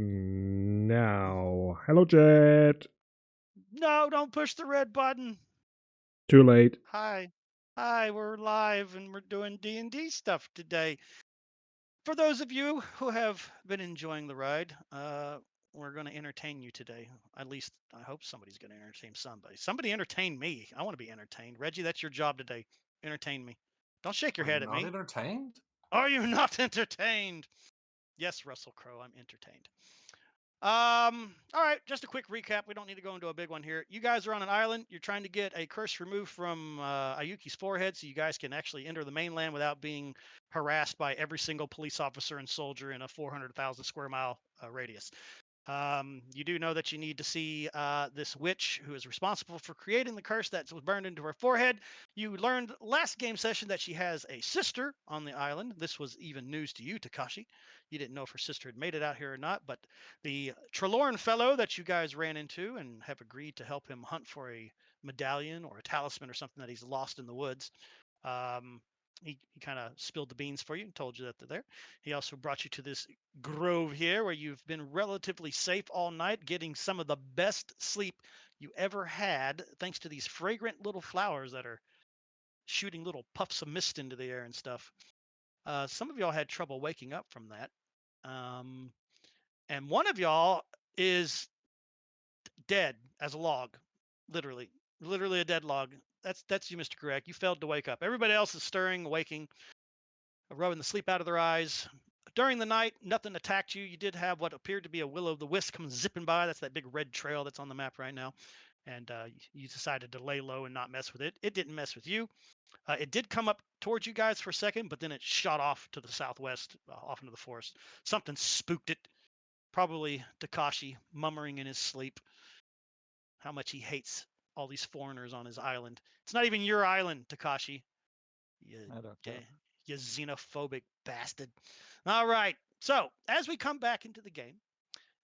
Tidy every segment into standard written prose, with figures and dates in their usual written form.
Now. Hello, Jet. No, don't push the red button. Too late. Hi. Hi, we're live and we're doing D&D stuff today. For those of you who have been enjoying the ride, we're going to entertain you today. At least I hope somebody's going to entertain somebody. Somebody entertain me. I want to be entertained. Reggie, that's your job today. Entertain me. Don't shake your Are you head at not me. entertained? Are you not entertained? Yes, Russell Crowe, I'm entertained. All right, just a quick recap. We don't need to go into a big one here. You guys are on an island. You're trying to get a curse removed from Ayuki's forehead so you guys can actually enter the mainland without being harassed by every single police officer and soldier in a 400,000 square mile radius. You do know that you need to see this witch who is responsible for creating the curse that was burned into her forehead. You learned last game session that she has a sister on the island. This was even news to you, Takashi. You didn't know if her sister had made it out here or not, but the Trelawney fellow that you guys ran into and have agreed to help him hunt for a medallion or a talisman or something that he's lost in the woods. He kind of spilled the beans for you and told you that they're there. He also brought you to this grove here where you've been relatively safe all night, getting some of the best sleep you ever had, thanks to these fragrant little flowers that are shooting little puffs of mist into the air and stuff. Some of y'all had trouble waking up from that. And one of y'all is dead as a log, literally a dead log. That's you, Mr. Grooacc. You failed to wake up. Everybody else is stirring, waking, rubbing the sleep out of their eyes. During the night, nothing attacked you. You did have what appeared to be a will-o'-the-wisp come zipping by. That's that big red trail that's on the map right now. And you decided to lay low and not mess with it. It didn't mess with you. It did come up towards you guys for a second, but then it shot off to the southwest, off into the forest. Something spooked it. Probably Takashi mummering in his sleep how much he hates all these foreigners on his island. It's not even your island, Takashi. You, I don't care. you xenophobic bastard. All right. So as we come back into the game,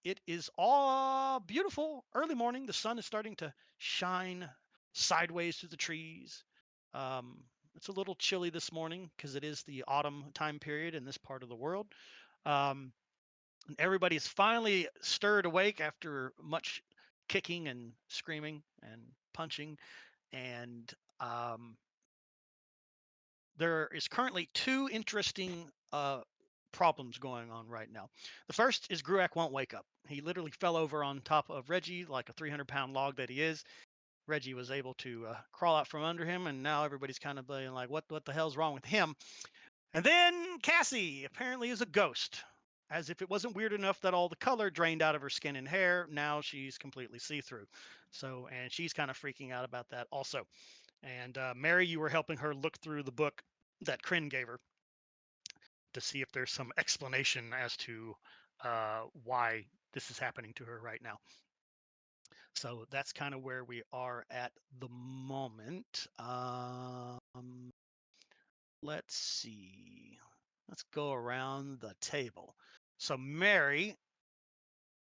it is all beautiful early morning. The sun is starting to shine sideways through the trees. It's a little chilly this morning because it is the autumn time period in this part of the world. And everybody is finally stirred awake after much kicking and screaming and punching. And there is currently two interesting problems going on right now. The first is Grooacc won't wake up. He literally fell over on top of Reggie like a 300-pound log that he is. Reggie was able to crawl out from under him, and now everybody's kind of being like, what the hell's wrong with him? And then Cassie apparently is a ghost. As if it wasn't weird enough that all the color drained out of her skin and hair, now she's completely see-through. So, and she's kind of freaking out about that also. And Mary, you were helping her look through the book that Kryn gave her to see if there's some explanation as to why this is happening to her right now. So that's kind of where we are at the moment. Let's see. Let's go around the table. So Mary,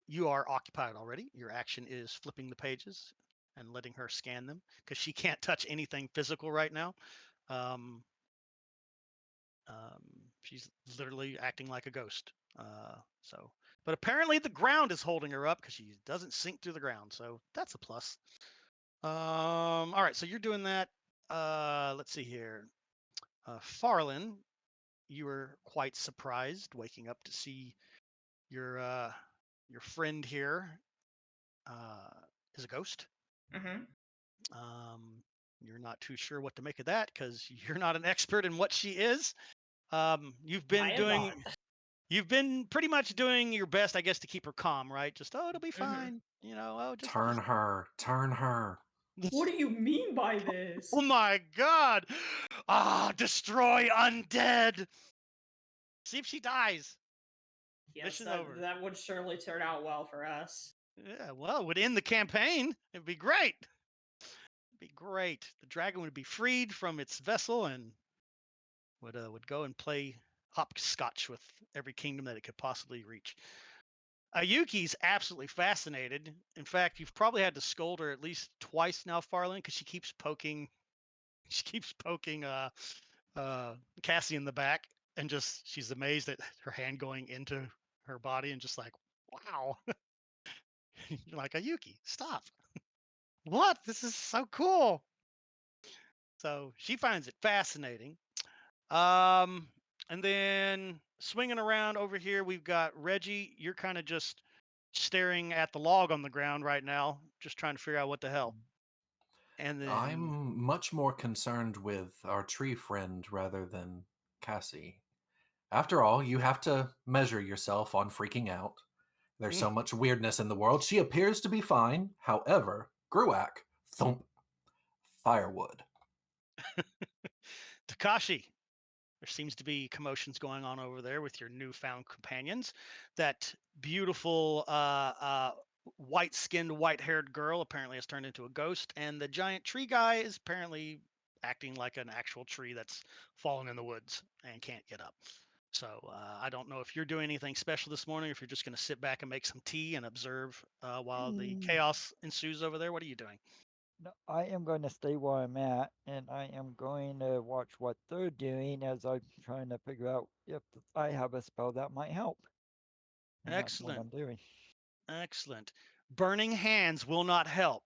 you are occupied already. Your action is flipping the pages and letting her scan them because she can't touch anything physical right now. She's literally acting like a ghost. But apparently the ground is holding her up because she doesn't sink through the ground. So that's a plus. All right, so you're doing that. Let's see here. Farlin, you were quite surprised waking up to see your friend here is a ghost. Mm-hmm. You're not too sure what to make of that because you're not an expert in what she is. You've been pretty much doing your best, I guess, to keep her calm, right? Just, oh, it'll be fine. You know, oh, just Turn her. What do you mean by this? Oh my God! Destroy undead. See if she dies. Yes, Mission over. that would surely turn out well for us. Yeah, well, it would end the campaign. It'd be great. It'd be great. The dragon would be freed from its vessel and would go and play hopscotch with every kingdom that it could possibly reach. Ayuki's absolutely fascinated. In fact, you've probably had to scold her at least twice now, Farland, because she keeps poking Cassie in the back, and just she's amazed at her hand going into her body and just like, Wow. You're like, Ayuki, stop. What? This is so cool. So she finds it fascinating. Um, and then swinging around over here, we've got Reggie. You're kind of just staring at the log on the ground right now, just trying to figure out what the hell. And then, I'm much more concerned with our tree friend rather than Cassie. After all, you have to measure yourself on freaking out. There's so much weirdness in the world. She appears to be fine. However, Grooacc, thump, firewood. Takashi, there seems to be commotions going on over there with your newfound companions. That beautiful white-skinned, white-haired girl apparently has turned into a ghost, and the giant tree guy is apparently acting like an actual tree that's fallen in the woods and can't get up. So I don't know if you're doing anything special this morning, if you're just going to sit back and make some tea and observe while the chaos ensues over there. What are you doing? No, I am going to stay where I'm at, and I am going to watch what they're doing as I'm trying to figure out if I have a spell that might help. And that's what Excellent. I'm doing. Excellent. Burning hands will not help.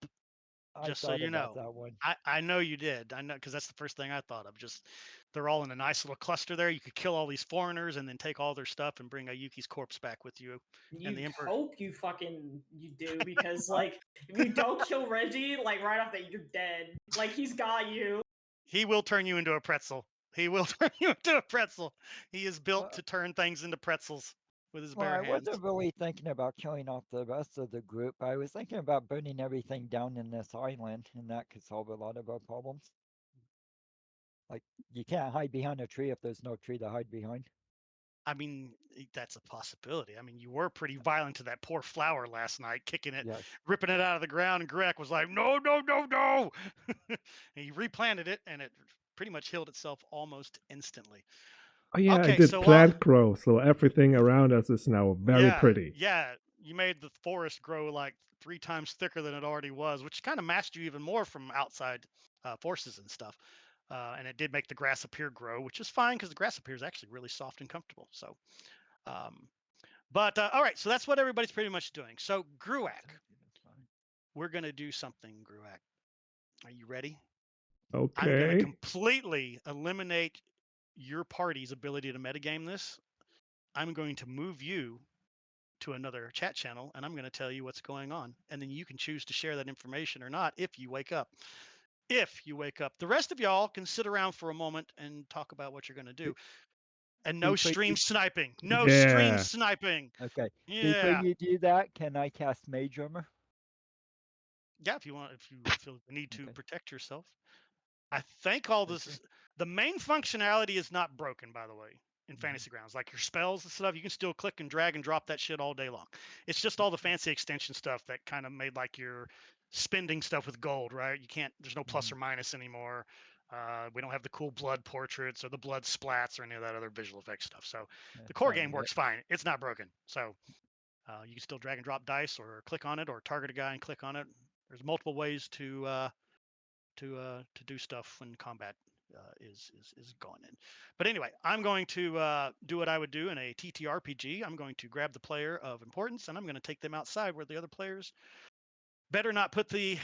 I Just so thought you about know. that one. I know you did. I know because that's the first thing I thought of. Just they're all in a nice little cluster there. You could kill all these foreigners and then take all their stuff and bring Ayuki's corpse back with you. And the You Emperor, hope you do because like if you don't kill Reggie, like right off that you're dead. Like he's got you. he will turn you into a pretzel. He will turn you into a pretzel. He is built Well, to turn things into pretzels with his well, bare I hands. wasn't really thinking about killing off the rest of the group. I was thinking about burning everything down in this island, and that could solve a lot of our problems. Like, you can't hide behind a tree if there's no tree to hide behind. I mean, that's a possibility. I mean, you were pretty violent to that poor flower last night, kicking it, Yes. ripping it out of the ground, and Greg was like, "No, no, no, no!" And he replanted it, and it pretty much healed itself almost instantly. Oh yeah, I Okay, did so plant grow, so everything around us is now very yeah, pretty. yeah, you made the forest grow like 3 times thicker than it already was, which kind of masked you even more from outside forces and stuff. And it did make the grass appear grow, which is fine because the grass appears actually really soft and comfortable. So, um, but all right, so that's what everybody's pretty much doing. So, Grooacc, we're gonna do something, Grooacc. Are you ready? I'm gonna Okay. completely eliminate your party's ability to metagame this. I'm going to move you to another chat channel and I'm going to tell you what's going on. And then you can choose to share that information or not if you wake up. If you wake up, the rest of y'all can sit around for a moment and talk about what you're going to do. And no Before stream you, sniping. No stream Yeah. sniping. okay, before Yeah. you do that, can I cast Mage Armor? Yeah. If you feel the need to Okay. protect yourself. I think all Thank you. this, the main functionality is not broken, by the way, in Mhm. Fantasy Grounds. Like your spells and stuff, you can still click and drag and drop that shit all day long. It's just all the fancy extension stuff that kind of made like your spending stuff with gold, right? You can't, there's no plus Mhm. or minus anymore. We don't have the cool blood portraits or the blood splats or any of that other visual effects stuff. So the That's core about game it. works fine. It's not broken. So you can still drag and drop dice or click on it or target a guy and click on it. There's multiple ways to do stuff when combat is going in. But anyway, I'm going to do what I would do in a TTRPG. I'm going to grab the player of importance and I'm going to take them outside where the other players better not put the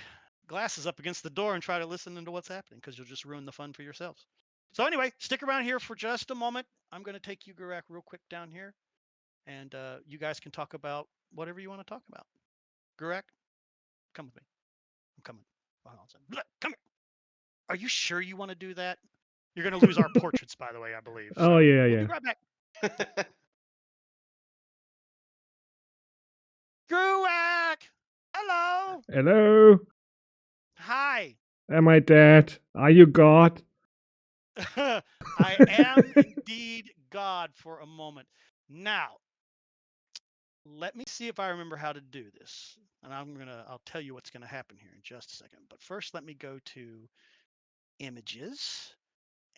glasses up against the door and try to listen into what's happening because you'll just ruin the fun for yourselves. So anyway, stick around here for just a moment. I'm going to take you, Grooacc, real quick down here, and you guys can talk about whatever you want to talk about. Grooacc, come with me. I'm coming. Hold on a second. Come here. Are you sure you want to do that? You're going to lose our portraits, by the way, I believe. Oh So yeah, we'll be yeah. right back. Grooacc! Hello! Hello? Hi. Am I dead? Are you God? I am indeed God for a moment. Now, let me see if I remember how to do this. And I'll tell you what's gonna happen here in just a second. But first, let me go to images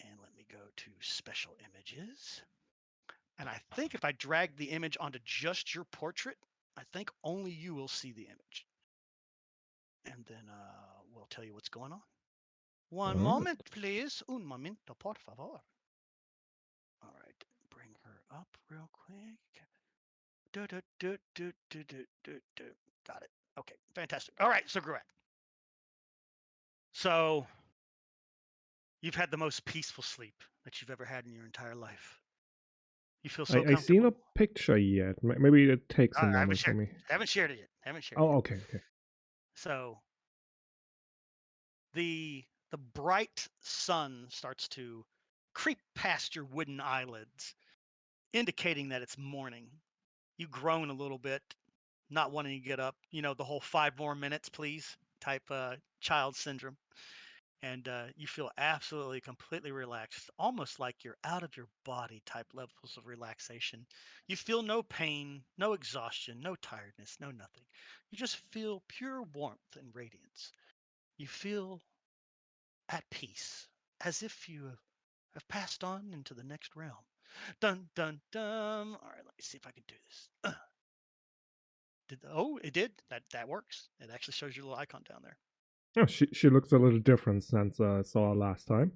and let me go to special images. And I think if I drag the image onto just your portrait, I think only you will see the image. And then we'll tell you what's going on. One Oh. moment, please. Un momento, por favor. All right, bring her up real quick. Got it. Okay, fantastic. All right, so Grooacc. So you've had the most peaceful sleep that you've ever had in your entire life. You feel so I seen a comfortable. picture yet. Maybe it takes a I moment for me. haven't shared it yet. Haven't shared it Oh, yet. okay, okay. So the bright sun starts to creep past your wooden eyelids, indicating that it's morning. You groan a little bit, not wanting to get up. You know, the whole 5 more minutes, please type child syndrome. And you feel absolutely completely relaxed, almost like you're out of your body type levels of relaxation. You feel no pain, no exhaustion, no tiredness, no nothing. You just feel pure warmth and radiance. You feel at peace, as if you have passed on into the next realm. Dun dun dun. All right, let me see if I can do this. Oh, it did. That works. It actually shows your little icon down there. Oh, she looks a little different since I saw her last time.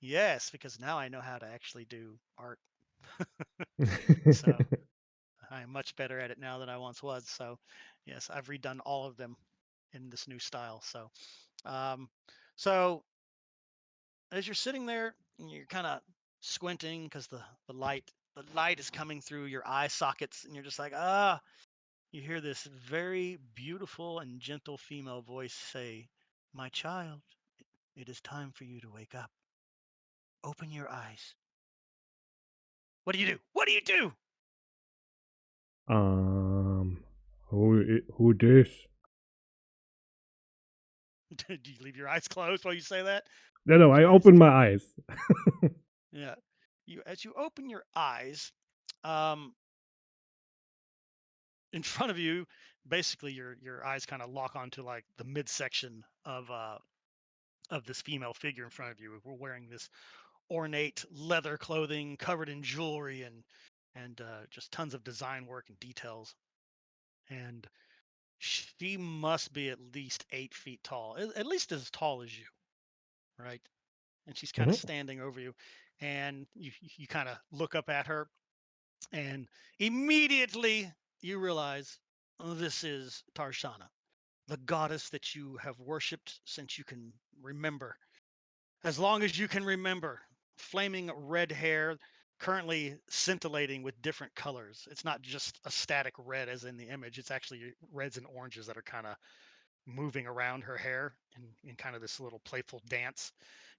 Yes, because now I know how to actually do art. So I am much better at it now than I once was. So yes, I've redone all of them in this new style. So um, so as you're sitting there and you're kind of squinting because the light is coming through your eye sockets and you're just like, you hear this very beautiful and gentle female voice say, "My child, it is time for you to wake up. Open your eyes." What do you do? What do you do? um, who this? Do you leave your eyes closed while you say that? No, I Jeez. opened my eyes. Yeah. As you open your eyes, um, in front of you, basically your eyes kind of lock onto like the midsection of this female figure in front of you. We're wearing this ornate leather clothing covered in jewelry and just tons of design work and details. And she must be at least 8 feet tall, at least as tall as you, right? And she's kind of Mhm. standing over you, and you kind of look up at her, and immediately you realize, "Oh, this is Tarshana, the goddess that you have worshipped since you can remember, as long as you can remember. Flaming red hair, currently scintillating with different colors. It's not just a static red as in the image. It's actually reds and oranges that are kind of moving around her hair in kind of this little playful dance,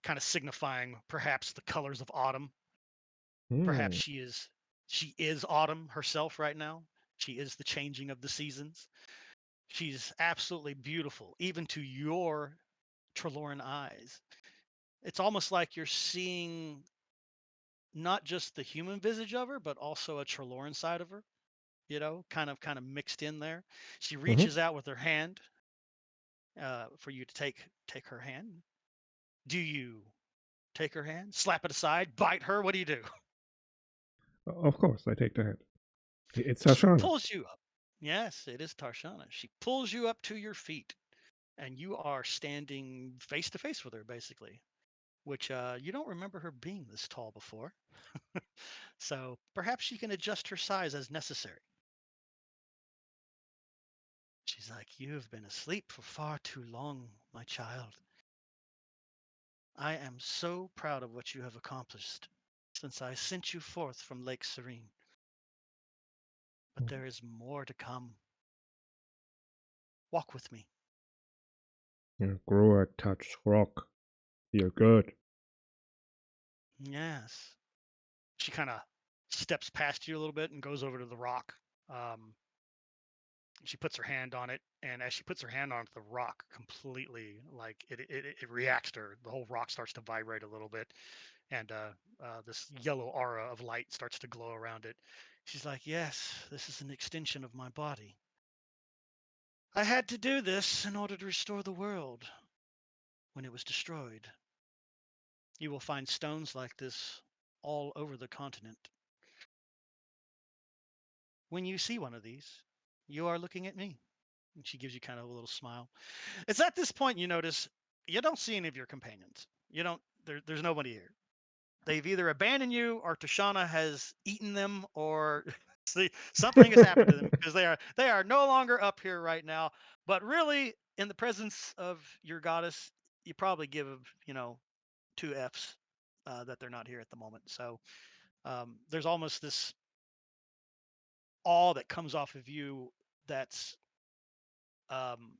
kind of signifying perhaps the colors of autumn. Perhaps Hmm. she is autumn herself right now. She is the changing of the seasons. She's absolutely beautiful, even to your Trelloran eyes. It's almost like you're seeing not just the human visage of her, but also a Trelloran side of her, kind of mixed in there. She Mhm. reaches out with her hand for you to take her hand. Do you take her hand, slap it aside, bite her? What do you do? Of course, I take the hand. It's She Ashana. pulls you up. Yes, it is Tarshana. She pulls you up to your feet, and you are standing face to face with her, basically, which you don't remember her being this tall before. So perhaps she can adjust her size as necessary. She's like, "You have been asleep for far too long, my child. I am so proud of what you have accomplished since I sent you forth from Lake Serene. But there is more to come. Walk with me." Grooacc touched rock. Feel good. Yes. She kind of steps past you a little bit and goes over to the rock. Um, she puts her hand on it, and as she puts her hand on it, the rock completely, like it reacts to her. The whole rock starts to vibrate a little bit, and this yellow aura of light starts to glow around it. She's like, "Yes, this is an extension of my body. I had to do this in order to restore the world when it was destroyed. You will find stones like this all over the continent. When you see one of these, you are looking at me." And she gives you kind of a little smile. It's at this point you notice you don't see any of your companions. You don't. There's nobody here. They've either abandoned you, or Tashana has eaten them, or See, something has happened to them because they are no longer up here right now. But really, in the presence of your goddess, you probably give two Fs that they're not here at the moment. So there's almost this awe that comes off of you that's um,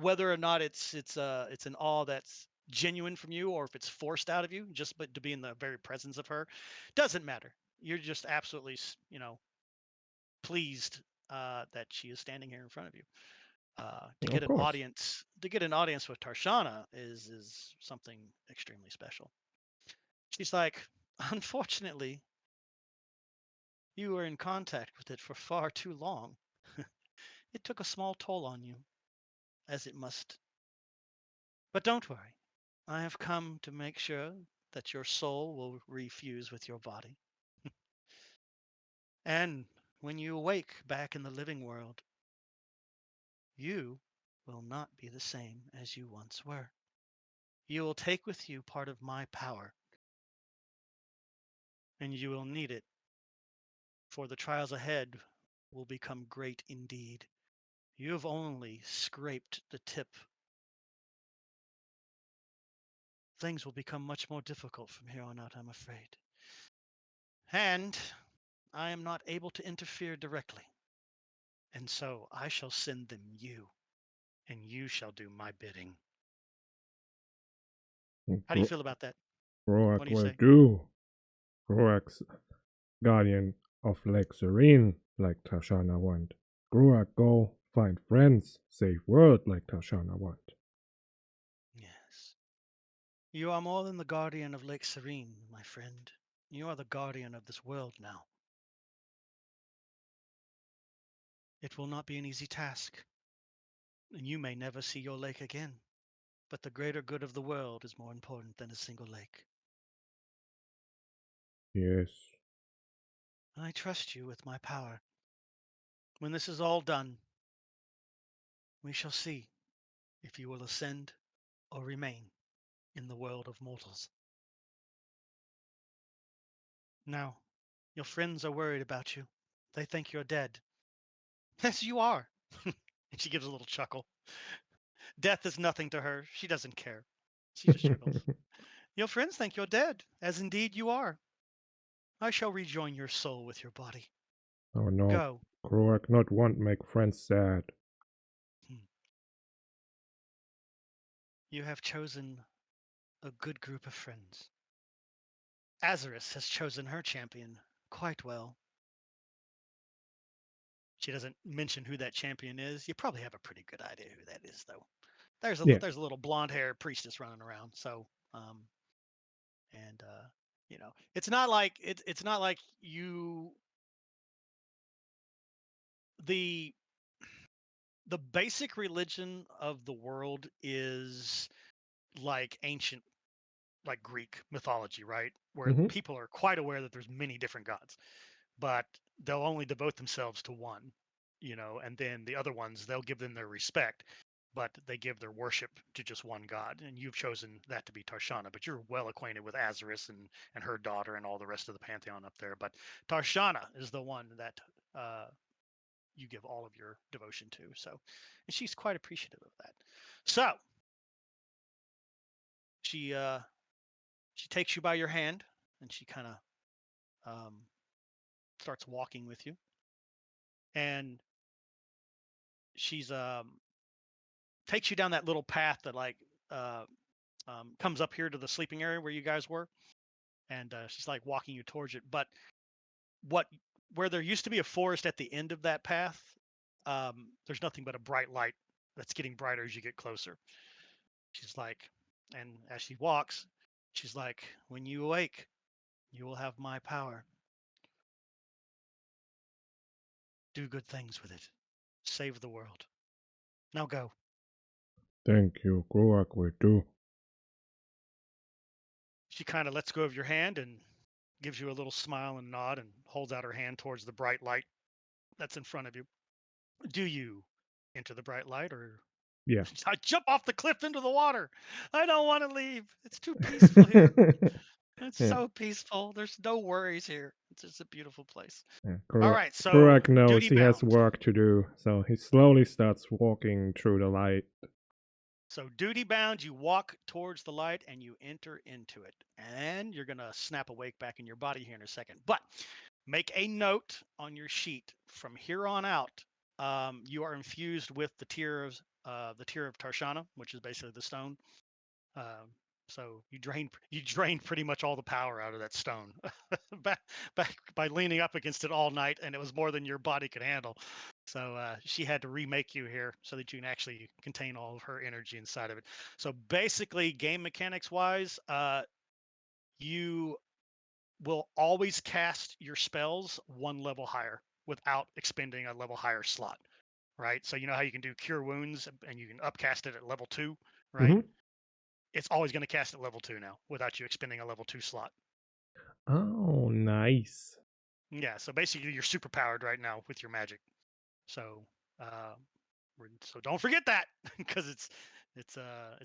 whether or not it's an awe that's genuine from you or if it's forced out of you just but to be in the very presence of her doesn't matter. You're just absolutely pleased that she is standing here in front of you. Of course. To get an audience with Tarshana is something extremely special. She's like, unfortunately, you were in contact with it for far too long. It took a small toll on you, as it must. But don't worry. I have come to make sure that your soul will refuse with your body. And when you awake back in the living world, you will not be the same as you once were. You will take with you part of my power, and you will need it, for the trials ahead will become great indeed. You have only scraped the tip. Things will become much more difficult from here on out, I'm afraid. And I am not able to interfere directly. And so I shall send them you, and you shall do my bidding. How do you feel about that? Grooacc What do you will say? do. Grooacc's guardian of Lake Serene, like Tarshana want. Grooacc go find friends, save world like Tarshana want. Yes. You are more than the guardian of Lake Serene, my friend. You are the guardian of this world now. It will not be an easy task, and you may never see your lake again. But the greater good of the world is more important than a single lake. Yes. I trust you with my power. When this is all done, we shall see if you will ascend or remain in the world of mortals. Now, your friends are worried about you. They think you're dead. Yes, you are. And she gives a little chuckle. Death is nothing to her. She doesn't care. She just chuckles. Your friends think you're dead, as indeed you are. I shall rejoin your soul with your body. Oh no, Go. Grooacc not want make friends sad. You have chosen a good group of friends. Azarus has chosen her champion quite well. She doesn't mention who that champion is. You probably have a pretty good idea who that is, though. There's Yeah. a little blonde hair priestess running around. So, and it's not like it's not like you the the basic religion of the world is like ancient, like Greek mythology, right? Where Mm-hmm. people are quite aware that there's many different gods, but they'll only devote themselves to one, and then the other ones, they'll give them their respect, but they give their worship to just one god. And you've chosen that to be Tarshana, but you're well acquainted with Azarus and her daughter and all the rest of the pantheon up there. But Tarshana is the one that you give all of your devotion to. So, and she's quite appreciative of that. So she takes you by your hand and she kind of starts walking with you, and she's takes you down that little path that like uh, comes up here to the sleeping area where you guys were, and she's like walking you towards it. But what where there used to be a forest at the end of that path, there's nothing but a bright light that's getting brighter as you get closer. She's like, and as she walks, she's like, when you awake, you will have my power. Do good things with it. Save the world. Now go. Thank you, Grooacc will do. She kind of lets go of your hand and gives you a little smile and nod and holds out her hand towards the bright light that's in front of you. Do you enter the bright light, or Yeah. I jump off the cliff into the water? I don't want to leave. It's too peaceful here. It's Yeah. so peaceful. There's no worries here. It's just a beautiful place. Yeah. All right, so Grooacc knows duty he has bound. work to do, so he slowly starts walking through the light. So duty bound, you walk towards the light and you enter into it. And you're going to snap awake back in your body here in a second. But make a note on your sheet from here on out. You are infused with the tear of Tarshana, which is basically the stone. So you drained pretty much all the power out of that stone back by leaning up against it all night, and it was more than your body could handle. So she had to remake you here so that you can actually contain all of her energy inside of it. So basically, game mechanics wise, you will always cast your spells one level higher without expending a level higher slot, right? So you know how you can do cure wounds and you can upcast it at level 2, right? Mhm. It's always going to cast at level 2 now without you expending a level 2 slot. Oh, nice. Yeah, so basically you're super powered right now with your magic. So so don't forget that because it's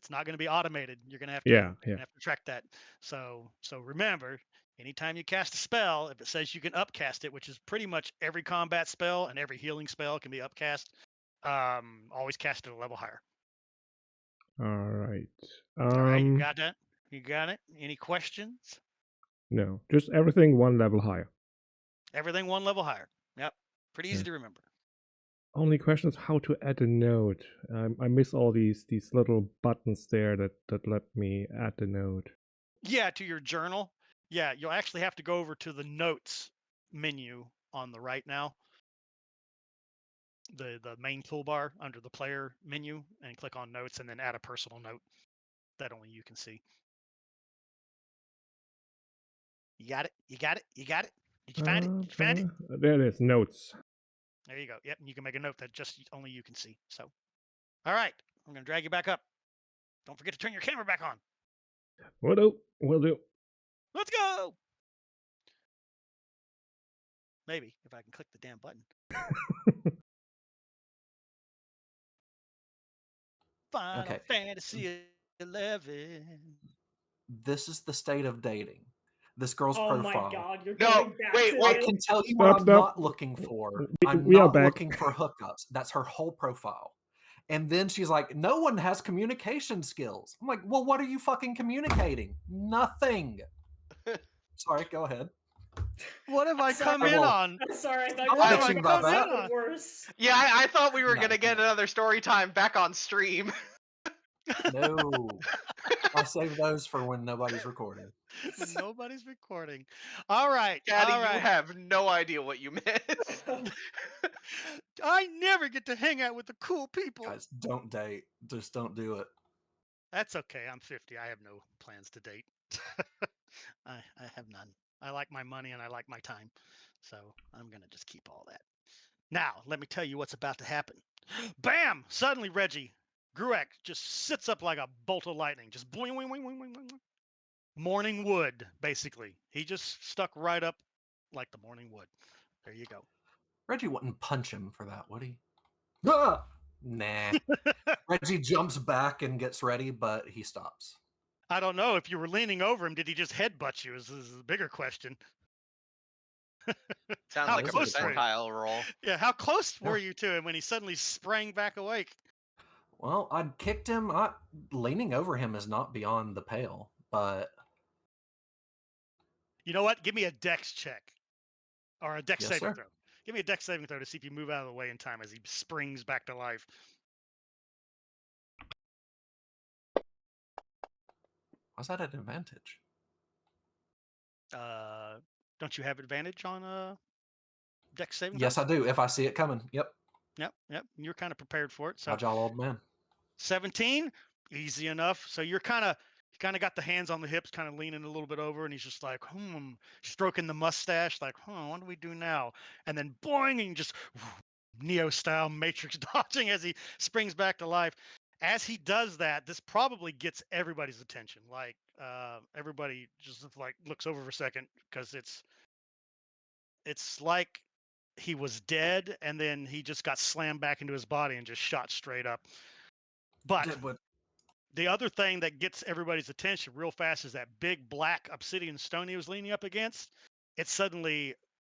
not going to be automated. You're going to have to Yeah, yeah. track that. So remember, anytime you cast a spell, if it says you can upcast it, which is pretty much every combat spell and every healing spell can be upcast, always cast it a level higher. All right. All right, you got that? You got it? Any questions? No, just everything one level higher. Everything one level higher. Yep. Pretty easy Yeah. to remember. Only question is how to add a note. I miss all these little buttons there that let me add the note. Yeah, to your journal. Yeah, you'll actually have to go over to the notes menu on the right now. The main toolbar under the player menu, and click on notes and then add a personal note that only you can see. You got it? You got it? You got it? Did you find it? Did you find it? There it is, notes. There you go. Yep, and you can make a note that just only you can see. So, all right, I'm going to drag you back up. Don't forget to turn your camera back on. Will do. Will do. Let's go. Maybe if I can click the damn button. Final Fantasy 11. This is the state of dating. This girl's Oh profile. my god, you're No, going back wait, to wait. I this. can tell you Stop, what I'm stop. not looking for. I'm We are not back. looking for hookups. That's her whole profile. And then she's like, no one has communication skills. I'm like, well, what are you fucking communicating? Nothing. Sorry, go ahead. What have I Sorry. come in on? I'm sorry, I thought What you were have I bitching about come in that. on? worse. Yeah, I thought we were No, gonna get no. another story time back on stream. No. I save those for when nobody's recording. When nobody's recording. All right. Caddy, all you right. have no idea what you missed. I never get to hang out with the cool people. Guys, don't date. Just don't do it. That's okay. I'm 50. I have no plans to date. I have none. I like my money and I like my time. So I'm going to just keep all that. Now, let me tell you what's about to happen. Bam! Suddenly, Reggie, Grooacc just sits up like a bolt of lightning. Just boing, boing, boing, boing, boing, boing. Morning wood, basically. He just stuck right up like the morning wood. There you go. Reggie wouldn't punch him for that, would he? Ah! Nah. Reggie jumps back and gets ready, but he stops. I don't know. If you were leaning over him, did he just headbutt you? Is the bigger question. Sounds How like a close were you? percentile roll. Yeah, how close were you to him when he suddenly sprang back awake? Well, I kicked him. Leaning over him is not beyond the pale, but You know what? Give me a dex check. Or a dex Yes, saving sir. throw. Give me a dex saving throw to see if you move out of the way in time as he springs back to life. how's that an advantage? Don't you have advantage on dex saving Yes, throws? I do. If I see it coming. Yep. Yep. You're kind of prepared for it. So Agile old man. 17, easy enough. So you kind of got the hands on the hips, kind of leaning a little bit over, and he's just like, stroking the mustache, like, what do we do now? And then boing, and just Neo style matrix dodging as he springs back to life. As he does that, this probably gets everybody's attention. Like everybody just like looks over for a second because it's like he was dead and then he just got slammed back into his body and just shot straight up. But Deadwood. The other thing that gets everybody's attention real fast is that big black obsidian stone he was leaning up against. It suddenly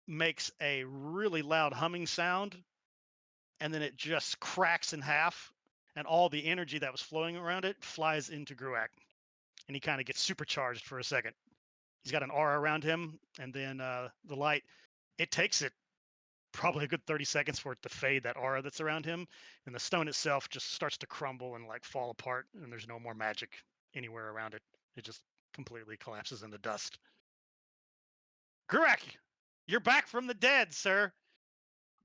makes a really loud humming sound, and then it just cracks in half, and all the energy that was flowing around it flies into Grooacc, and he kind of gets supercharged for a second. He's got an aura around him, and then the light, it takes it probably a good 30 seconds for it to fade, that aura that's around him, and the stone itself just starts to crumble and like fall apart, and there's no more magic anywhere around it. It just completely collapses into dust. Grooacc, you're back from the dead, sir.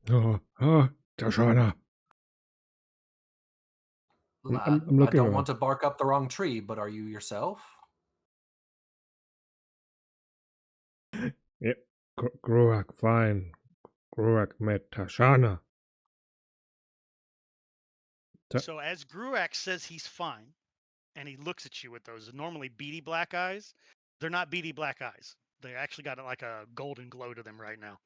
Tashana. Lad, I'm I looking don't around. want to bark up the wrong tree, but are you yourself? Yep. Grooacc, fine. Grooacc met Tashana. So as Grooacc says he's fine, and he looks at you with those normally beady black eyes, they're not beady black eyes. They actually got like a golden glow to them right now.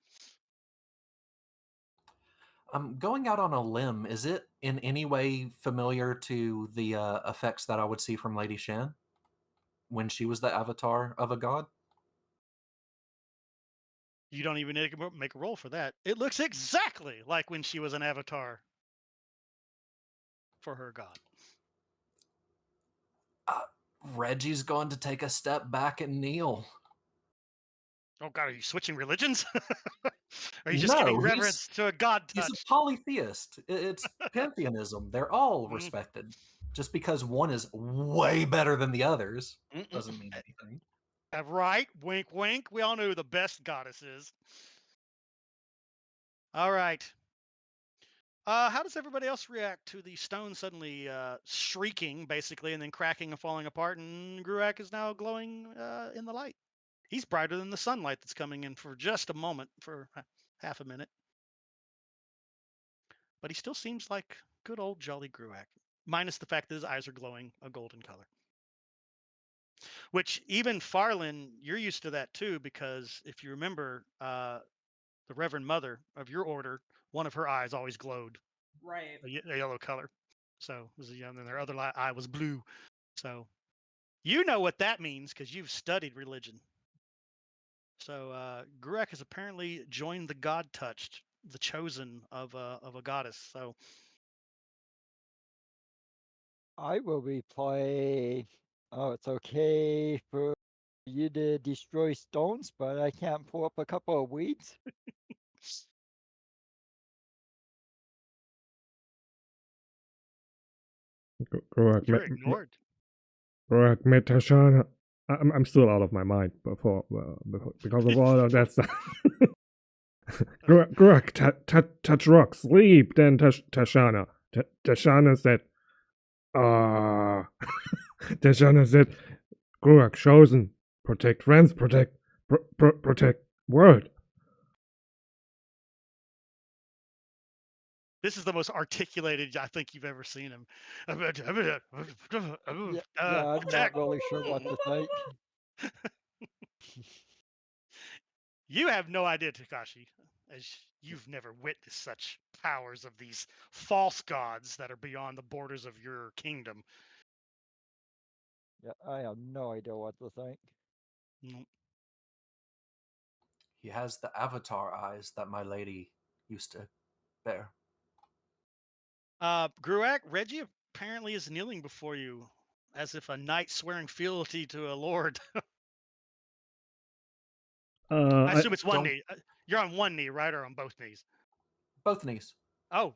Going out on a limb, is it in any way familiar to the effects that I would see from Lady Shen when she was the avatar of a god? You don't even make a roll for that. It looks exactly like when she was an avatar for her god. Reggie's going to take a step back and kneel. Oh God, are you switching religions? Are you just No, giving reverence to a god He's touch? a polytheist. It's pantheism. They're all Mhm. respected. Just because one is way better than the others doesn't mean anything. Right? Wink, wink. We all know who the best goddess is. All right. How does everybody else react to the stone suddenly shrieking, basically, and then cracking and falling apart? And Grooacc is now glowing in the light. He's brighter than the sunlight that's coming in for just a moment, for half a minute. But he still seems like good old jolly Grooacc, minus the fact that his eyes are glowing a golden color. Which even Farlin, you're used to that too, because if you remember, the Reverend Mother of your order, one of her eyes always glowed Right. a yellow color. So it was a young, and their other eye was blue. So you know what that means because you've studied religion. So Grooacc has apparently joined the God Touched, the chosen of a goddess. So I will reply, oh, it's okay for you to destroy stones, but I can't pull up a couple of weeds. Grooacc you're met ignored. Grooacc met Tashana. I'm still out of my mind because of all of that stuff. Grooacc, touch rock, sleep. Then Tashana. Tashana said, Tashana said, Grooacc chosen. Protect friends, protect world. This is the most articulated I think you've ever seen him. Yeah, I'm not really sure what to think. You have no idea, Takashi, as you've never witnessed such powers of these false gods that are beyond the borders of your kingdom. Yeah, I have no idea what to think. Mm. He has the avatar eyes that my lady used to bear. Grooacc, Reggie apparently is kneeling before you as if a knight swearing fealty to a lord. I assume it's one don't- knee. You're on one knee, right? Or on both knees? Both knees. Oh,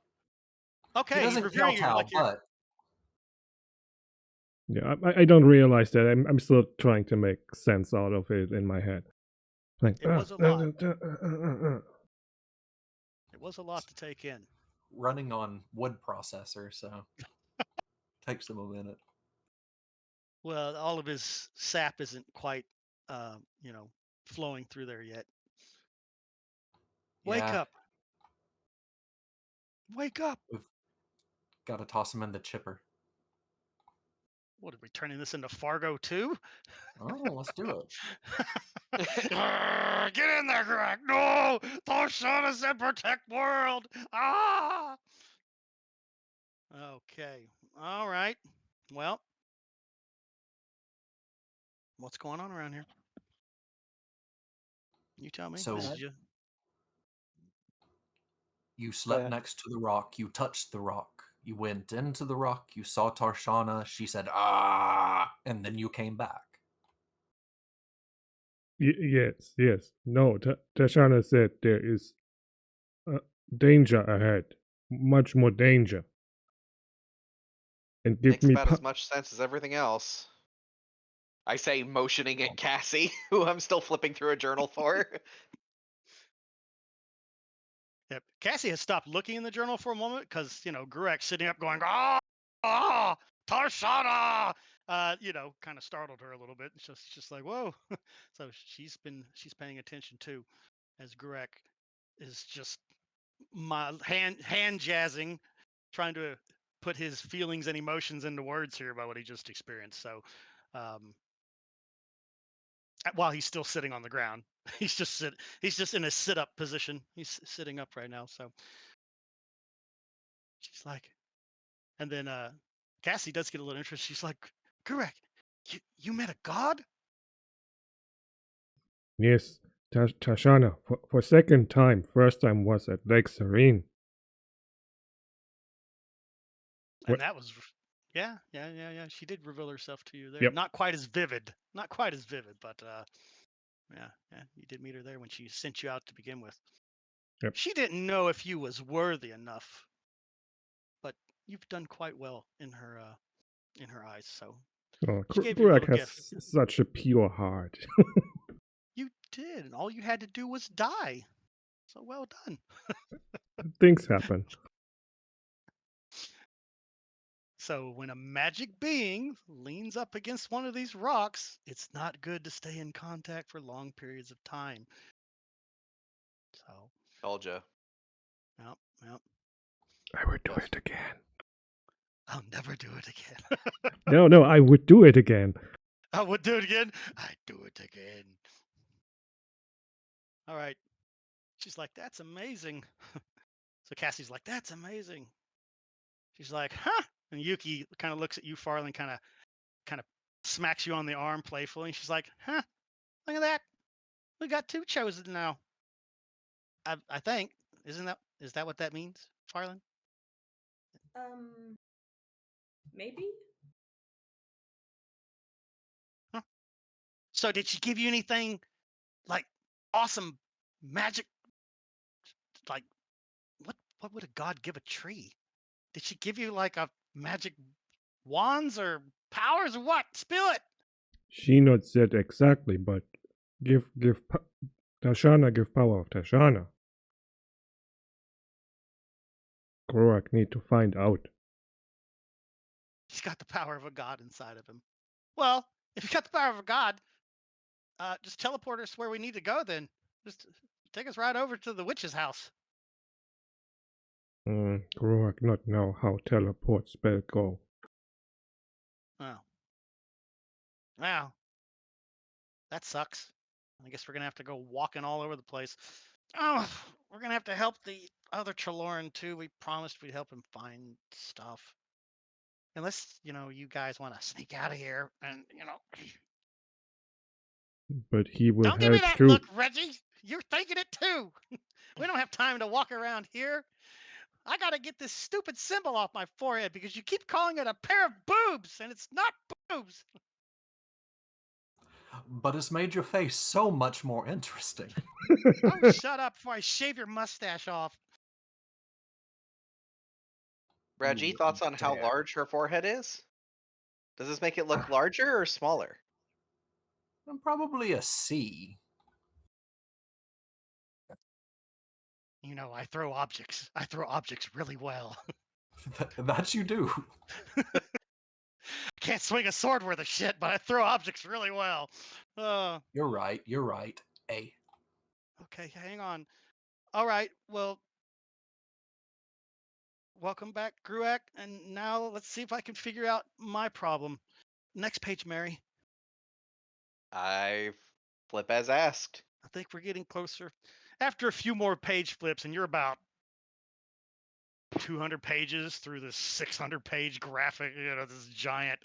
He okay. He's doesn't revering you kowtow, like you're. but Yeah, I don't realize that. I'm still trying to make sense out of it in my head. Like, It was a lot. It was a lot to take in. running on wood processor, so takes him a minute. Well, all of his sap isn't quite, flowing through there yet. Wake Yeah, up! Wake up! we've got to toss him in the chipper. What are we turning this into Fargo 2? Oh, let's do it. Get in there, Greg! No! Those shadows and protect world! Ah! Okay. All right. Well, What's going on around here? You tell me. So- This is you. You slept ahead. next to the rock. You touched the rock. You went into the rock. You saw Tarshana. She said, "Ah," and then you came back. Yes, yes. No, Tashana said there is danger ahead. Much more danger. And give Makes me about as much sense as everything else. I say, motioning at Cassie, who I'm still flipping through a journal for. Yep. Cassie has stopped looking in the journal for a moment because Grooacc sitting up going Tarshana, kind of startled her a little bit. It's just like whoa. So she's paying attention too, as Grooacc is just my hand jazzing, trying to put his feelings and emotions into words here about what he just experienced. So, while he's still sitting on the ground, he's just in a sit up position. He's sitting up right now. So she's like, and then Cassie does get a little interest. She's like, Grooacc, you met a god? Yes, Tashana, for second time. First time was at Lake Serene. And that was, yeah. She did reveal herself to you there. Yep. Not quite as vivid, but yeah, you did meet her there when she sent you out to begin with. Yep. She didn't know if you was worthy enough, but you've done quite well in her eyes. So Oh, she gave you a Grooacc little has gift. such a pure heart. You did, and all you had to do was die. So well done. Things happen. So when a magic being leans up against one of these rocks, it's not good to stay in contact for long periods of time. So, Told ya. yep. I would do it again. I'll never do it again. No, I would do it again. I would do it again. I'd do it again. All right. She's like, that's amazing. So Cassie's like, that's amazing. She's like, huh? And Yuki kind of looks at you, Farland, kind of smacks you on the arm playfully. And she's like, huh? Look at that. We got two chosen now. I think. Is that what that means, Farland? Maybe. Huh? So did she give you anything like awesome magic? Like what would a god give a tree? Did she give you like a magic wands or powers or what? Spill it. She not said exactly, but Tashana give power of Tashana. Grooacc need to find out. He's got the power of a god inside of him. Well, if you got the power of a god, just teleport us where we need to go then. Just take us right over to the witch's house. Grooacc not know how teleport spell go. Oh. Wow. That sucks. I guess we're gonna have to go walking all over the place. Oh, we're gonna have to help the other Trelawney too. We promised we'd help him find stuff. Unless, you guys want to sneak out of here and, But he will Don't give me help that too. look, Reggie. You're thinking it too. We don't have time to walk around here. I got to get this stupid symbol off my forehead because you keep calling it a pair of boobs, and it's not boobs. But it's made your face so much more interesting. Oh, shut up before I shave your mustache off. Reggie, thoughts on how dare. large her forehead is? Does this make it look larger or smaller? Probably a C. I throw objects. I throw objects really well. That you do. Can't swing a sword worth of shit, but I throw objects really well. You're right. A. Okay, hang on. All right, well, welcome back, Grooacc. And now let's see if I can figure out my problem. Next page, Mary. I flip as asked. I think we're getting closer. After a few more page flips, and you're about 200 pages through this 600-page graphic, this giant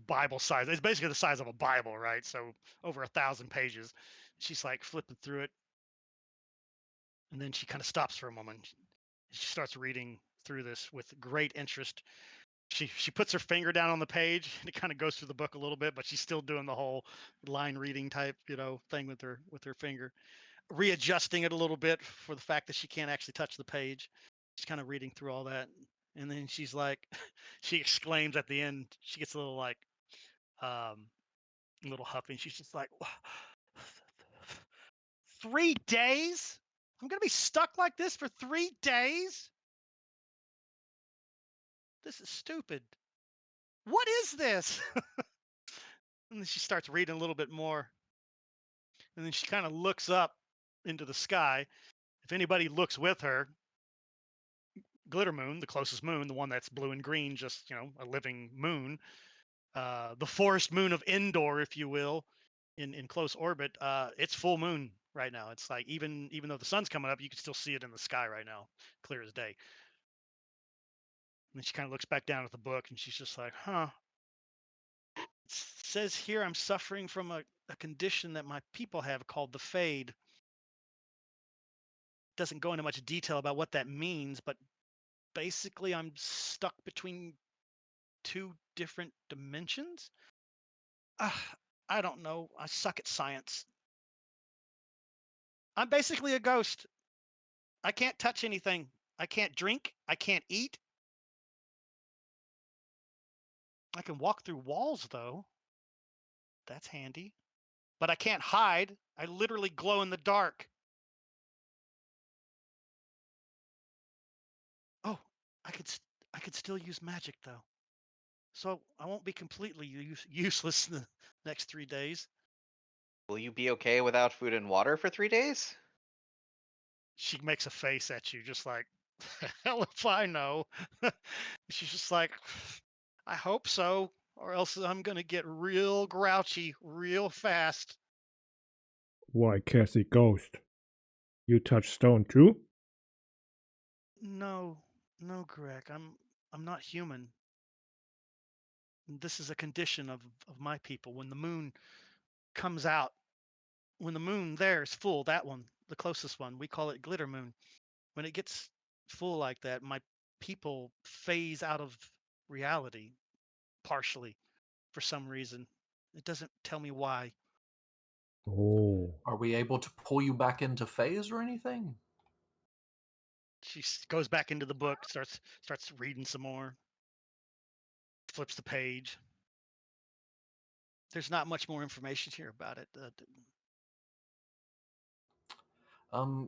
Bible size. It's basically the size of a Bible, right? So over 1,000 pages. She's like flipping through it. And then she kind of stops for a moment. She starts reading through this with great interest. She puts her finger down on the page and it kind of goes through the book a little bit, but she's still doing the whole line reading type, thing with her finger, readjusting it a little bit for the fact that she can't actually touch the page. She's kind of reading through all that. And then she's like, she exclaims at the end, she gets a little like, a little huffy. And she's just like, 3 days? I'm going to be stuck like this for 3 days? This is stupid. What is this? And then she starts reading a little bit more. And then she kind of looks up into the sky. If anybody looks with her, Glitter Moon, the closest moon, the one that's blue and green, just, a living moon, the forest moon of Endor, if you will, in close orbit, it's full moon right now. It's like even though the sun's coming up, you can still see it in the sky right now, clear as day. And then she kind of looks back down at the book and she's just like, huh. It says here I'm suffering from a condition that my people have called the Fade. Doesn't go into much detail about what that means, but basically I'm stuck between 2 different dimensions. I don't know. I suck at science. I'm basically a ghost. I can't touch anything. I can't drink. I can't eat. I can walk through walls, though. That's handy. But I can't hide. I literally glow in the dark. Oh, I could still use magic, though. So I won't be completely useless in the next 3 days. Will you be okay without food and water for 3 days? She makes a face at you, just like, hell if I know. She's just like, I hope so, or else I'm going to get real grouchy real fast. Why, Cassie Ghost? You touch stone too? No, Greg, I'm not human. This is a condition of my people. When the moon comes out, when the moon there is full, that one, the closest one, we call it glitter moon. When it gets full like that, my people phase out of reality partially for some reason. It doesn't tell me why. Oh. Are we able to pull you back into phase or anything? She goes back into the book, starts reading some more, flips the page. There's not much more information here about it.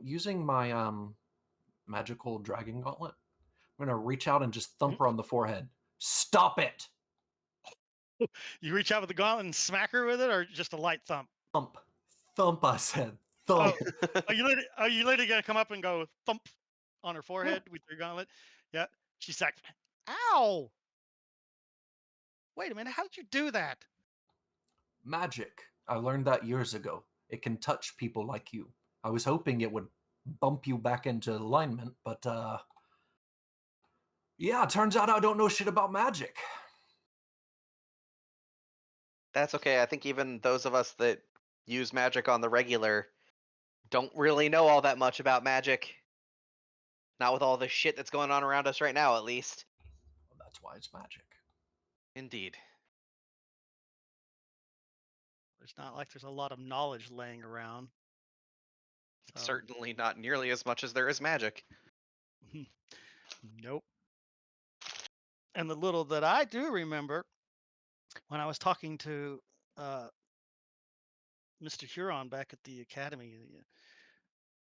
Using my magical dragon gauntlet, I'm gonna reach out and just thump her on the forehead. Stop it! You reach out with the gauntlet and smack her with it, or just a light thump? Thump, I said. Thump. Are you literally gonna come up and go thump on her forehead with your gauntlet? Yeah. She's like, ow! Wait a minute, how did you do that? Magic. I learned that years ago. It can touch people like you. I was hoping it would bump you back into alignment, but yeah, turns out I don't know shit about magic. That's okay. I think even those of us that use magic on the regular don't really know all that much about magic. Not with all the shit that's going on around us right now, at least. Well, that's why it's magic. Indeed. It's not like there's a lot of knowledge laying around. So, Certainly not nearly as much as there is magic. nope. And the little that I do remember, when I was talking to Mr. Huron back at the academy,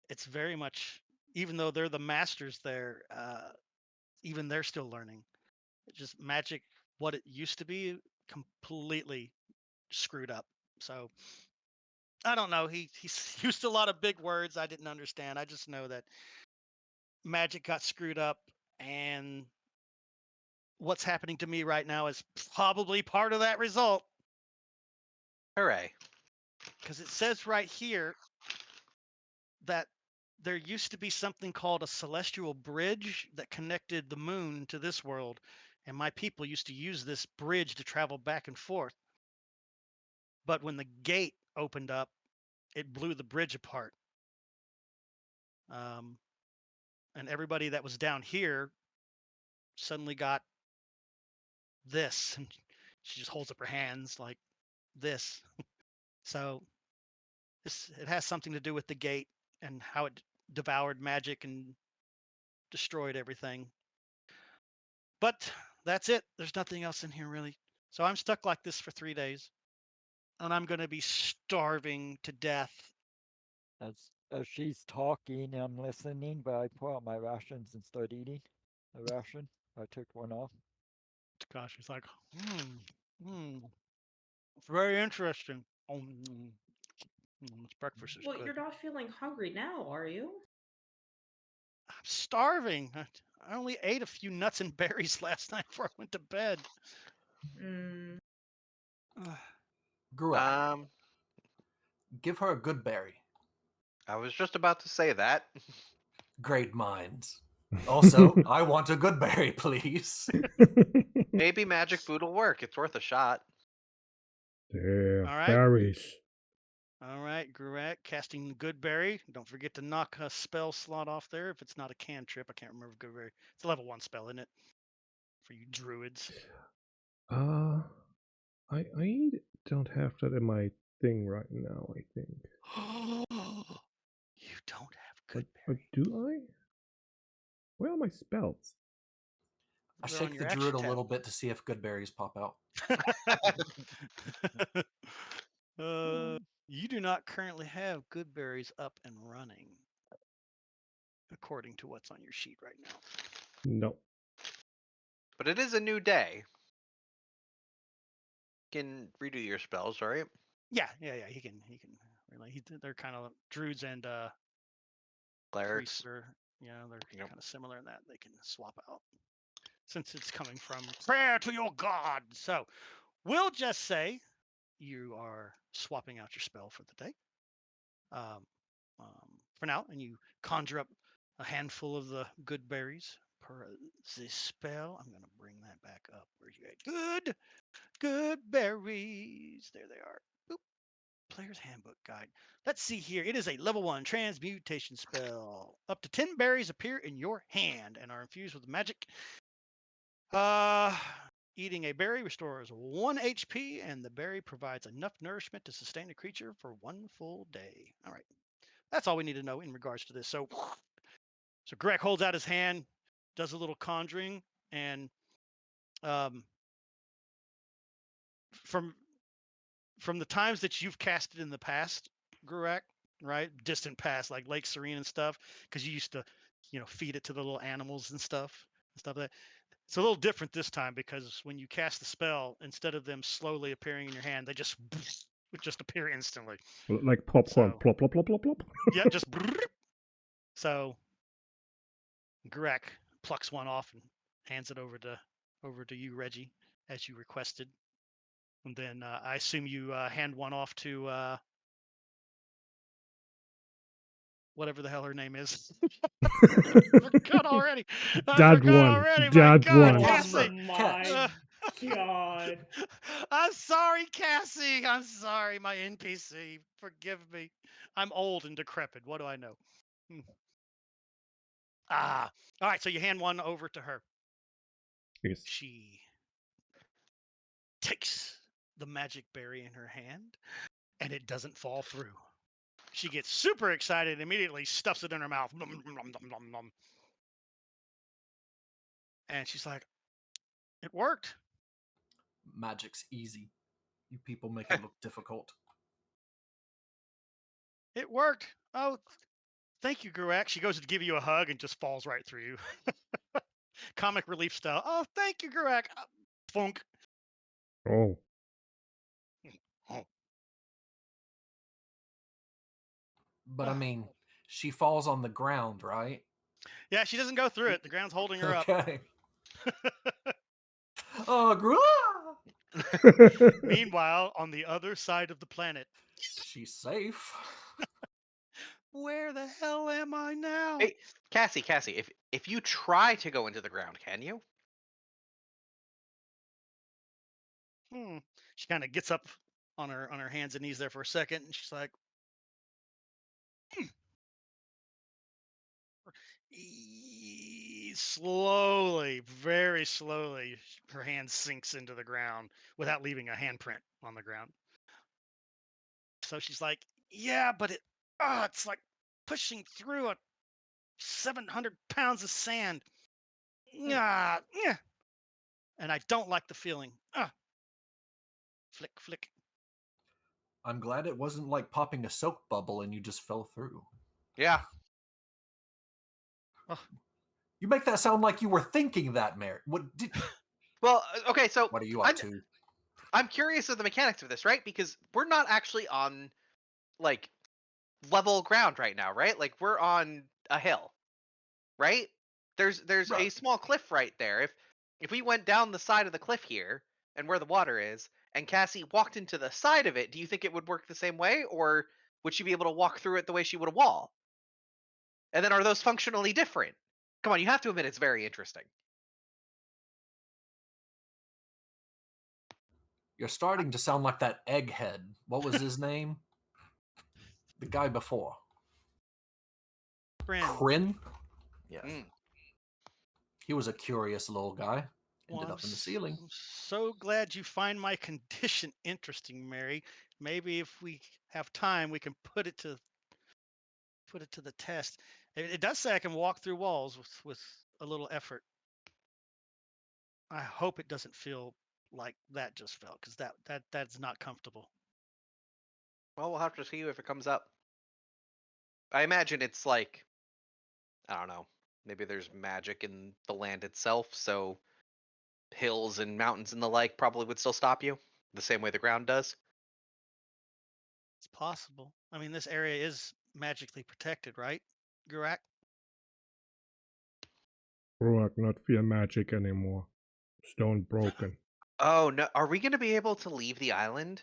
it's very much, even though they're the masters there, even they're still learning. It's just magic, what it used to be, completely screwed up. So I don't know. He used a lot of big words I didn't understand. I just know that magic got screwed up, and what's happening to me right now is probably part of that result. Hooray. Because it says right here that there used to be something called a celestial bridge that connected the moon to this world, and my people used to use this bridge to travel back and forth. But when the gate opened up, it blew the bridge apart. And everybody that was down here suddenly got this. And she just holds up her hands like this. So it has something to do with the gate and how it devoured magic and destroyed everything. But that's it. There's nothing else in here really. So I'm stuck like this for 3 days, and I'm going to be starving to death. As she's talking, I'm listening, but I pull out my rations and start eating a ration. I took one off. Gosh, he's like, it's very interesting. This breakfast is Well, good. you're not feeling hungry now, are you? I'm starving. I only ate a few nuts and berries last night before I went to bed. Mm. Grooacc, give her a good berry. I was just about to say that. Great minds. Also, I want a good berry, please. Maybe magic food will work. It's worth a shot. Yeah, All right. berries. All right, Grooacc, casting Goodberry. Don't forget to knock a spell slot off there if it's not a cantrip. I can't remember Goodberry. It's a level 1 spell, isn't it? For you druids. I don't have that in my thing right now, I think. You don't have But Goodberry. do I? Where are my spells? I They're on shake your the druid a action little bit to see if good berries pop out. You do not currently have Goodberries up and running, according to what's on your sheet right now. No. But it is a new day. You can redo your spells, right? Yeah. He can. Really, they're kind of druids and Clerics. priests are. They're Yep. kind of similar in that they can swap out since it's coming from prayer to your god. So we'll just say you are swapping out your spell for the day. For now, and you conjure up a handful of the good berries per the spell. I'm gonna bring that back up. Where's you at? Good berries. There they are. Boop. Player's Handbook Guide. Let's see here. It is a level 1 transmutation spell. Up to 10 berries appear in your hand and are infused with magic. Eating a berry restores 1 HP, and the berry provides enough nourishment to sustain a creature for 1 full day. All right. That's all we need to know in regards to this. So Greg holds out his hand, does a little conjuring, and from the times that you've casted in the past, Grooacc, right, distant past, like Lake Serene and stuff, because you used to, feed it to the little animals and stuff like that. It's a little different this time because when you cast the spell, instead of them slowly appearing in your hand, they would just appear instantly. Like popcorn. So, Plop, plop, plop, plop, plop. Yeah, just so Grooacc plucks one off and hands it over to you, Reggie, as you requested. And then I assume you hand one off to whatever the hell her name is. I forgot already. Dad one. Cassie. Oh my god. I'm sorry, Cassie. I'm sorry, my NPC. Forgive me. I'm old and decrepit. What do I know? All right. So you hand one over to her. Yes. She takes the magic berry in her hand, and it doesn't fall through. She gets super excited and immediately stuffs it in her mouth. Nom, nom, nom, nom, nom. And she's like, it worked. Magic's easy. You people make it look difficult. It worked. Oh, thank you, Grooacc. She goes to give you a hug and just falls right through you. Comic relief style. Oh, thank you, Grooacc. Funk. Oh. But I mean, she falls on the ground, right? Yeah, she doesn't go through it. The ground's holding her up. Okay. Oh, Meanwhile, on the other side of the planet, she's safe. Where the hell am I now? Hey, Cassie, if you try to go into the ground, can you? She kind of gets up on her hands and knees there for a second, and she's like, slowly, very slowly, her hand sinks into the ground without leaving a handprint on the ground. So she's like, yeah, but it's like pushing through a 700 pounds of sand. Yeah. And I don't like the feeling. Flick, flick. I'm glad it wasn't like popping a soap bubble and you just fell through. Yeah. Oh. You make that sound like you were thinking that, Mary. What did? Well, okay, so What are you up to? I'm curious of the mechanics of this, right? Because we're not actually on like level ground right now, right? Like we're on a hill, right? There's a Right. small cliff right there. If we went down the side of the cliff here and where the water is, and Cassie walked into the side of it, do you think it would work the same way, or would she be able to walk through it the way she would a wall? And then are those functionally different? Come on, you have to admit it's very interesting. You're starting to sound like that egghead. What was his name? The guy before. Kryn? Yes. He was a curious little guy. Ended up in the ceiling. I'm so glad you find my condition interesting, Mary. Maybe if we have time, we can put it to the test. It does say I can walk through walls with a little effort. I hope it doesn't feel like that just felt, because that's not comfortable. Well, we'll have to see if it comes up. I imagine it's like, I don't know, maybe there's magic in the land itself, so hills and mountains and the like probably would still stop you, the same way the ground does. It's possible. I mean, this area is magically protected, right, Grooacc? Grooacc not feel magic anymore. Stone broken. Oh no, are we going to be able to leave the island?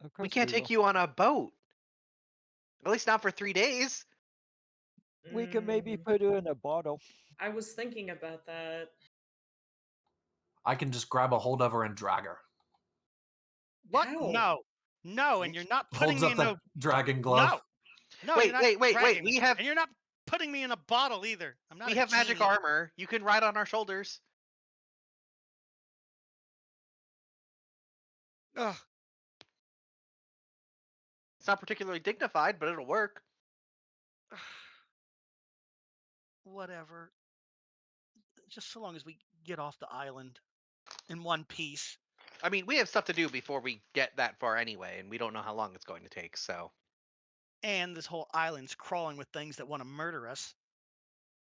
Of We course can't we take will. you on a boat. At least not for 3 days. We can maybe Mm, put it in a bottle. I was thinking about that. I can just grab a hold of her and drag her. What? How? No, and you're not putting Holds me up in the dragon glove. No, Wait, you're not wait, wait, wait. dragging me, and you're not putting me in a bottle either. I'm not We a have magic genie. armor. You can ride on our shoulders. Ugh. It's not particularly dignified, but it'll work. Whatever. Just so long as we get off the island in one piece. I mean, we have stuff to do before we get that far anyway, and we don't know how long it's going to take, so. And this whole island's crawling with things that want to murder us.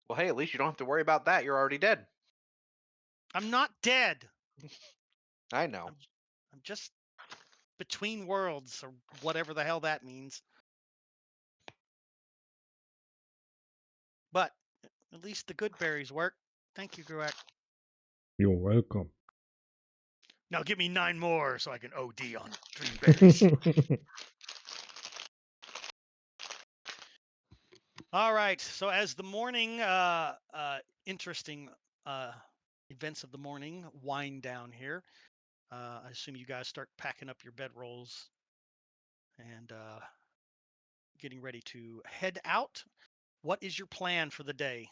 Well, hey, at least you don't have to worry about that. You're already dead. I'm not dead. I know. I'm just between worlds, or whatever the hell that means. But at least the good berries work. Thank you, Grooacc. You're welcome. Now give me 9 more so I can OD on dream berries. All right. So as the morning, interesting events of the morning wind down here, I assume you guys start packing up your bedrolls and getting ready to head out. What is your plan for the day?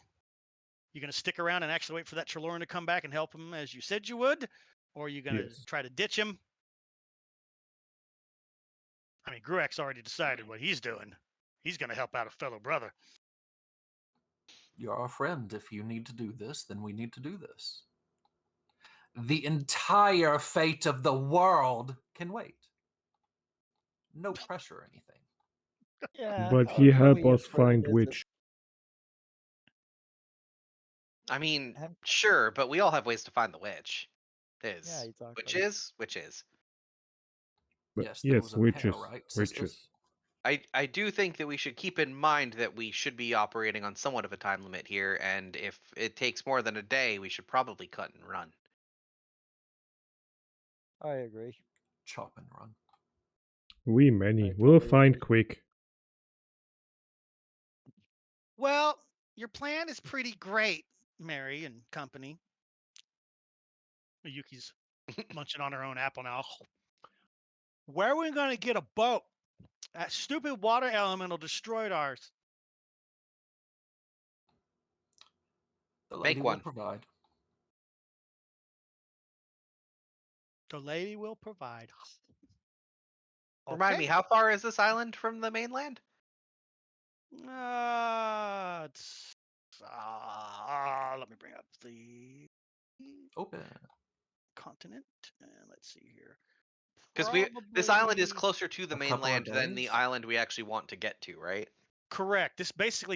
You going to stick around and actually wait for that Trelawney to come back and help him as you said you would? Or are you going to Yes. try to ditch him? I mean, Grooacc's already decided what he's doing. He's going to help out a fellow brother. You're our friend. If you need to do this, then we need to do this. The entire fate of the world can wait. No pressure or anything. Yeah. But he help only us as hard find as which. I mean, And- sure, but we all have ways to find the witch. Yeah, exactly. Which is. But Yes, there yes, was a witches. pair, right, sisters? Witches. I do think that we should keep in mind that we should be operating on somewhat of a time limit here, and if it takes more than a day, we should probably cut and run. I agree. Chop and run. We many. I We'll totally find agree. quick. Well, your plan is pretty great, Mary and company. Yuki's munching on her own apple now. Where are we going to get a boat? That stupid water elemental destroyed ours. The Make lady will one. provide. The lady will provide. Remind me, Okay. how far is this island from the mainland? It's let me bring up the Open. continent and let's see here. Because this island is Probably closer to the A couple of mainland than the days. island we actually want to get to, right? correct. This basically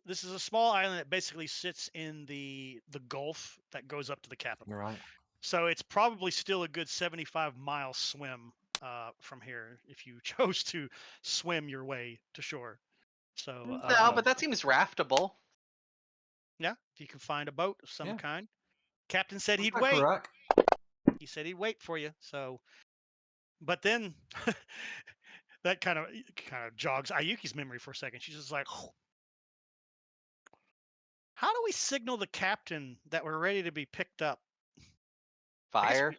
this is a small island that basically sits in the gulf that goes up to the capital. You're right. So it's probably still a good 75-mile swim from here if you chose to swim your way to shore. So No, but that seems raftable. yeah, if you can find a boat of some Yeah. kind. Captain said he'd Is that wait. correct? He said he'd wait for you. So, but then that kind of jogs Ayuki's memory for a second. She's just like, how do we signal the captain that we're ready to be picked up? Fire.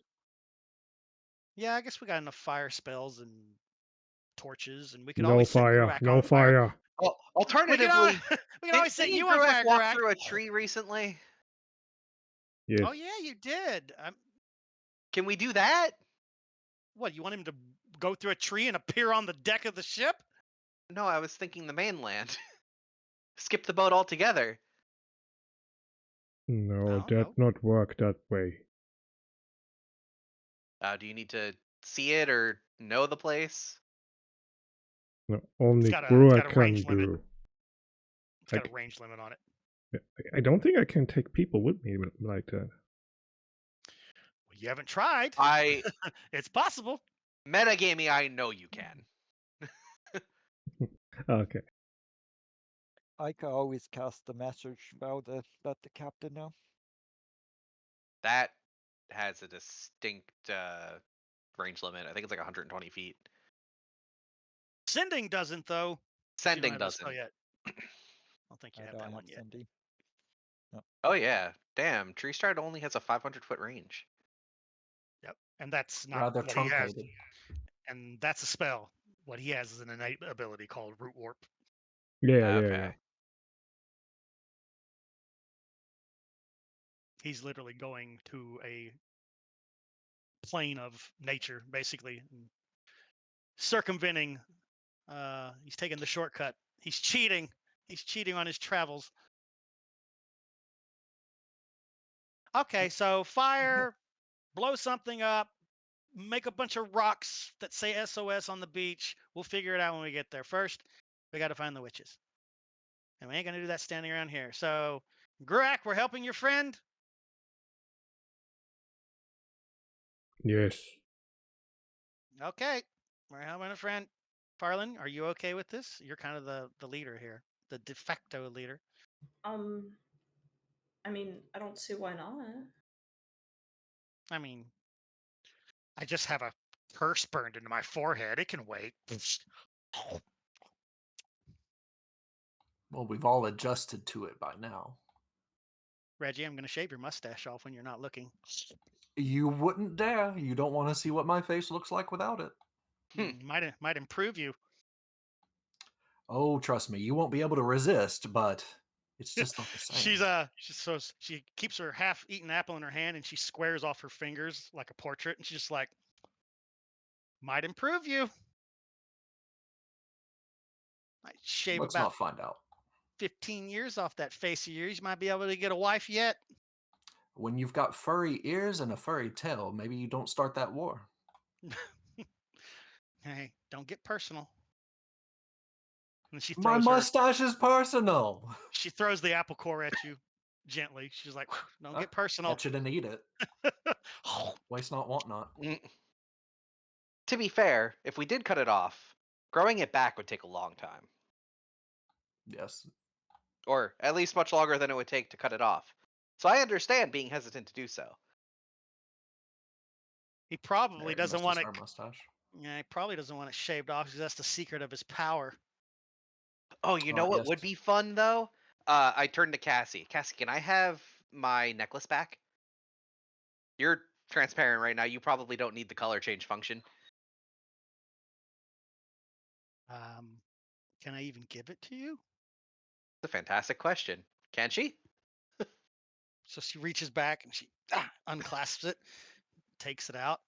I guess we got enough fire spells and torches, and we could No always set fire. Grooacc No on fire. Well, We can, alternatively, we can always set didn't you on Grooacc fire, walk Grooacc. through a tree recently? Yes. Oh yeah, you did. Can we do that? What, you want him to go through a tree and appear on the deck of the ship? No, I was thinking the mainland. Skip the boat altogether. No, don't that know. not work that way. Do you need to see it or know the place? No, only got a Grooacc can range limit. do. It's got Like- a range limit on it. I don't think I can take people with me like that. Well, you haven't tried. It's possible. Metagaming, I know you can. Okay. I could always cast the message spell to let the captain know. That has a distinct range limit. I think it's like 120 feet. Sending doesn't though. You don't Sending have that spell doesn't. yet. I don't think you I have don't that have one yet. Cindy. Oh yeah, damn! Tree Stride only has a 500-foot range. Yep. And that's not Rather what he has. truncated. And that's a spell. What he has is an innate ability called Root Warp. Yeah, Okay. He's literally going to a plane of nature, basically, and circumventing. He's taking the shortcut. He's cheating. He's cheating on his travels. Okay, so fire, blow something up, make a bunch of rocks that say SOS on the beach. We'll figure it out when we get there. First, we got to find the witches. And we ain't going to do that standing around here. So, Grooacc, we're helping your friend. Yes. Okay, we're helping a friend. Farland, are you okay with this? You're kind of the leader here, the de facto leader. I mean, I don't see why not. I mean, I just have a curse burned into my forehead. It can wait. Well, we've all adjusted to it by now. Reggie, I'm going to shave your mustache off when you're not looking. You wouldn't dare. You don't want to see what my face looks like without it. Might improve you. Oh, trust me, you won't be able to resist, but it's just not the same. She keeps her half-eaten apple in her hand and she squares off her fingers like a portrait, and she's just like, might improve you. Might shave Let's about not find out. 15 years off that face of yours. You might be able to get a wife yet. When you've got furry ears and a furry tail, maybe you don't start that war. Hey, don't get personal. And she My throws mustache is personal. she throws the apple core at you gently. She's like, don't get personal. Catch it and eat it. Waste not, want not. To be fair, if we did cut it off, growing it back would take a long time. Yes. Or at least much longer than it would take to cut it off. So I understand being hesitant to do so. He probably Mary doesn't must want have it. our mustache. Yeah, he probably doesn't want it shaved off because that's the secret of his power. Oh, you know what would Yes. be fun though? I turned to Cassie. Cassie, can I have my necklace back? You're transparent right now. You probably don't need the color change function. Can I even give it to you? It's a fantastic question. Can she? So she reaches back and she unclasps it, takes it out,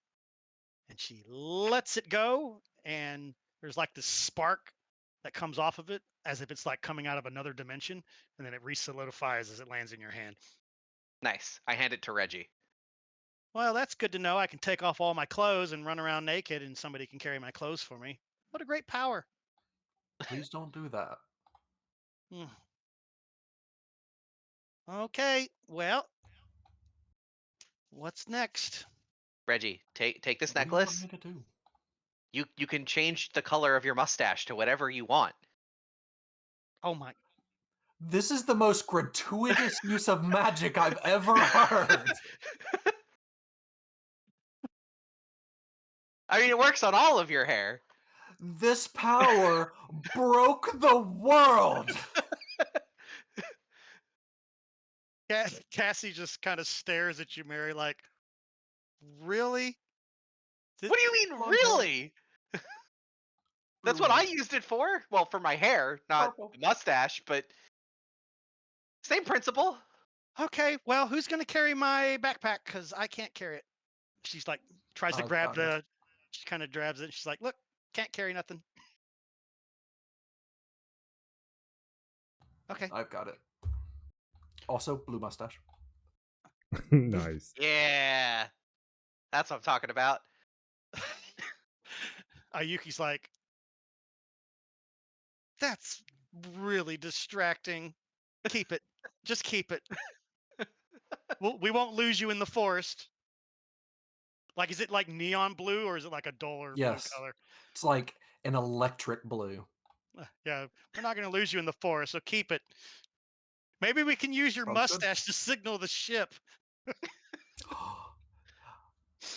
and she lets it go. And there's like this spark that comes off of it as if it's like coming out of another dimension. And then it resolidifies as it lands in your hand. Nice. I hand it to Reggie. Well, that's good to know. I can take off all my clothes and run around naked and somebody can carry my clothes for me. What a great power. Please don't do that. Hmm. Okay, well, what's next? Reggie, take this What do you want necklace. me to do? You can change the color of your mustache to whatever you want. Oh my. This is the most gratuitous use of magic I've ever heard. I mean, it works on all of your hair. This power broke the world. Cassie just kind of stares at you, Mary, like, really? What do you mean, Come on, really? That's what I Blue, used it for. Well, for my hair, not purple. the mustache, but same principle. Okay, well, who's going to carry my backpack? Because I can't carry it. She's like, tries to I've grab got it. she kind of grabs it. She's like, look, can't carry nothing. Okay. I've got it. Also, blue mustache. Nice. Yeah, that's what I'm talking about. Ayuki's like, that's really distracting. Keep it. Just keep it. We won't lose you in the forest. Like, is it like neon blue or is it like a duller blue Yes. color? It's like an electric blue. Yeah, we're not going to lose you in the forest, so keep it. Maybe we can use your Sounds good. mustache to signal the ship.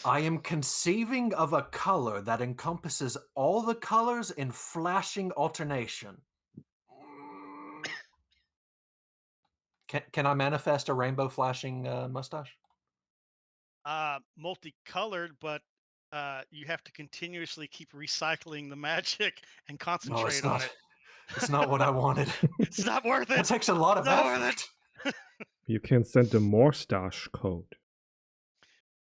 I am conceiving of a color that encompasses all the colors in flashing alternation. Can I manifest a rainbow flashing mustache? Multicolored, but you have to continuously keep recycling the magic and No, concentrate it's on not. it. It's not what I wanted. It's not worth it. That takes a lot of Not worth effort. You can send the mustache code.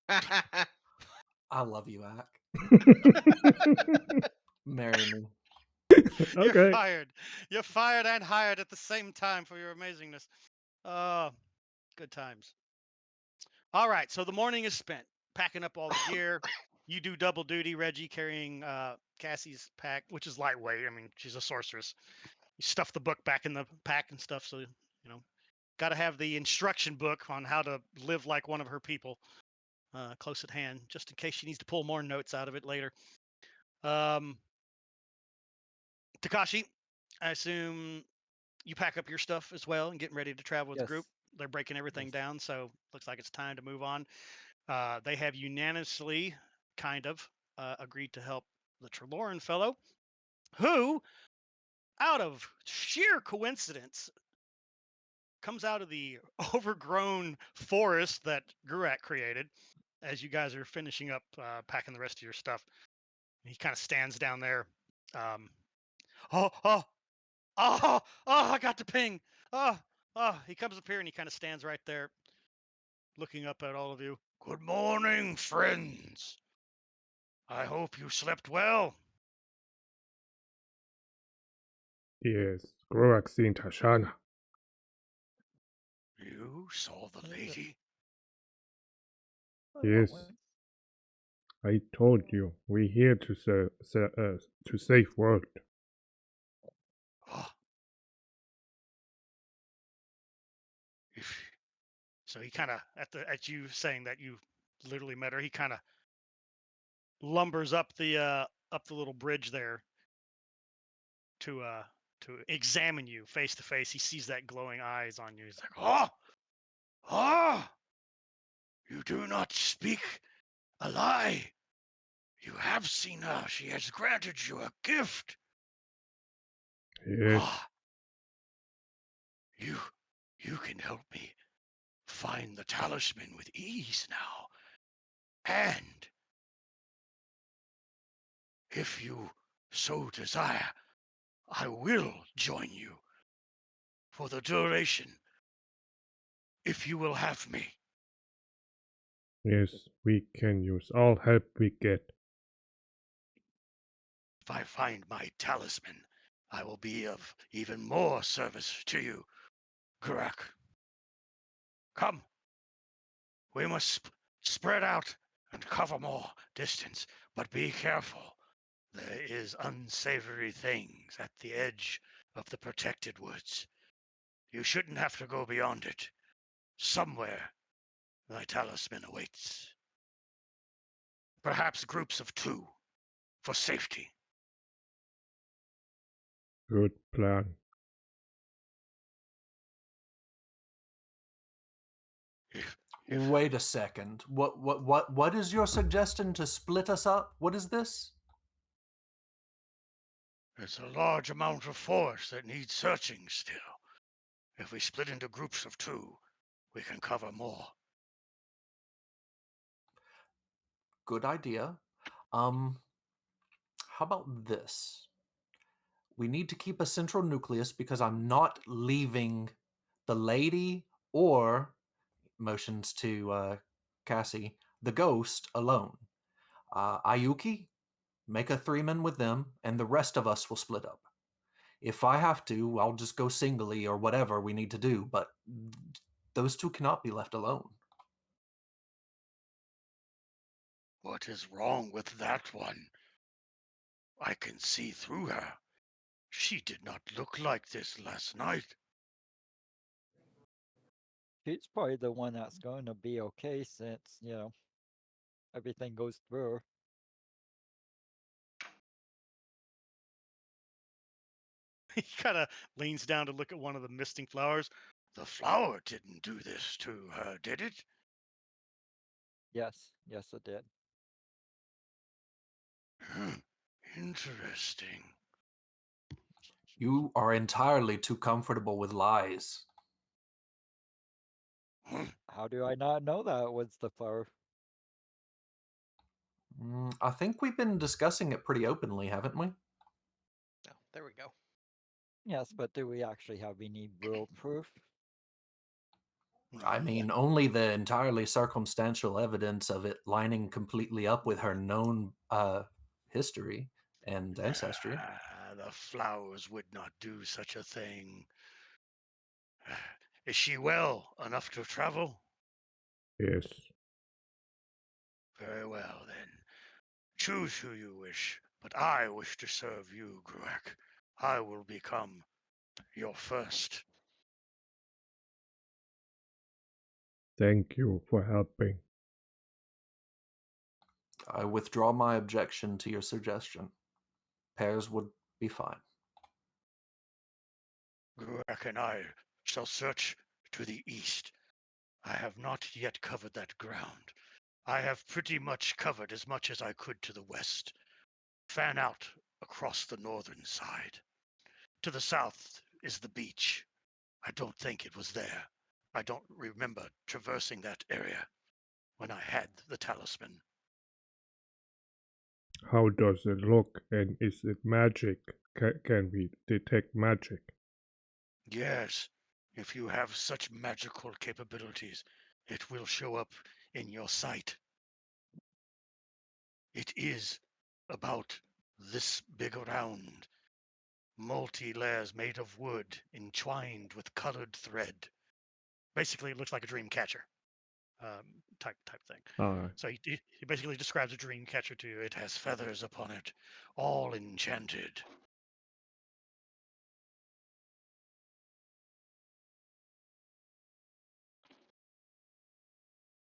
I love you, Ack. Marry me. You're Okay. fired. You're fired and hired at the same time for your amazingness. Good times. All right, so the morning is spent packing up all the gear. You do double duty, Reggie, carrying Cassie's pack, which is lightweight. I mean, she's a sorceress. You stuff the book back in the pack and stuff, so got to have the instruction book on how to live like one of her people close at hand, just in case she needs to pull more notes out of it later. Takashi, I assume you pack up your stuff as well and getting ready to travel with the group. They're breaking everything Yes. down, so looks like it's time to move on. They have unanimously, kind of, agreed to help the Treloran fellow, who, out of sheer coincidence, comes out of the overgrown forest that Grooacc created as you guys are finishing up packing the rest of your stuff. He kind of stands down there. Oh, oh, oh, oh, I got the ping. Oh, oh, he comes up here and he kind of stands right there looking up at all of you. Good morning, friends. I hope you slept well. Yes, Grooacc seen Tashana. You saw the lady? Yes. I told you, we here to save world. Oh. So he kind of at you saying that you literally met her. He kind of lumbers up the little bridge there to examine you face to face. He sees that glowing eyes on you. He's like, "Oh, oh, you do not speak a lie. You have seen her. She has granted you a gift. Yes, Ah, You can help me find the talisman with ease now. And if you so desire, I will join you for the duration, if you will have me. Yes, we can use all help we get. If I find my talisman, I will be of even more service to you, Grooacc. Come, we must spread out and cover more distance, but be careful. There is unsavory things at the edge of the protected woods. You shouldn't have to go beyond it. Somewhere, thy talisman awaits. Perhaps groups of 2, for safety. Good plan. If Wait a second. What is your suggestion to split us up? What is this? it's a large amount of force that needs searching still. If we split into groups of 2, we can cover more. Good idea. How about this? We need to keep a central nucleus because I'm not leaving the lady or, motions to Cassie, the ghost alone. Ayuki, make a 3-man with them, and the rest of us will split up. If I have to, I'll just go singly or whatever we need to do, but those 2 cannot be left alone. What is wrong with that one? I can see through her. She did not look like this last night. She's probably the one that's going to be okay since, everything goes through her. He kind of leans down to look at one of the misting flowers. The flower didn't do this to her, did it? Yes, it did. Interesting. You are entirely too comfortable with lies. How do I not know that was the flower? I think we've been discussing it pretty openly, haven't we? Oh, there we go. Yes, but do we actually have any real proof? I mean, only the entirely circumstantial evidence of it lining completely up with her known history and ancestry. The flowers would not do such a thing. Is she well enough to travel? Yes. Very well, then. Choose who you wish, but I wish to serve you, Grooacc. I will become your first. Thank you for helping. I withdraw my objection to your suggestion. Pairs would be fine. Grooacc and I shall search to the east. I have not yet covered that ground. I have pretty much covered as much as I could to the west. Fan out across the northern side. To the south is the beach. I don't think it was there. I don't remember traversing that area when I had the talisman. How does it look, and is it magic? Can we detect magic? Yes, if you have such magical capabilities, it will show up in your sight. It is about this big around, multi-layers made of wood entwined with colored thread. Basically, it looks like a dream catcher type thing. Alright. So he basically describes a dream catcher to you. It has feathers upon it, all enchanted.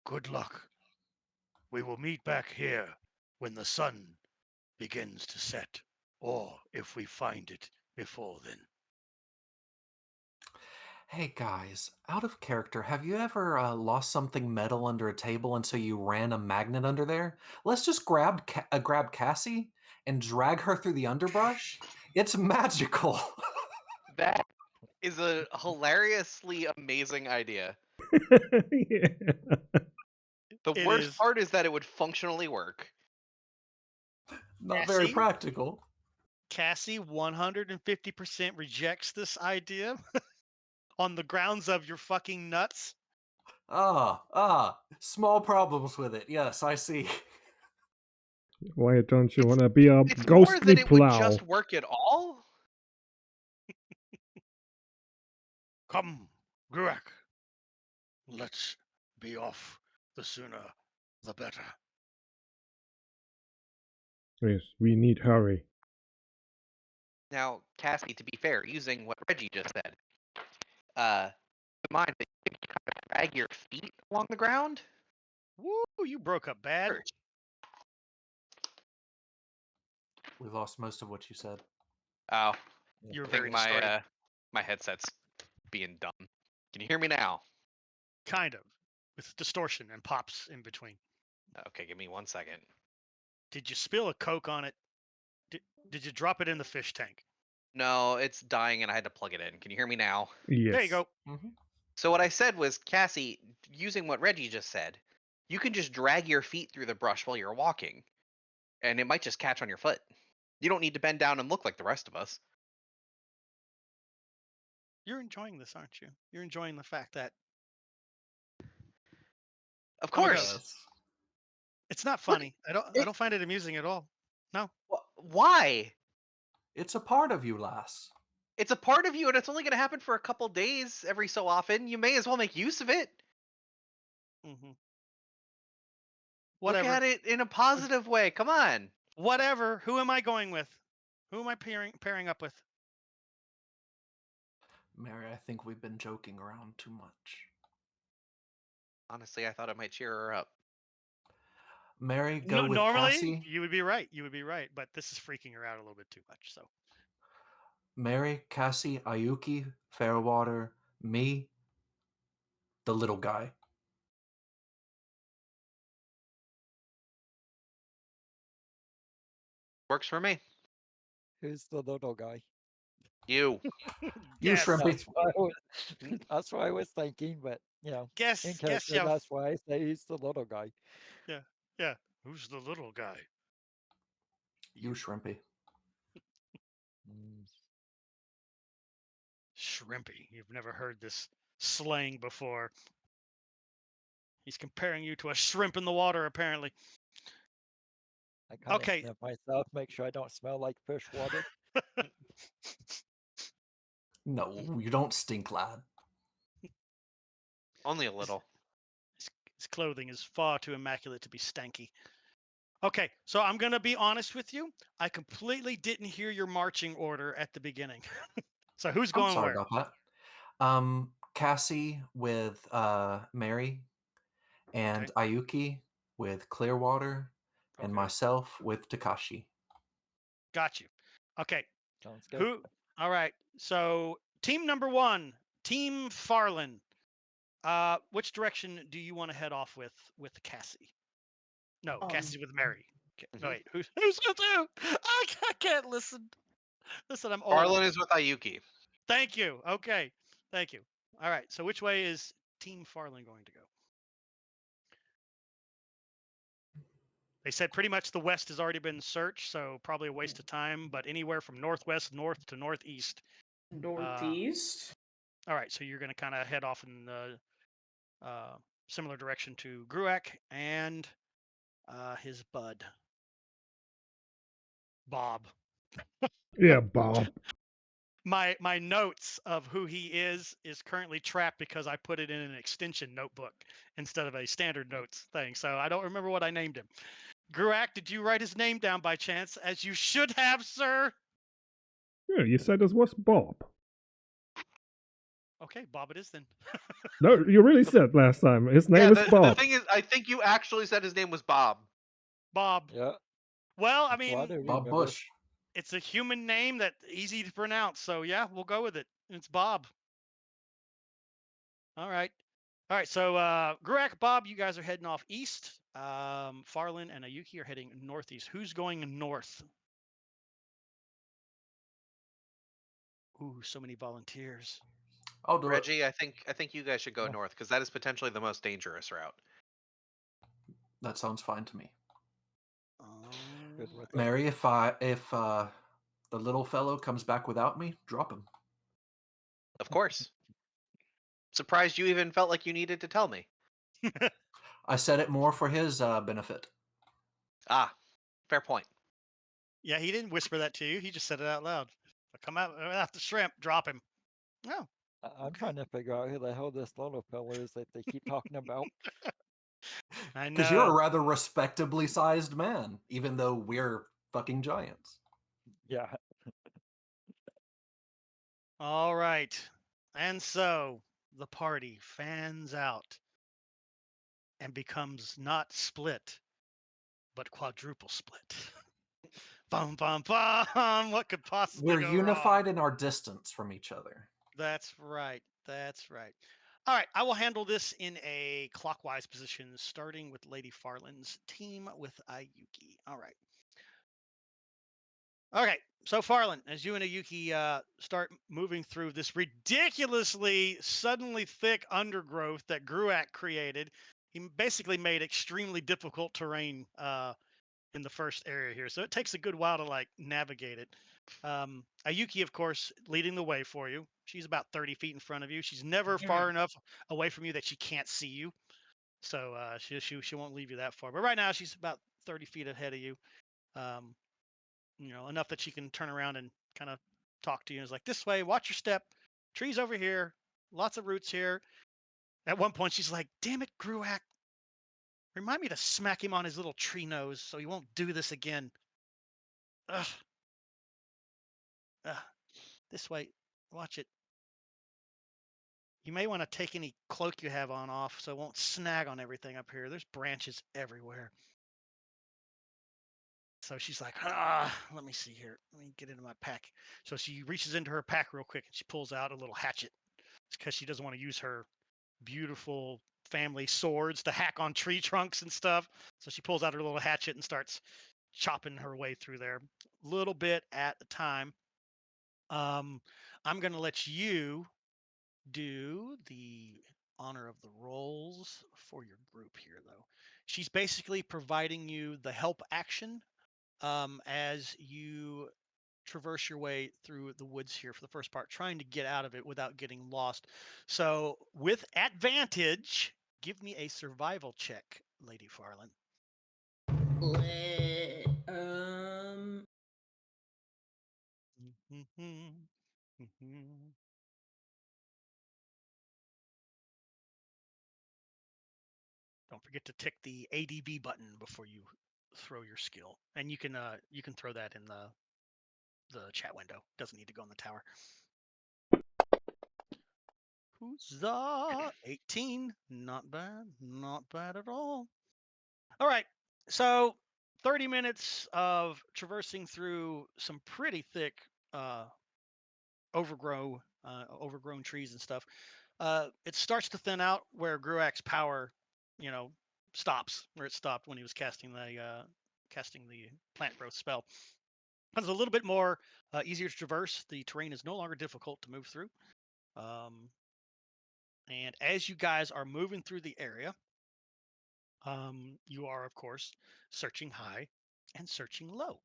Good luck. We will meet back here when the sun begins to set, or if we find it before then. Hey guys, out of character, have you ever lost something metal under a table and so you ran a magnet under there? Let's just grab Cassie and drag her through the underbrush. It's magical. That is a hilariously amazing idea. Yeah. The It worst is. part is that it would functionally work. Not very Cassie? practical. Cassie 150% rejects this idea on the grounds of you're fucking nuts. Small problems with it. Yes, I see. Why don't you It's- want to be a It's more ghostly that it would plow? just work at all. Come, Grooacc. Let's be off. The sooner, the better. Yes, we need hurry. Now, Cassie, to be fair, using what Reggie just said, keep in mind that you can kind of drag your feet along the ground. Woo, you broke up bad. Sure. We lost most of what you said. Oh, You're I very think my distorted. my headset's being dumb. Can you hear me now? Kind of. With distortion and pops in between. Okay, give me 1 second. Did you spill a Coke on it? Did you drop it in the fish tank? No, it's dying and I had to plug it in. Can you hear me now? Yes. There you go. Mm-hmm. So what I said was, Cassie, using what Reggie just said, you can just drag your feet through the brush while you're walking, and it might just catch on your foot. You don't need to bend down and look like the rest of us. You're enjoying this, aren't you? You're enjoying the fact that Of Oh my God. course. Yes. it's not funny. I don't find it amusing at all. No. Why? It's a part of you, lass. It's a part of you, and it's only going to happen for a couple days every so often. You may as well make use of it. Mm-hmm. Look Whatever. at it in a positive way. Come on. Whatever. Who am I going with? Who am I pairing up with? Mary, I think we've been joking around too much. Honestly, I thought it might cheer her up. Mary, go with Normally, Cassie. you would be right. You would be right. But this is freaking her out a little bit too much. So Mary, Cassie, Ayuki, Fairwater, me, the little guy. Works for me. Who's the little guy? You. You, Guess. Shrimpy. That's what I was thinking, but in Guess, character, yeah. that's why I say he's the little guy. Yeah. Who's the little guy? You, Shrimpy. Mm. Shrimpy. You've never heard this slang before. He's comparing you to a shrimp in the water, apparently. I kind of Okay. sniff myself, make sure I don't smell like fish water. No, you don't stink, lad. Only a little. His clothing is far too immaculate to be stanky. Okay, so I'm going to be honest with you. I completely didn't hear your marching order at the beginning. So who's I'm going sorry where? about that. Cassie with Mary, and Ayuki with Clearwater, and Okay. myself with Takashi. Got you. Okay. Sounds good. Who? All right. So team number 1, Team Farland. Which direction do you want to head off with Cassie? No, Cassie's with Mary. Okay. No, wait. Who's with who? I can't listen. Listen, I'm old. Farland is with Ayuki. Thank you. Okay. Thank you. All right. So which way is Team Farland going to go? They said pretty much the west has already been searched, so probably a waste of time, but anywhere from northwest, north to northeast. Northeast. All right, so you're going to kind of head off in the similar direction to Grooacc and his bud, Bob. Yeah, Bob. My notes of who he is currently trapped because I put it in an extension notebook instead of a standard notes thing, so I don't remember what I named him. Grooacc, did you write his name down by chance, as you should have, sir? Yeah, you said this was Bob. Okay, Bob it is then. No, you really said last time. His name is the Bob. thing is, I think you actually said his name was Bob. Bob. Yeah. Well, I That's what mean, Bob remember. Bush. it's a human name that's easy to pronounce, so yeah, we'll go with it. It's Bob. All right. So Grooacc, Bob, you guys are heading off east. Farland and Ayuki are heading northeast. Who's going north? Ooh, so many volunteers. I'll do it. Reggie, I think you guys should go Yeah. north because that is potentially the most dangerous route. That sounds fine to me. Good with it. Mary, if the little fellow comes back without me, drop him. Of course. Surprised you even felt like you needed to tell me. I said it more for his benefit. Ah, fair point. Yeah, he didn't whisper that to you. He just said it out loud. If I come out after shrimp, drop him. Oh, I'm trying to figure out who the hell this little fellow is that they keep talking about. I Because you're a know. rather respectably sized man, even though we're fucking giants. Yeah. All right. And so the party fans out and becomes not split, but quadruple split. Bum, bum, bum. What could possibly We're go unified wrong? in our distance from each other. That's right. That's right. All right. I will handle this in a clockwise position, starting with Lady Farland's team with Ayuki. All right. Okay, so Farland, as you and Ayuki start moving through this ridiculously suddenly thick undergrowth that Grooacc created, he basically made extremely difficult terrain in the first area here. So it takes a good while to like navigate it. Ayuki, of course, leading the way for you. She's about 30 feet in front of you. She's never far enough away from you that she can't see you. So she won't leave you that far. But right now she's about 30 feet ahead of you. Um, enough that she can turn around and kind of talk to you. And is like, this way, watch your step. Trees over here, lots of roots here. At one point, she's like, damn it, Grooacc. Remind me to smack him on his little tree nose so he won't do this again. Ugh. Ugh. This way, watch it. You may want to take any cloak you have on off so it won't snag on everything up here. There's branches everywhere. So she's like, let me see here. Let me get into my pack. So she reaches into her pack real quick and she pulls out a little hatchet. It's because she doesn't want to use her beautiful family swords to hack on tree trunks and stuff. So she pulls out her little hatchet and starts chopping her way through there, a little bit at a time. I'm going to let you do the honor of the rolls for your group here, though. She's basically providing you the help action as you traverse your way through the woods here for the first part, trying to get out of it without getting lost. So, with advantage, give me a survival check, Lady Farland. Don't forget to tick the ADB button before you throw your skill, and you can throw that in the chat window. Doesn't need to go in the tower. Huzzah! 18. Not bad. Not bad at all. All right. So 30 minutes of traversing through some pretty thick overgrown trees and stuff. It starts to thin out where Grooacc's power, stops where it stopped when he was casting the plant growth spell. It's a little bit more easier to traverse. The terrain is no longer difficult to move through. And as you guys are moving through the area, you are, of course, searching high and searching low.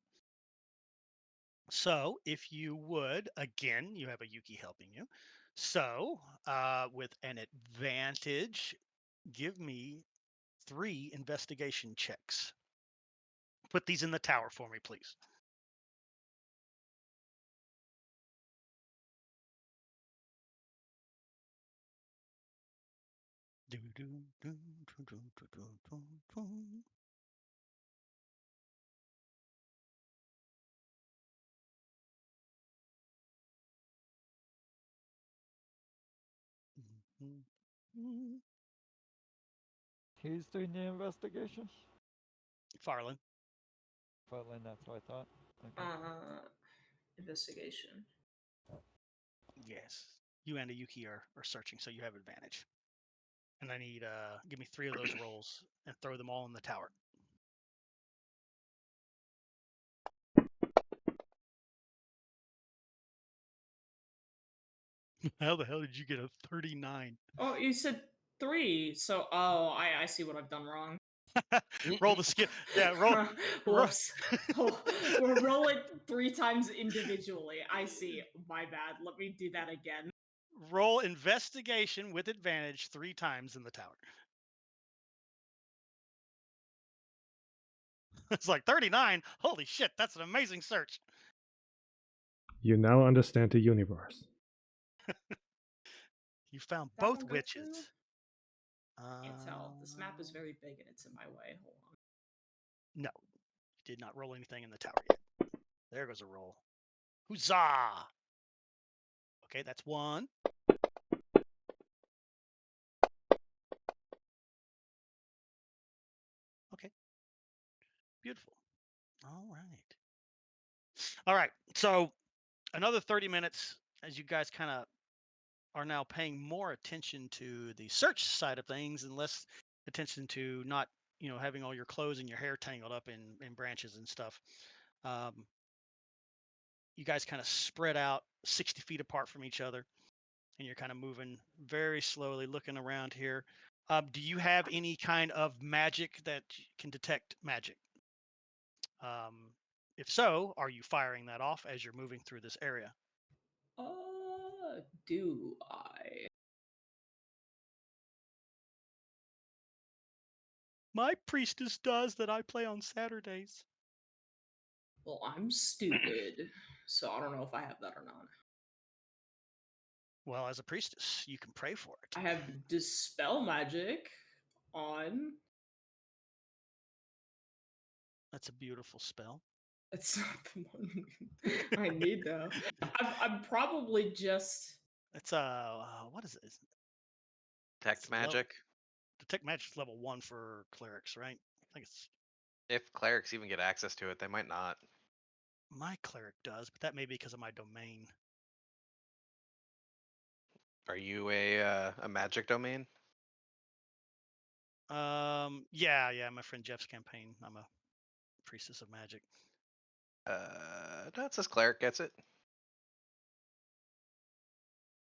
So, if you would, again, you have a Yuki helping you. So, with an advantage, give me 3 investigation checks. Put these in the tower for me, please. Who's doing the investigation? Farland. Well, that's what I thought. Okay. Investigation. Yes. You and a Yuki are searching, so you have advantage. And I need give me 3 of those rolls and throw them all in the tower. How the hell did you get a 39? Oh, you said 3. So, I see what I've done wrong. Roll the skill. Yeah, roll. Whoops. Oh, we're rolling 3 times individually. I see. My bad. Let me do that again. Roll investigation with advantage 3 times in the tower. It's like 39. Holy shit, that's an amazing search. You now understand the universe. You found That both one go through? witches. Can't tell. This map is very big and it's in my way. Hold on. No, you did not roll anything in the tower yet. There goes a roll. Huzzah! Okay, that's 1. Okay, beautiful. All right. All right, so another 30 minutes as you guys kind of are now paying more attention to the search side of things and less attention to not, having all your clothes and your hair tangled up in branches and stuff. Um, you guys kind of spread out 60 feet apart from each other, and you're kind of moving very slowly, looking around here. Do you have any kind of magic that can detect magic? If so, are you firing that off as you're moving through this area? Do I? My priestess does that I play on Saturdays. Well, I'm stupid, so I don't know if I have that or not. Well, as a priestess, you can pray for it. I have Dispel Magic on. That's a beautiful spell. It's not the one I need, though. I'm probably just. It's what is it? Detect It's level, magic. detect magic is level 1 for clerics, right? I think it's If clerics even get access to it, they might not. my cleric does, but that may be because of my domain. Are you a magic domain? Yeah, my friend Jeff's campaign. I'm a priestess of magic. No, it says cleric gets it.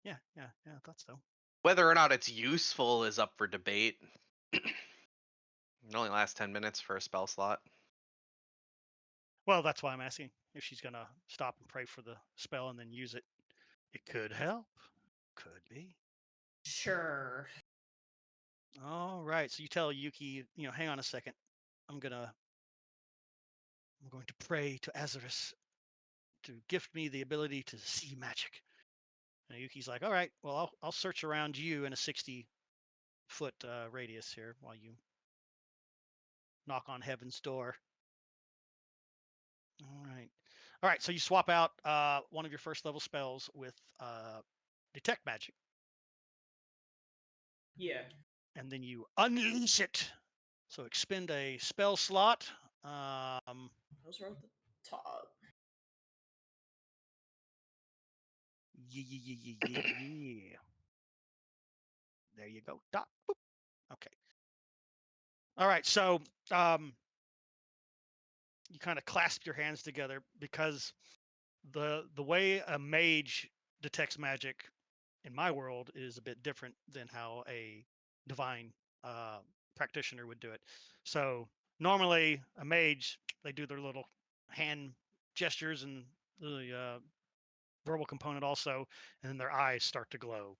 Yeah, I thought so. Whether or not it's useful is up for debate. It only lasts 10 minutes for a spell slot. Well, that's why I'm asking if she's gonna stop and pray for the spell and then use it. It could help. Could be. Sure. All right. So you tell Yuki, hang on a second. I'm going to pray to Azarus to gift me the ability to see magic. And Yuki's like, all right, well, I'll search around you in a 60-foot radius here while you knock on heaven's door. All right. So you swap out one of your first level spells with detect magic. Yeah. And then you unleash it. So expend a spell slot. Those are at the top. Yeah. There you go. Dot. Boop. Okay. All right. So you kind of clasp your hands together because the way a mage detects magic in my world is a bit different than how a divine practitioner would do it. So normally a mage, they do their little hand gestures and the verbal component also, and then their eyes start to glow,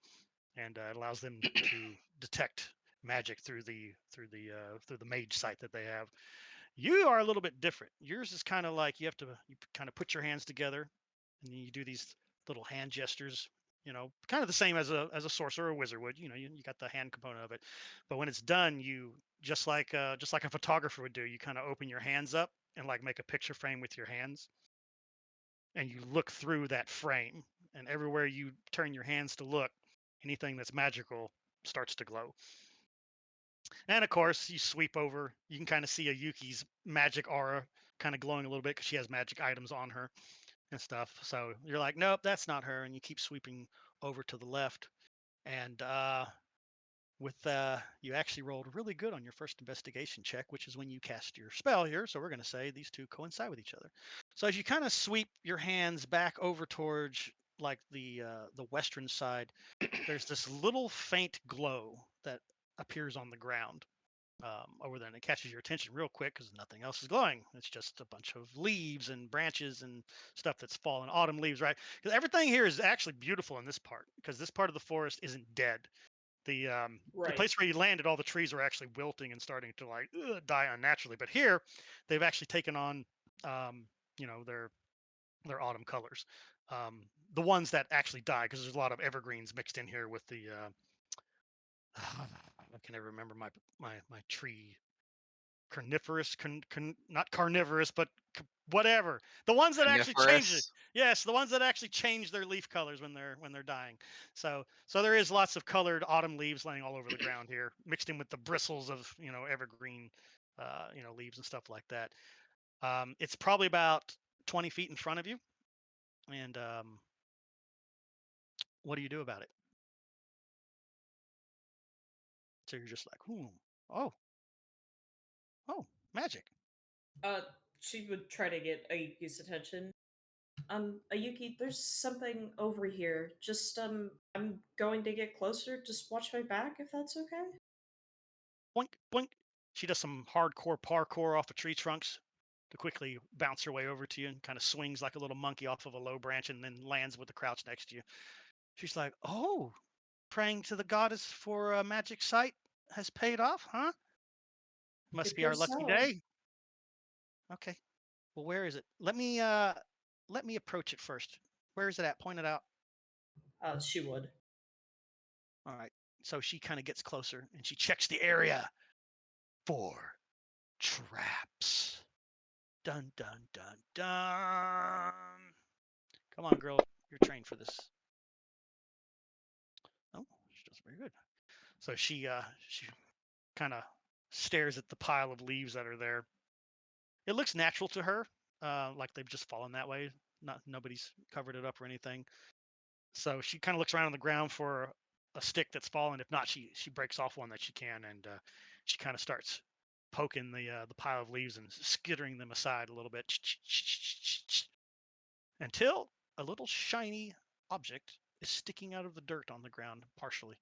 and it allows them to detect magic through the mage sight that they have. You are a little bit different. Yours is kind of like you kind of put your hands together, and then you do these little hand gestures. Kind of the same as a sorcerer or wizard would. You got the hand component of it, but when it's done, you just like a photographer would do. You kind of open your hands up and like make a picture frame with your hands, and you look through that frame, and everywhere you turn your hands to look, anything that's magical starts to glow. And of course, you sweep over. You can kind of see a Yuki's magic aura kind of glowing a little bit because she has magic items on her and stuff. So you're like, nope, that's not her. And you keep sweeping over to the left. And you actually rolled really good on your first investigation check, which is when you cast your spell here. So we're going to say these two coincide with each other. So as you kind of sweep your hands back over towards like the western side, there's this little faint glow that appears on the ground over there, and it catches your attention real quick because nothing else is glowing. It's just a bunch of leaves and branches and stuff that's fallen, autumn leaves, right? Because everything here is actually beautiful in this part, because this part of the forest isn't dead. The Right. place where you landed, all the trees are actually wilting and starting to like die unnaturally. But here, they've actually taken on, you know, their autumn colors. The ones that actually die, because there's a lot of evergreens mixed in here with the. I can never remember my tree. Carnivorous, not carnivorous, but whatever. The ones that actually change it. Coniferous. Yes, the ones that actually change their leaf colors when they're dying. So there is lots of colored autumn leaves laying all over the ground here, mixed in with the bristles of evergreen, leaves and stuff like that. It's probably about 20 feet in front of you, and what do you do about it? So you're just like, oh, magic. She would try to get Ayuki's attention. Ayuki, there's something over here. Just I'm going to get closer. Just watch my back if that's okay. Boink, boink. She does some hardcore parkour off of tree trunks to quickly bounce her way over to you, and kind of swings like a little monkey off of a low branch and then lands with the crouch next to you. She's like, oh, praying to the goddess for a magic sight has paid off, huh? Must be our Appears lucky so. day. Okay. Well, where is it? Let me approach it first. Where is it at? Point it out. She would. All right. So she kind of gets closer and she checks the area for traps. Dun dun dun dun. Come on, girl. You're trained for this. Oh, she does very good. So she kind of stares at the pile of leaves that are there. It looks natural to her, like they've just fallen that way. Nobody's covered it up or anything. So she kind of looks around on the ground for a stick that's fallen. If not, she breaks off one that she can, and she kind of starts poking the pile of leaves and skittering them aside a little bit until a little shiny object is sticking out of the dirt on the ground partially.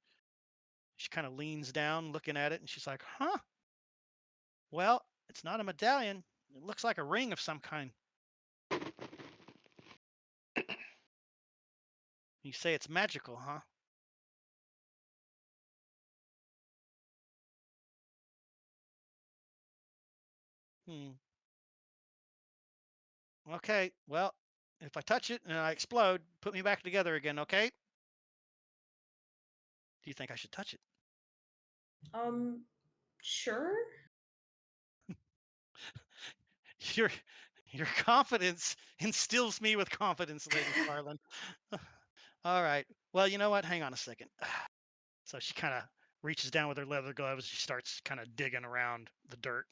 She kind of leans down looking at it, and she's like, huh, well, it's not a medallion. It looks like a ring of some kind. You say it's magical, huh? Okay, well, if I touch it and I explode, put me back together again, okay? Do you think I should touch it? Sure. Your your confidence instills me with confidence, Lady Farland. All right. Well, you know what? Hang on a second. So she kind of reaches down with her leather gloves. She starts kind of digging around the dirt,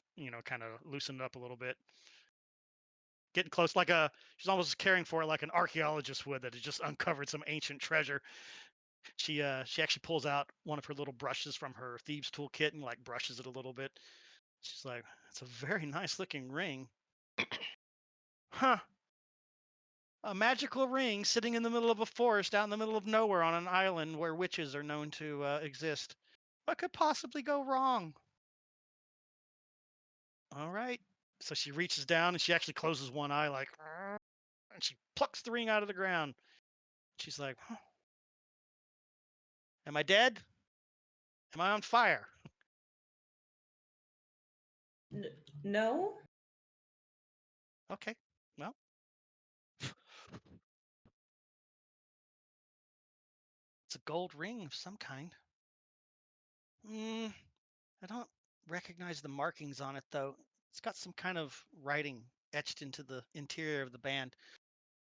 kind of loosening up a little bit. Getting close, she's almost caring for it like an archaeologist would that has just uncovered some ancient treasure. She actually pulls out one of her little brushes from her thieves toolkit and like brushes it a little bit. She's like, it's a very nice looking ring. Huh. A magical ring sitting in the middle of a forest out in the middle of nowhere on an island where witches are known to exist. What could possibly go wrong? All right. So she reaches down and she actually closes one eye, like, and she plucks the ring out of the ground. She's like, huh. Am I dead? Am I on fire? No. Okay. Well, it's a gold ring of some kind. I don't recognize the markings on it, though. It's got some kind of writing etched into the interior of the band.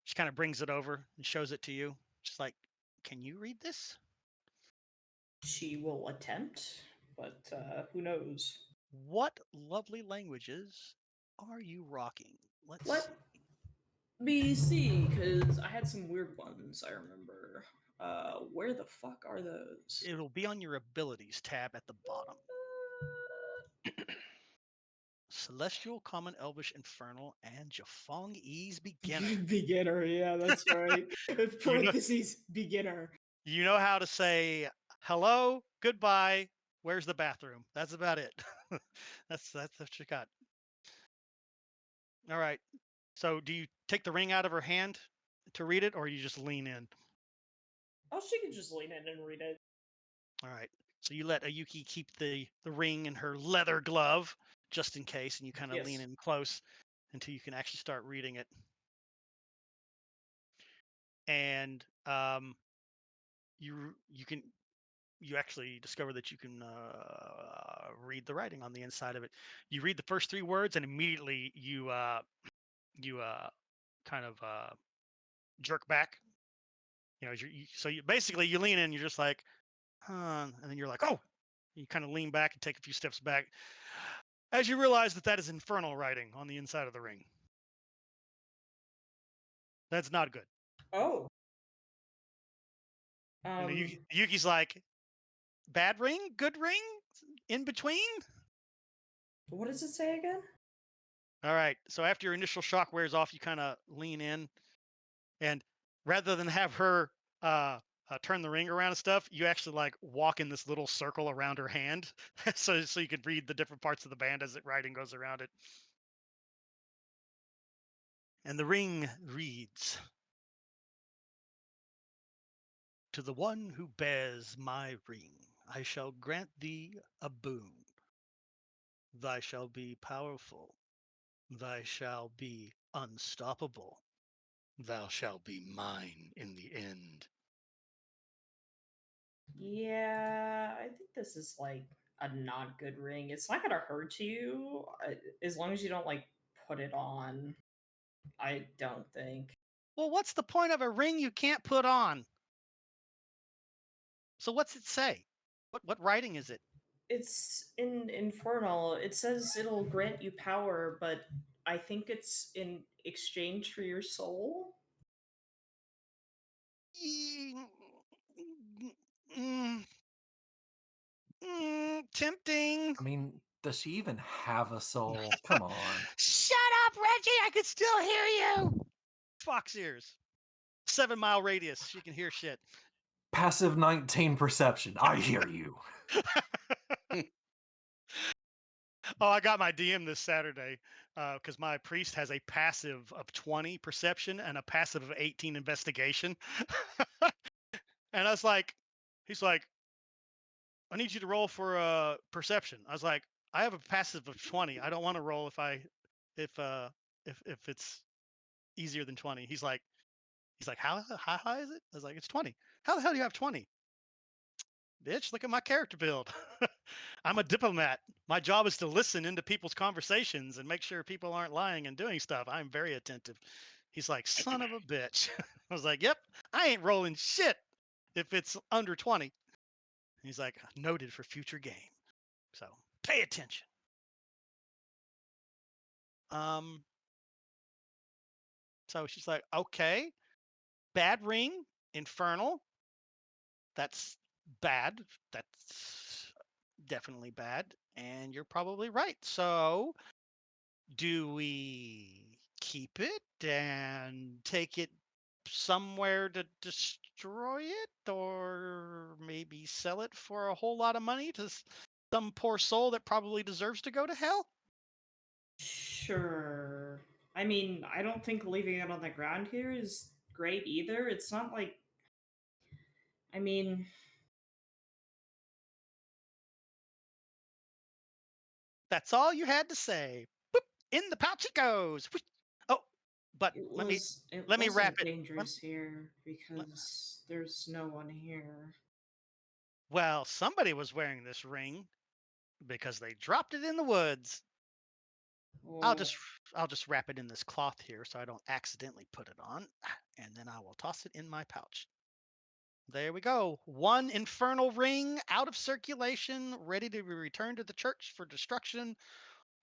She kind of brings it over and shows it to you. She's like, can you read this? She will attempt, but who knows? What lovely languages are you rocking? Let's Let me see, because I had some weird ones, I remember. Where the fuck are those? It'll be on your abilities tab at the bottom. Celestial, Common, Elvish, Infernal, and Jafong-E's Beginner. Beginner, yeah, that's right. With You know- parentheses, beginner. You know how to say hello, goodbye, where's the bathroom? That's about it. That's what you got. All right. So do you take the ring out of her hand to read it, or you just lean in? Oh, she can just lean in and read it. All right. So you let Ayuki keep the ring in her leather glove just in case, and you kind of lean Yes. in close until you can actually start reading it. And you actually discover that you can read the writing on the inside of it. You read the first 3 words, and immediately you kind of jerk back. You know, so you basically you lean in. You're just like, huh, and then you're like, oh. You kind of lean back and take a few steps back as you realize that is infernal writing on the inside of the ring. That's not good. Oh. And Yuki's like, bad ring, good ring, in between. What does it say again? All right. So after your initial shock wears off, you kind of lean in, and rather than have her turn the ring around and stuff, you actually like walk in this little circle around her hand, so you can read the different parts of the band as the writing goes around it. And the ring reads, "To the one who bears my ring, I shall grant thee a boon. Thy shall be powerful. Thy shall be unstoppable. Thou shalt be mine in the end." Yeah, I think this is like a not good ring. It's not gonna hurt you as long as you don't like put it on. I don't think. Well, what's the point of a ring you can't put on? So what's it say? What writing is it? It's in Infernal. It says it'll grant you power, but I think it's in exchange for your soul. Tempting. I mean, does she even have a soul? Come on. Shut up, Reggie! I can still hear you. Fox ears. 7-mile radius. She can hear shit. Passive 19 perception. I hear you. Oh, I got my DM this Saturday because my priest has a passive of 20 perception and a passive of 18 investigation. And I was like, he's like, I need you to roll for perception. I was like, I have a passive of 20. I don't want to roll if it's easier than 20. He's like, how high is it? I was like, it's 20. How the hell do you have 20? Bitch, look at my character build. I'm a diplomat. My job is to listen into people's conversations and make sure people aren't lying and doing stuff. I'm very attentive. He's like, son of a bitch. I was like, yep, I ain't rolling shit if it's under 20. He's like, noted for future game. So pay attention. So she's like, okay, bad ring, infernal. That's bad. That's definitely bad. And you're probably right. So do we keep it and take it somewhere to destroy it, or maybe sell it for a whole lot of money to some poor soul that probably deserves to go to hell? Sure. I mean, I don't think leaving it on the ground here is great either. It's not like. I mean, That's all you had to say. Boop, in the pouch it goes. Whoosh. Oh, but it let me wasn't wrap it. dangerous here because there's no one here. Well, somebody was wearing this ring because they dropped it in the woods. I'll Oh, just wrap it in this cloth here so I don't accidentally put it on, and then I will toss it in my pouch. There we go. One infernal ring out of circulation, ready to be returned to the church for destruction,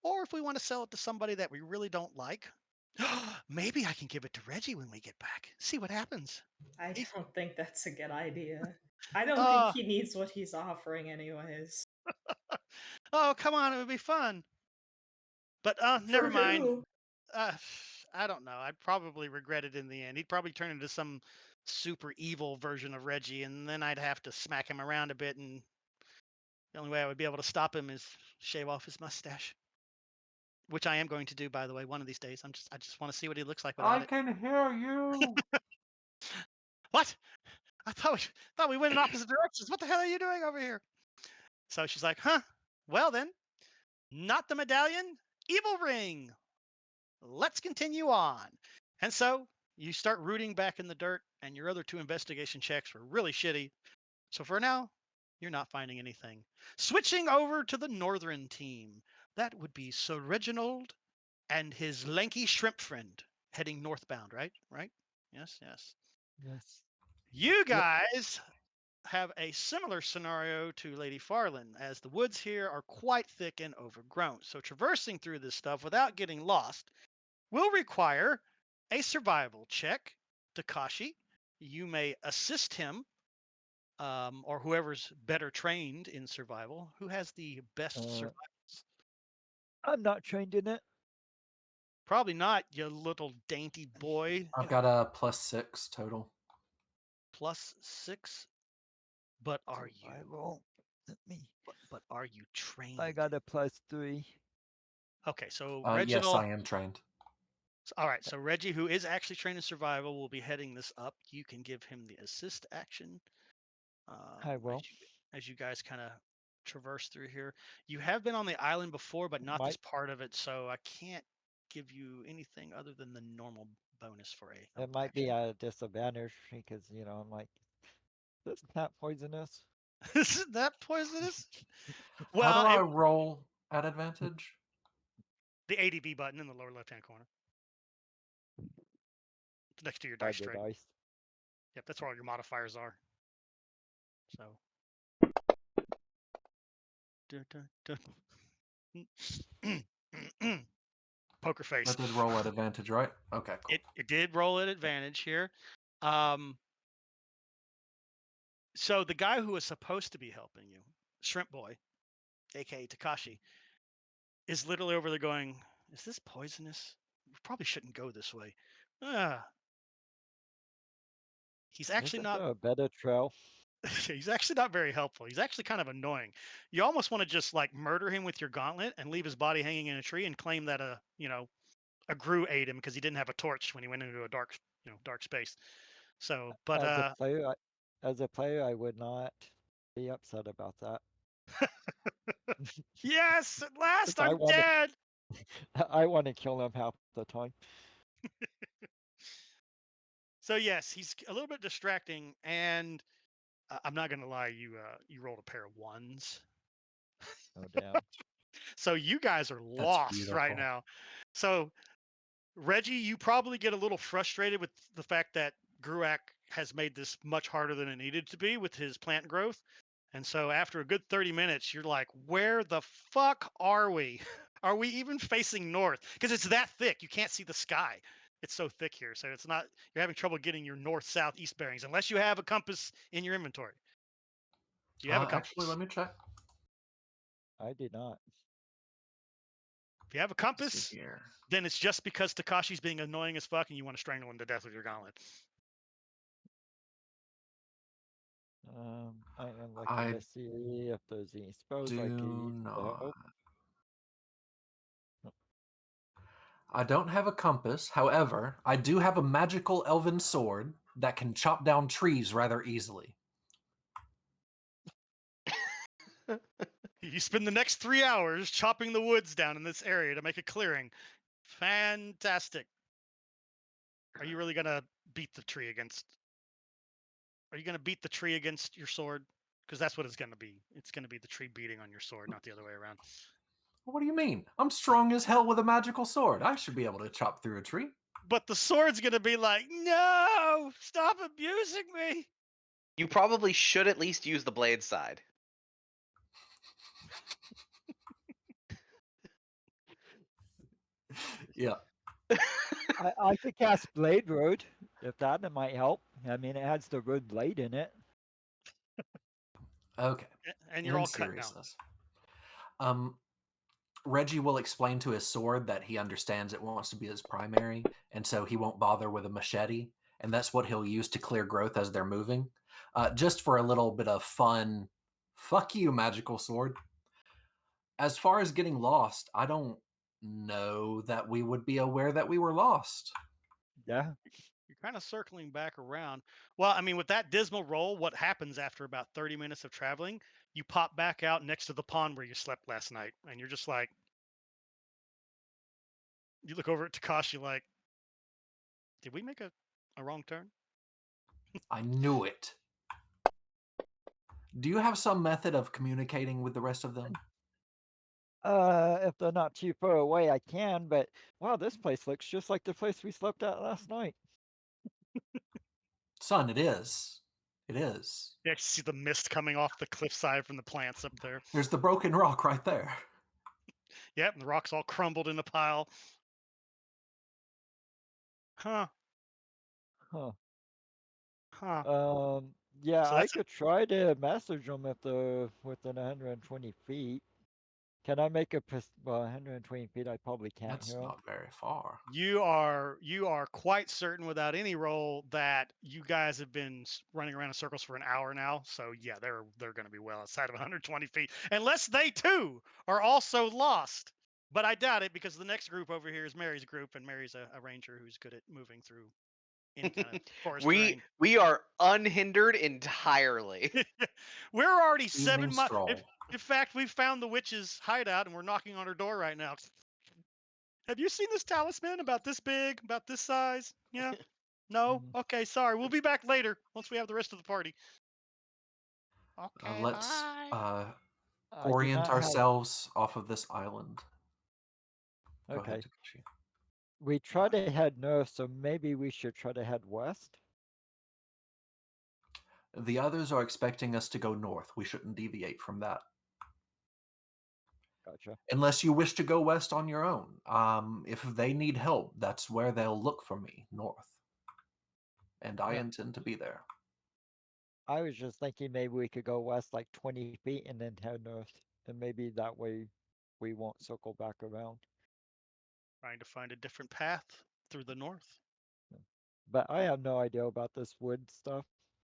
or if we want to sell it to somebody that we really don't like, maybe I can give it to Reggie when we get back. See what happens. I He's- don't think that's a good idea. I don't think Oh, he needs what he's offering, anyways. oh, come on, it would be fun. But never For mind. who? I don't know. I'd probably regret it in the end. He'd probably turn into some super evil version of Reggie, and then I'd have to smack him around a bit. And the only way I would be able to stop him is shave off his mustache, which I am going to do, by the way, one of these days. I just want to see what he looks like without I it. can hear you. What? I thought we went in opposite directions. What the hell are you doing over here? So she's like, huh? Well then, not the medallion, evil ring. Let's continue on. And so you start rooting back in the dirt, and your other 2 investigation checks were really shitty. So for now, you're not finding anything. Switching over to the northern team. That would be Sir Reginald and his lanky shrimp friend heading northbound, right? Right? Yes, yes. Yes. You guys have a similar scenario to Lady Farland, as the woods here are quite thick and overgrown. So traversing through this stuff without getting lost will require a survival check. Takashi, you may assist him, or whoever's better trained in survival. Who has the best survivals? I'm not trained in it. Probably not, you little dainty boy. I've got a +6 total. +6. But are you? Survival. Let me. But are you trained? I got a +3. Okay, so Yes, Reginald. I am trained. All right, so Reggie, who is actually trained in survival, will be heading this up. You can give him the assist action. I will. As you guys kind of traverse through here. You have been on the island before, but not this part of it, so I can't give you anything other than the normal bonus for a. It might be at a disadvantage because, you know, I'm like, this is not poisonous. Isn't that poisonous? How Well, do I roll at advantage? the ADB button in the lower left-hand corner. It's next to your dice tray. Dice. Yep, that's where all your modifiers are. So. Poker face. That did roll at advantage, right? Okay, cool. It did roll at advantage here. So the guy who was supposed to be helping you, Shrimp Boy, aka Takashi, is literally over there going, "Is this poisonous? We probably shouldn't go this way." He's actually Isn't not. there a better trail? He's actually not very helpful. He's actually kind of annoying. You almost want to just like murder him with your gauntlet and leave his body hanging in a tree and claim that a Groo ate him because he didn't have a torch when he went into a dark space. So, but as a player, I would not be upset about that. Yes, at last I I'm wanna- dead. I want to kill him half the time. So yes, he's a little bit distracting, and I'm not gonna lie, you rolled a pair of 1s. Oh damn! So you guys are lost right beautiful. now. So Reggie, you probably get a little frustrated with the fact that Grooacc has made this much harder than it needed to be with his plant growth. And so after a good 30 minutes, you're like, where the fuck are we? Are we even facing north? Because it's that thick. You can't see the sky. It's so thick here. So it's not, you're having trouble getting your north, south, east bearings unless you have a compass in your inventory. Do you have a compass? Actually, let me check. I did not. If you have a Let's compass, see here. then it's just because Takashi's being annoying as fuck and you want to strangle him to death with your gauntlet. I am looking to see if there's any spells I can Do use to not. help. I don't have a compass. However, I do have a magical elven sword that can chop down trees rather easily. You spend the next 3 hours chopping the woods down in this area to make a clearing. Fantastic. Are you really gonna beat the tree against? Are you gonna beat the tree against your sword? Because that's what it's gonna be. It's gonna be the tree beating on your sword, not the other way around. What do you mean? I'm strong as hell with a magical sword. I should be able to chop through a tree. But the sword's gonna be like, no, stop abusing me. You probably should at least use the blade side. Yeah. I could cast Blade Road if that might help. I mean, it has the road blade in it. Okay. And you're all cut now. seriousness. Reggie will explain to his sword that he understands it wants to be his primary, and so he won't bother with a machete, and that's what he'll use to clear growth as they're moving. Just for a little bit of fun. Fuck you, magical sword. As far as getting lost, I don't know that we would be aware that we were lost. Yeah. You're kind of circling back around. Well, I mean, with that dismal roll, what happens after about 30 minutes of traveling? You pop back out next to the pond where you slept last night, and you're just like, you look over at Takashi like, did we make a wrong turn? I knew it. Do you have some method of communicating with the rest of them? If they're not too far away, I can, but wow, this place looks just like the place we slept at last night. Son, it is. It is. You actually see the mist coming off the cliffside from the plants up there. There's the broken rock right there. Yep, and the rock's all crumbled in a pile. Huh. Huh. Huh. Yeah, So I that's could try to message them if they're within 120 feet. Can I make well, 120 feet? I probably can't That's hear them. not very far. you are quite certain without any roll that you guys have been running around in circles for an hour now. So yeah, they're going to be well outside of 120 feet, unless they too are also lost. But I doubt it because the next group over here is Mary's group, and Mary's a ranger who's good at moving through any kind of forest terrain. we are unhindered entirely. We're already Evening 7 miles. stroll. In fact, we've found the witch's hideout, and we're knocking on her door right now. Have you seen this talisman about this big, about this size? Yeah. No? Mhm. Okay, sorry. We'll be back later once we have the rest of the party. Okay, Let's bye. I do orient not have. ourselves off of this island. Go ahead, Okay. Takashi. We try to head north, so maybe we should try to head west. The others are expecting us to go north. We shouldn't deviate from that. Gotcha. Unless you wish to go west on your own. If they need help, that's where they'll look for me, north. And I Yeah. intend to be there. I was just thinking maybe we could go west like 20 feet and then head north, and maybe that way we won't circle back around. Trying to find a different path through the north. But I have no idea about this wood stuff.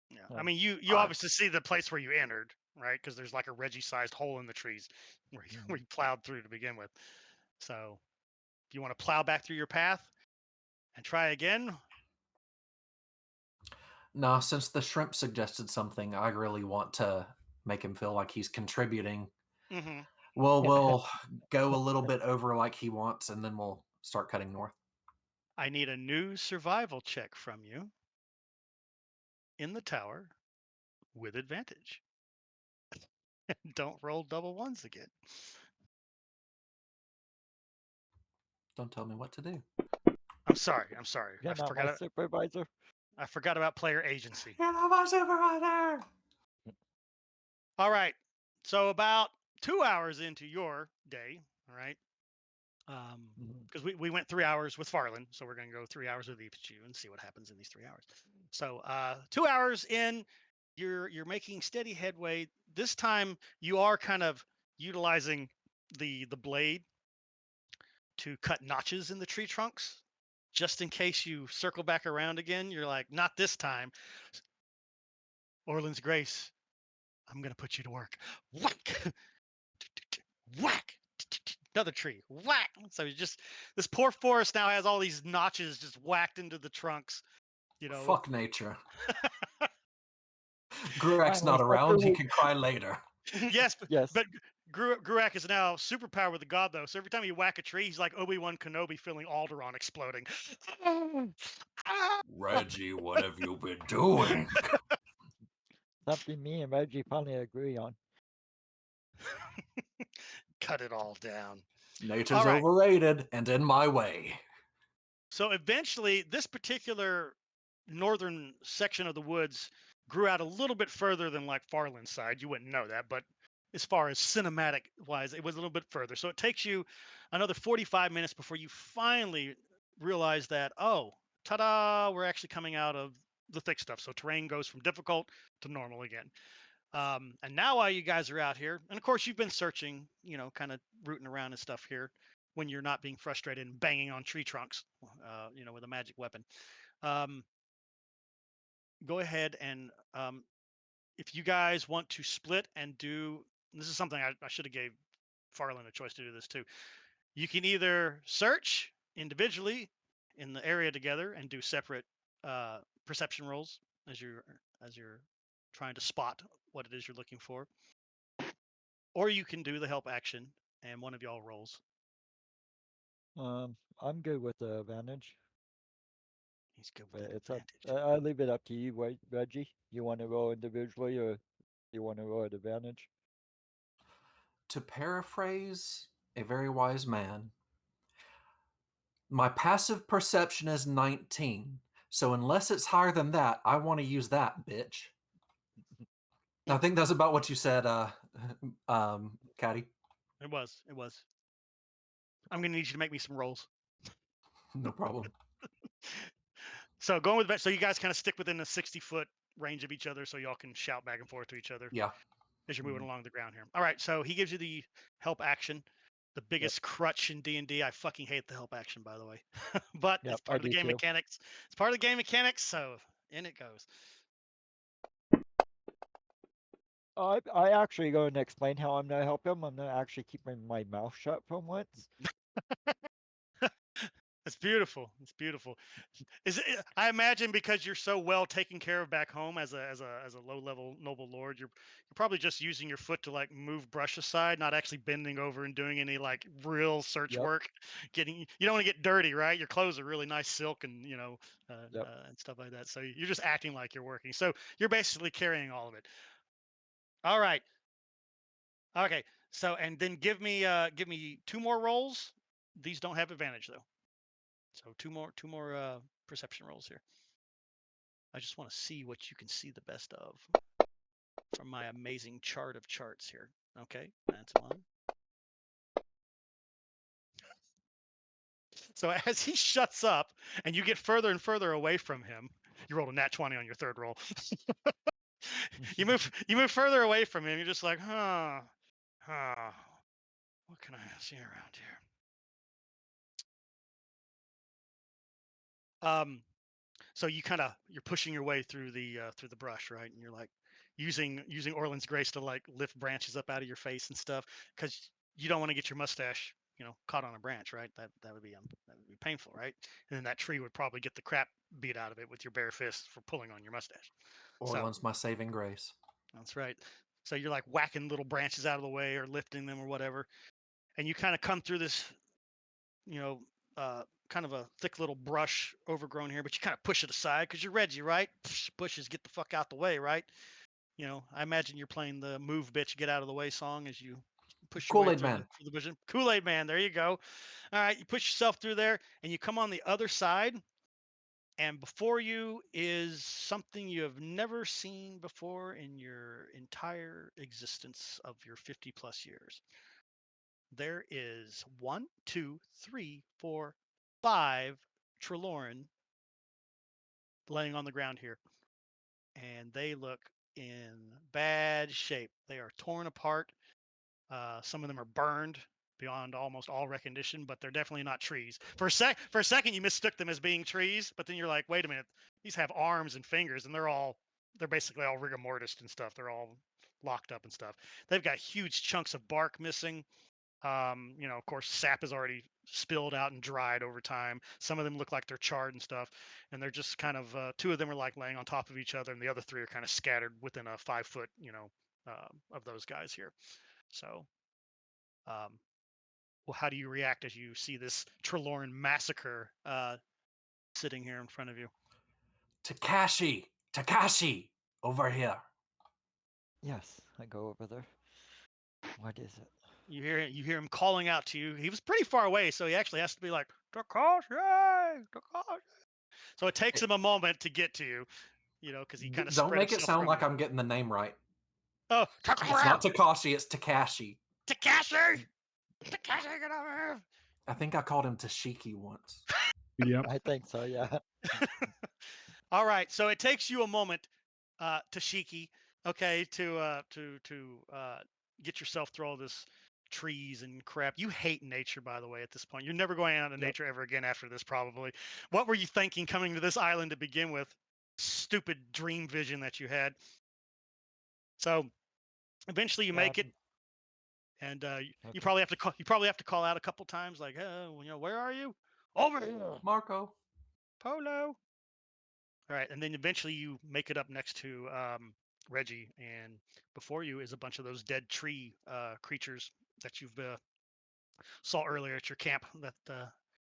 Yeah. So, I mean, you I- obviously see the place where you entered, right? Because there's like a Reggie-sized hole in the trees where where you plowed through to begin with. So, if you want to plow back through your path and try again, Nah, since the shrimp suggested something, I really want to make him feel like he's contributing. hmm We'll go a little bit over like he wants, and then we'll start cutting north. I need a new survival check from you in the tower with advantage. Don't roll double ones again. Don't tell me what to do. I'm sorry. I'm sorry. You're not my supervisor. I forgot about player agency. You're not my supervisor! All right. So about 2 hours into your day, all right, because we went 3 hours with Farland, so we're going to go 3 hours with each of you and see what happens in these 3 hours. So 2 hours in, you're making steady headway. This time you are kind of utilizing the blade to cut notches in the tree trunks, just in case you circle back around again. You're like, not this time. Orland's Grace, I'm going to put you to work. Whack! Whack! Another tree. Whack! So it's just this poor forest now has all these notches just whacked into the trunks. You know. Fuck nature. Grooacc's Finally, not around. He something- can cry later. Yes, Yes. but Grooacc is now superpowered with the god though. So every time you whack a tree, he's like Obi-Wan Kenobi feeling Alderaan exploding. Reggie, what have you been doing? Something me and Reggie finally agree on. Cut it all down. Nature's All right. overrated and in my way. So eventually, this particular northern section of the woods grew out a little bit further than like Farland's side. You wouldn't know that, but as far as cinematic wise, it was a little bit further. So it takes you another 45 minutes before you finally realize that, oh, ta-da, we're actually coming out of the thick stuff. So terrain goes from difficult to normal again. And now while you guys are out here, and of course you've been searching, kind of rooting around and stuff here when you're not being frustrated and banging on tree trunks, with a magic weapon. Go ahead and if you guys want to split and do, this is something I should have gave Farland a choice to do this too. You can either search individually in the area together and do separate perception rolls as you're trying to spot what it is you're looking for, or you can do the help action and one of y'all rolls. I'm good with the advantage. He's good But with an it's up. advantage. I leave it up to you, Reggie. You want to roll individually, or you want to roll at advantage? To paraphrase a very wise man, my passive perception is 19. So unless it's higher than that, I want to use that, bitch. I think that's about what you said, Caddy. It was. I'm gonna need you to make me some rolls. No problem. So going with so you guys kind of stick within the 60-foot range of each other, so y'all can shout back and forth to each other. Yeah. As you're moving along the ground here. All right, so he gives you the help action, the biggest crutch in D&D. I fucking hate the help action, by the way, but it's part of the game mechanics. It's part of the game mechanics, so in it goes. I actually going to explain how I'm going to help him. I'm going to actually keep my mouth shut for once. It's beautiful. It's beautiful. I imagine because you're so well taken care of back home as a low level noble lord, you're probably just using your foot to like move brush aside, not actually bending over and doing any like real search work. You don't want to get dirty, right? Your clothes are really nice silk and and stuff like that. So you're just acting like you're working. So you're basically carrying all of it. All right. Okay. So and then give me 2 more rolls. These don't have advantage though. So two more perception rolls here. I just want to see what you can see the best of from my amazing chart of charts here. Okay, that's one. So as he shuts up and you get further and further away from him, you rolled a nat 20 on your third roll. you move further away from him. You're just like, what can I see around here? So you're pushing your way through the brush, right? And you're like using Orland's grace to like lift branches up out of your face and stuff because you don't want to get your mustache, caught on a branch, right? That would be painful, right? And then that tree would probably get the crap beat out of it with your bare fist for pulling on your mustache. Orland's my saving grace. That's right. So you're like whacking little branches out of the way or lifting them or whatever, and you kind of come through this, kind of a thick little brush overgrown here, but you kind of push it aside because you're Reggie, right? Bushes, get the fuck out the way, right? I imagine you're playing the "Move, Bitch, Get Out of the Way" song as you push your way through the bush. Kool-Aid Man, there you go. All right, you push yourself through there, and you come on the other side, and before you is something you have never seen before in your entire existence of your 50+ years. There is 1, 2, 3, 4, 5 Treloran laying on the ground here, and they look in bad shape. They are torn apart. Some of them are burned beyond almost all recognition, but they're definitely not trees. For a second, you mistook them as being trees, but then you're like, wait a minute, these have arms and fingers, and they're basically all rigor mortis and stuff. They're all locked up and stuff. They've got huge chunks of bark missing. Of course, sap is already spilled out and dried over time. Some of them look like they're charred and stuff, and they're just kind of 2 of them are like laying on top of each other, and the other 3 are kind of scattered within a 5-foot, of those guys here. So, well, how do you react as you see this Treloran massacre sitting here in front of you? Takashi, over here. Yes, I go over there. What is it? You hear him calling out to you. He was pretty far away, so he actually has to be like, Takashi. So it takes him a moment to get to you, because he kind of don't make it sound like I'm getting the name right. Oh, It's not Takashi, it's Takashi. Takashi, get over here. I think I called him Tashiki once. Yep. I think so, yeah. All right, so it takes you a moment, Tashiki, okay, to get yourself through all this trees and crap. You hate nature, by the way, at this point. You're never going out in Yep. nature ever again after this, probably. What were you thinking coming to this island to begin with? Stupid dream vision that you had. So eventually you make it, and you Okay. probably have to call. You probably have to call out a couple times, like, where are you? Over here, Marco. Polo. All right, and then eventually you make it up next to Reggie, and before you is a bunch of those dead tree creatures that you've saw earlier at your camp. That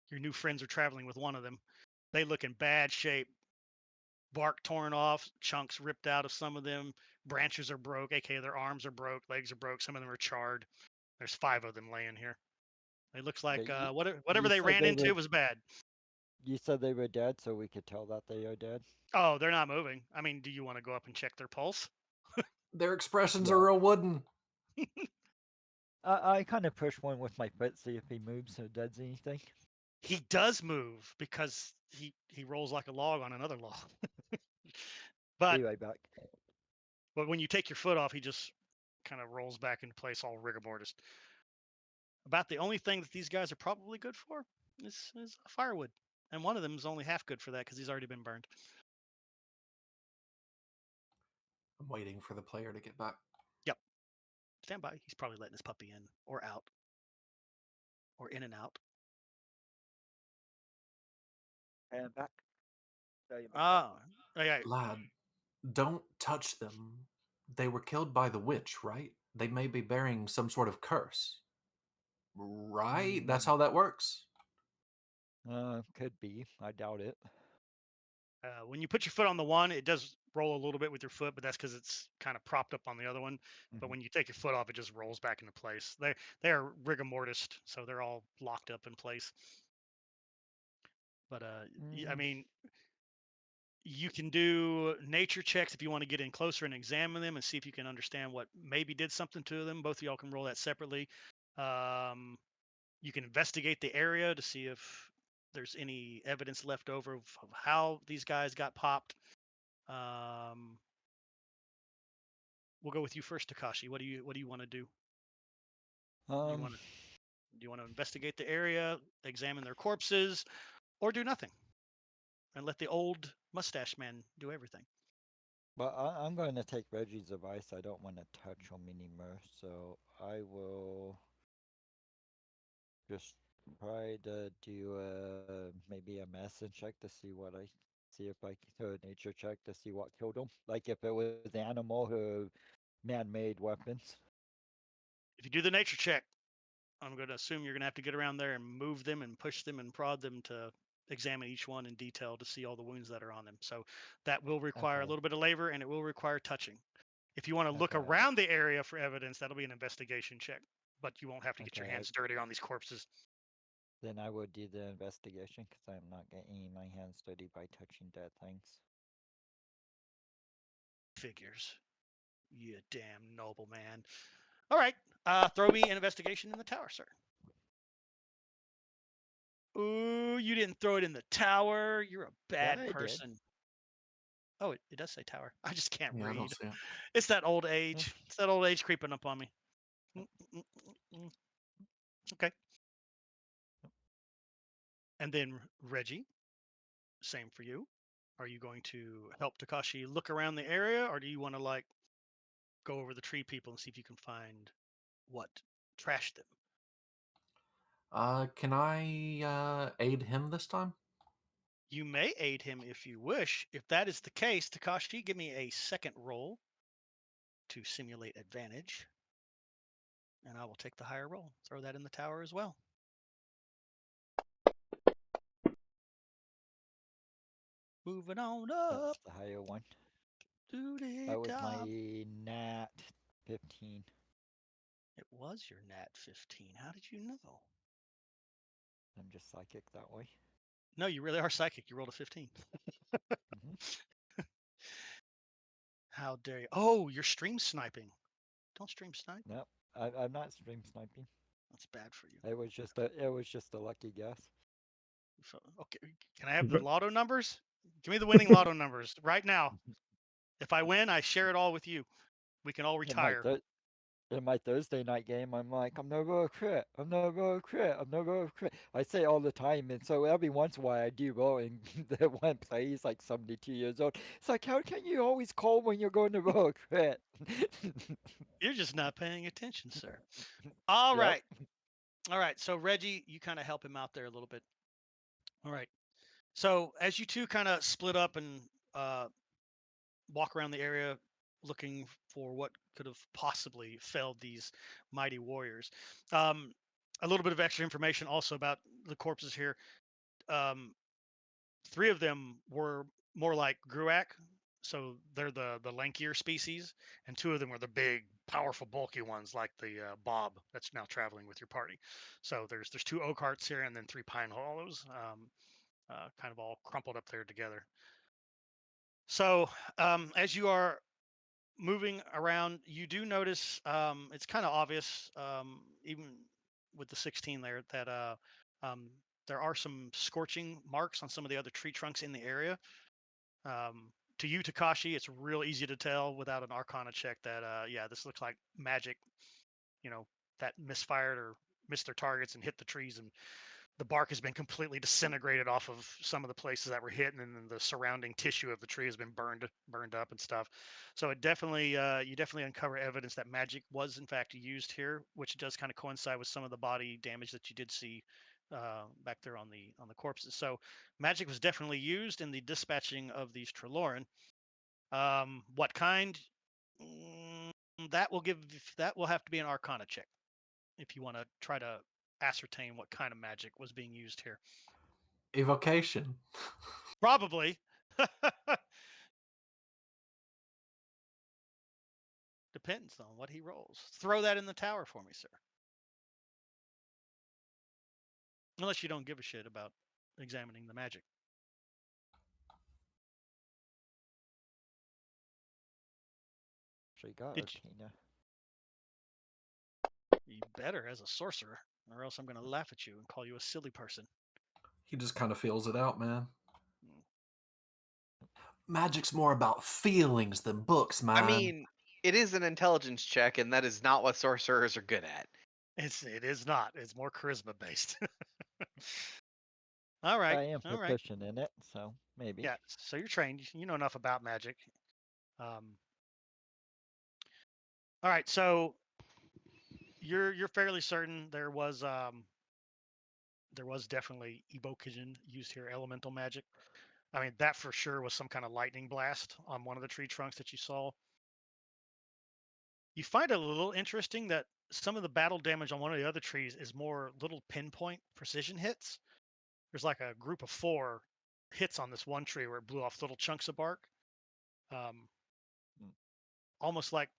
your new friends are traveling with one of them. They look in bad shape. Bark torn off, chunks ripped out of some of them. Branches are broke, aka their arms are broke, legs are broke. Some of them are charred. There's 5 of them laying here. It looks like Okay, whatever you they said ran they into were was bad. you said they were dead, so we could tell that they are dead. Oh, they're not moving. I mean, do you want to go up and check their pulse? Their expressions Yeah. are real wooden. I kind of push one with my foot, see if he moves or does anything. He does move because he rolls like a log on another log. but Be right back. but when you take your foot off, he just kind of rolls back into place, all rigor mortis. About the only thing that these guys are probably good for is firewood, and one of them is only half good for that because he's already been burned. I'm waiting for the player to get back. Yep, stand by. He's probably letting his puppy in or out, or in and out. And back. Sorry about that. Ah, okay. Lad, don't touch them. They were killed by the witch, right? They may be bearing some sort of curse. Right? That's how that works. Could be. I doubt it. When you put your foot on the one, it does roll a little bit with your foot, but that's because it's kind of propped up on the other one. But Mhm. when you take your foot off, it just rolls back into place. They are rigor mortis, so they're all locked up in place. But I Mm, mean, you can do nature checks if you want to get in closer and examine them and see if you can understand what maybe did something to them. Both of y'all can roll that separately. You can investigate the area to see if there's any evidence left over of how these guys got popped. We'll go with you first, Takashi. What do you want to do? Do you um, want to investigate the area, examine their corpses, or do nothing and let the old mustache man do everything? but I'm going to take Reggie's advice. I don't want to touch him anymore, so I will just try to do maybe a medicine check to see what I see if I can do a nature check to see what killed him. Like if it was animal or man-made weapons. If you do the nature check, I'm going to assume you're going to have to get around there and move them and push them and prod them to examine each one in detail to see all the wounds that are on them. So that will require a Okay. little bit of labor and it will require touching. If you want to look Okay. around the area for evidence, that'll be an investigation check, but you won't have to get your Okay. hands dirty on these corpses. Then I will do the investigation because I'm not getting my hands dirty by touching dead things. Figures. You damn noble man. All right. Throw me an investigation in the tower, sir. Ooh, you didn't throw it in the tower. You're a Yeah, bad I did. person. Oh, it does say tower. I just can't Yeah, I don't read. see it. It's that old age. It's that old age creeping up on me. Okay. And then Reggie, same for you. Are you going to help Takashi look around the area, or do you want to like go over the tree people and see if you can find what trashed them? Can I aid him this time? You may aid him if you wish. If that is the case, Takashi, give me a second roll to simulate advantage, and I will take the higher roll. Throw that in the tower as well. Moving on up. That's the higher one. That was my nat 15. It was your nat 15. How did you know? I'm just psychic that way. No, you really are psychic. You rolled a 15. How dare you? Oh, you're stream sniping. Don't stream snipe. Nope, I'm not stream sniping. That's bad for you. It was just a lucky guess. Okay, can I have the lotto numbers? Give me the winning lotto numbers right now. If I win, I share it all with you. We can all retire. In my Thursday night game, I'm like, I'm never gonna crit. I'm never gonna crit. I'm never gonna crit. I say all the time, and so every once in a while I do roll, and the one player is like 72 years old. It's like, how can you always call when you're going to roll a crit? You're just not paying attention, sir. All Yep. right. All right. So Reggie, you kind of help him out there a little bit. All right. So as you two kind of split up and walk around the area looking for what could have possibly felled these mighty warriors. A little bit of extra information also about the corpses here. Um, 3 of them were more like Grooacc, so they're the lankier species, and 2 of them were the big, powerful, bulky ones like the Bob that's now traveling with your party. So there's 2 oak hearts here, and then 3 pine hollows, kind of all crumpled up there together. So as you are moving around, you do notice it's kind of obvious, even with the 16 there, that um, there are some scorching marks on some of the other tree trunks in the area. To you, Takashi, it's real easy to tell without an Arcana check that, yeah, this looks like magic, that misfired or missed their targets and hit the trees, and the bark has been completely disintegrated off of some of the places that were hit, and then the surrounding tissue of the tree has been burned up and stuff. So it definitely, you definitely uncover evidence that magic was in fact used here, which does kind of coincide with some of the body damage that you did see back there on the corpses. So magic was definitely used in the dispatching of these Treloran. What kind? That will have to be an Arcana check if you want to try to ascertain what kind of magic was being used here. Evocation. Probably. Depends on what he rolls. Throw that in the tower for me, sir. Unless you don't give a shit about examining the magic. Actually got Did Arcana. you better as a sorcerer, or else I'm going to laugh at you and call you a silly person. He just kind of feels it out, man. Mm. Magic's more about feelings than books, man. I mean, it is an intelligence check, and that is not what sorcerers are good at. It is not. It's more charisma based. All right. I am All right. proficient in it, so maybe. Yeah. So you're trained. You know enough about magic. All right. So you're fairly certain there was definitely evocation used here, elemental magic. I mean, that for sure was some kind of lightning blast on one of the tree trunks that you saw. You find it a little interesting that some of the battle damage on one of the other trees is more little pinpoint precision hits. There's like a group of 4 hits on this one tree where it blew off little chunks of bark. Almost like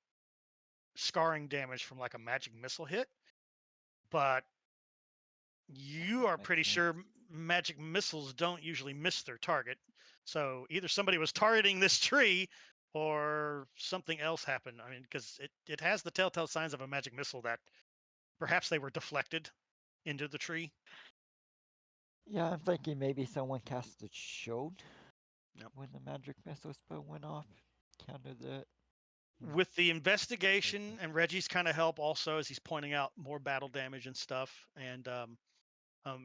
scarring damage from like a magic missile hit. But you are Makes pretty sense. sure magic missiles don't usually miss their target. So either somebody was targeting this tree or something else happened. I mean, because it has the telltale signs of a magic missile that perhaps they were deflected into the tree. Yeah, I'm thinking maybe someone cast a shield Yep. when the magic missile spell went off. Countered it. With the investigation and Reggie's kind of help also as he's pointing out more battle damage and stuff. And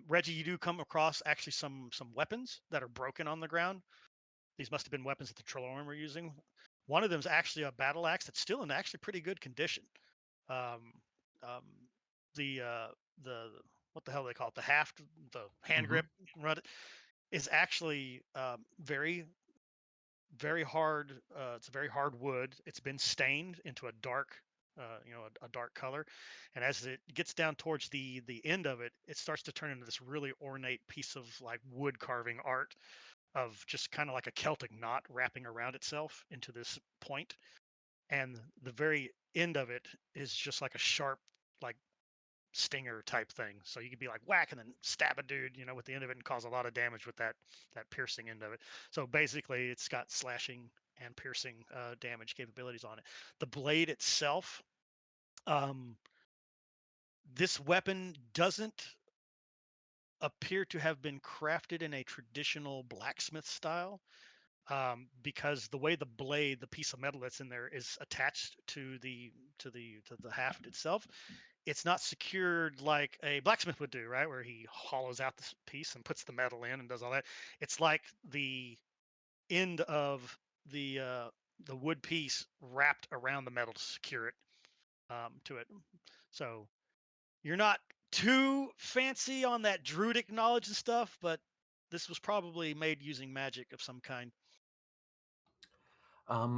Reggie, you do come across actually some weapons that are broken on the ground. These must have been weapons that the Treloran were using. One of them is actually a battle axe that's still in actually pretty good condition. Um, um, the what the hell do they call it? The haft, the hand grip, is actually very very hard. It's a very hard wood. It's been stained into a dark, a dark color, and as it gets down towards the end of it, it starts to turn into this really ornate piece of like wood carving art of just kind of like a Celtic knot wrapping around itself into this point, and the very end of it is just like a sharp, like stinger type thing. So you could be like whack and then stab a dude, with the end of it and cause a lot of damage with that piercing end of it. So basically, it's got slashing and piercing damage capabilities on it. The blade itself, this weapon doesn't appear to have been crafted in a traditional blacksmith style. because the way the blade, the piece of metal that's in there, is attached to the haft itself, it's not secured like a blacksmith would do, right? Where he hollows out this piece and puts the metal in and does all that. It's like the end of the wood piece wrapped around the metal to secure it to it. So you're not too fancy on that druidic knowledge and stuff, but this was probably made using magic of some kind.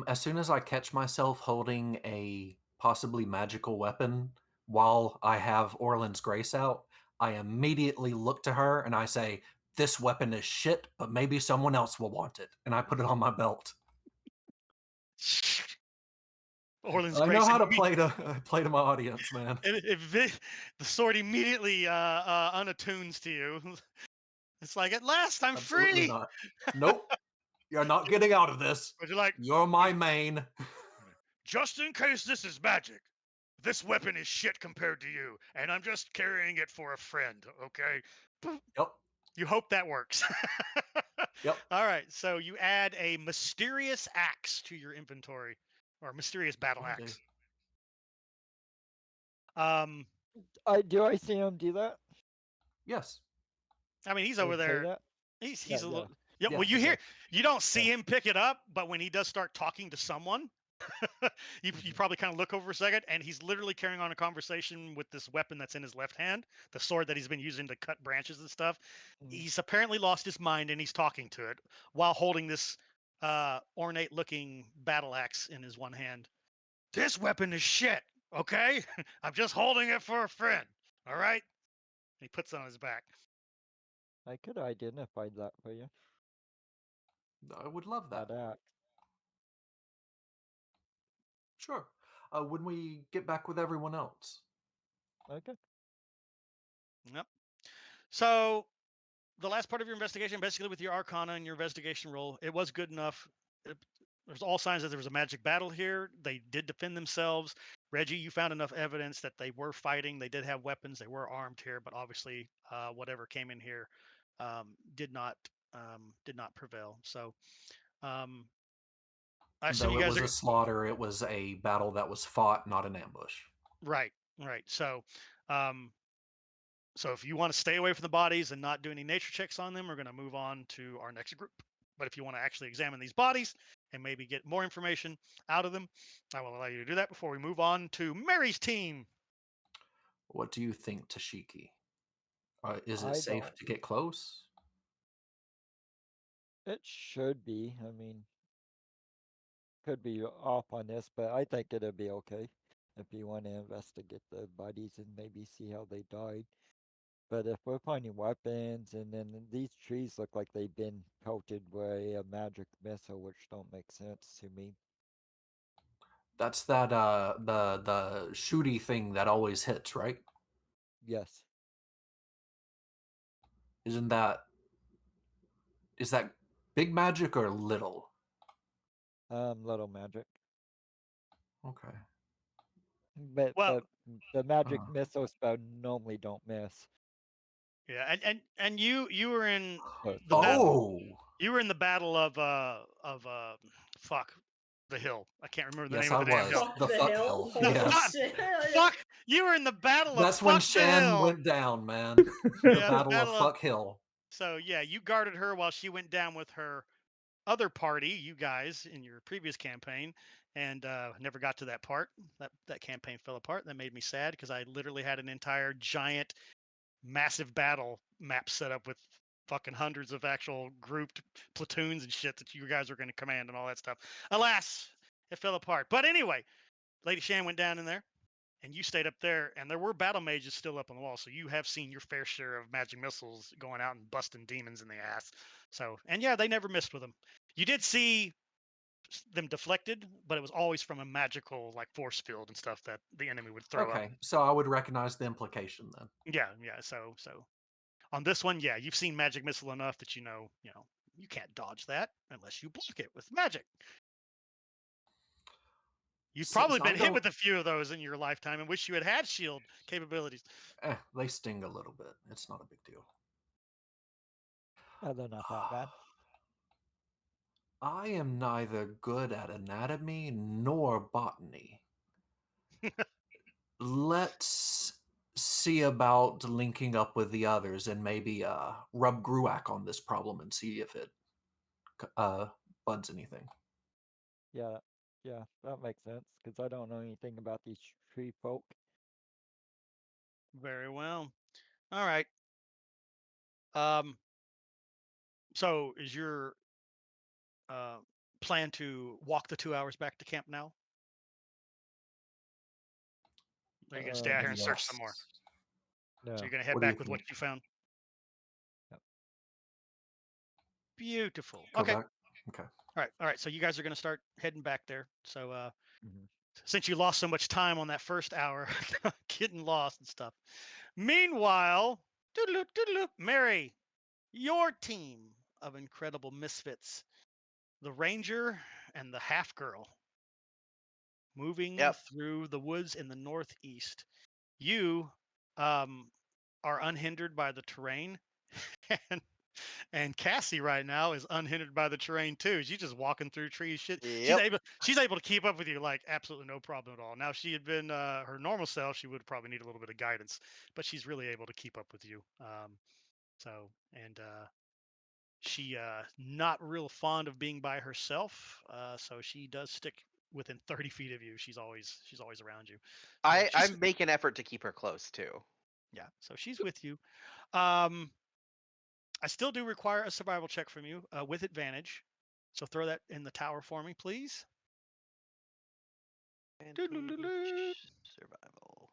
As soon as I catch myself holding a possibly magical weapon while I have Orland's Grace out, I immediately look to her and I say, "This weapon is shit, but maybe someone else will want it." And I put it on my belt. Orland's I know Grace how to play to my audience, man. the sword immediately unattunes to you. It's like, at last I'm Absolutely free. not. Nope. You're not getting out of this. But you're like, You're my main. just in case this is magic, this weapon is shit compared to you, and I'm just carrying it for a friend, okay? Yep. You hope that works. Yep. All right, so you add a mysterious axe to your inventory, or mysterious battle Will do. axe. Um, Do I see him do that? Yes. I mean, he's Did over it say there. that? He's Yeah, a yeah. little. Yeah, Yeah, well, you it hear, did. you don't see Yeah. him pick it up, but when he does start talking to someone, you probably kind of look over a second, and he's literally carrying on a conversation with this weapon that's in his left hand, the sword that he's been using to cut branches and stuff. Mm. He's apparently lost his mind, and he's talking to it while holding this ornate-looking battle axe in his one hand. This weapon is shit, okay? I'm just holding it for a friend, all right? And he puts it on his back. I could identify that for you. I would love that. That axe. Sure. When we get back with everyone else. Okay. Yep. So the last part of your investigation, basically with your Arcana and your investigation roll, it was good enough. There's all signs that there was a magic battle here. They did defend themselves. Reggie, you found enough evidence that they were fighting. They did have weapons. They were armed here, but obviously, whatever came in here did not prevail. So, I assume Though you it guys was are a slaughter, it was a battle that was fought, not an ambush. right. So, so if you want to stay away from the bodies and not do any nature checks on them, we're going to move on to our next group. But if you want to actually examine these bodies and maybe get more information out of them, I will allow you to do that before we move on to Mary's team. What do you think, Tashiki? Is it I safe don't. to get close? It should be. I mean, could be off on this, but I think it'll be okay if you want to investigate the bodies and maybe see how they died. But if we're finding weapons and then these trees look like they've been pelted by a magic missile, which don't make sense to me. That's that the shooty thing that always hits, right? Yes. Isn't that is that big magic or little? Little magic. Okay. But Well, the magic Uh, missile spell normally don't miss. yeah, and you were in So the battle. oh, You were in the battle of fuck the hill. I can't remember the yes, name I of the damn was. hill. Fuck The the fuck hill. hell. Holy Yes. shit. Fuck! You were in the battle of That's when fuck the Shan hill. went down, man. Yeah, The the Battle of battle of. Fuck Hill. So yeah, you guarded her while she went down with her other party, you guys, in your previous campaign, and never got to that part. That campaign fell apart. That made me sad because I literally had an entire giant, massive battle map set up with fucking hundreds of actual grouped platoons and shit that you guys were going to command and all that stuff. Alas, it fell apart. But anyway, Lady Shan went down in there. And you stayed up there, and there were battle mages still up on the wall. So you have seen your fair share of magic missiles going out and busting demons in the ass. So, and yeah, they never missed with them. You did see them deflected, but it was always from a magical like force field and stuff that the enemy would throw up. Okay, so I would recognize the implication then. Yeah. So on this one, yeah, you've seen magic missile enough that you know you can't dodge that unless you block it with magic. You've Since probably I been hit don't, with a few of those in your lifetime and wish you had shield capabilities. they sting a little bit. It's not a big deal. they're not that bad. I am neither good at anatomy nor botany. Let's see about linking up with the others and maybe rub Grooacc on this problem and see if it buds anything. Yeah, yeah, that makes sense because I don't know anything about these tree folk. Very well. All right. So is your uh, plan to walk the 2 hours back to camp now? Or are you gonna stay out here and search some more? Yes. So No. you're gonna head What do you back with what think? you found? Yep. Beautiful. Go Okay. back? Okay. All right. So you guys are gonna start heading back there. So Mhm. since you lost so much time on that first hour getting lost and stuff. Meanwhile, doodle-oop, doodle-oop, Mary, your team of incredible misfits, the ranger and the half girl, moving Yep. through the woods in the northeast. You um, are unhindered by the terrain, and Cassie right now is unhindered by the terrain too. She's just walking through trees. Yep. She's able to keep up with you like absolutely no problem at all. Now, if she had been her normal self, she would probably need a little bit of guidance, but she's really able to keep up with you. She not real fond of being by herself, so she does stick within 30 feet of you. She's always around you. So I she's make an effort to keep her close too. yeah. So she's with you. Um, I still do require a survival check from you with advantage. So throw that in the tower for me, please. Doodle-doodle-doo. Advantage survival.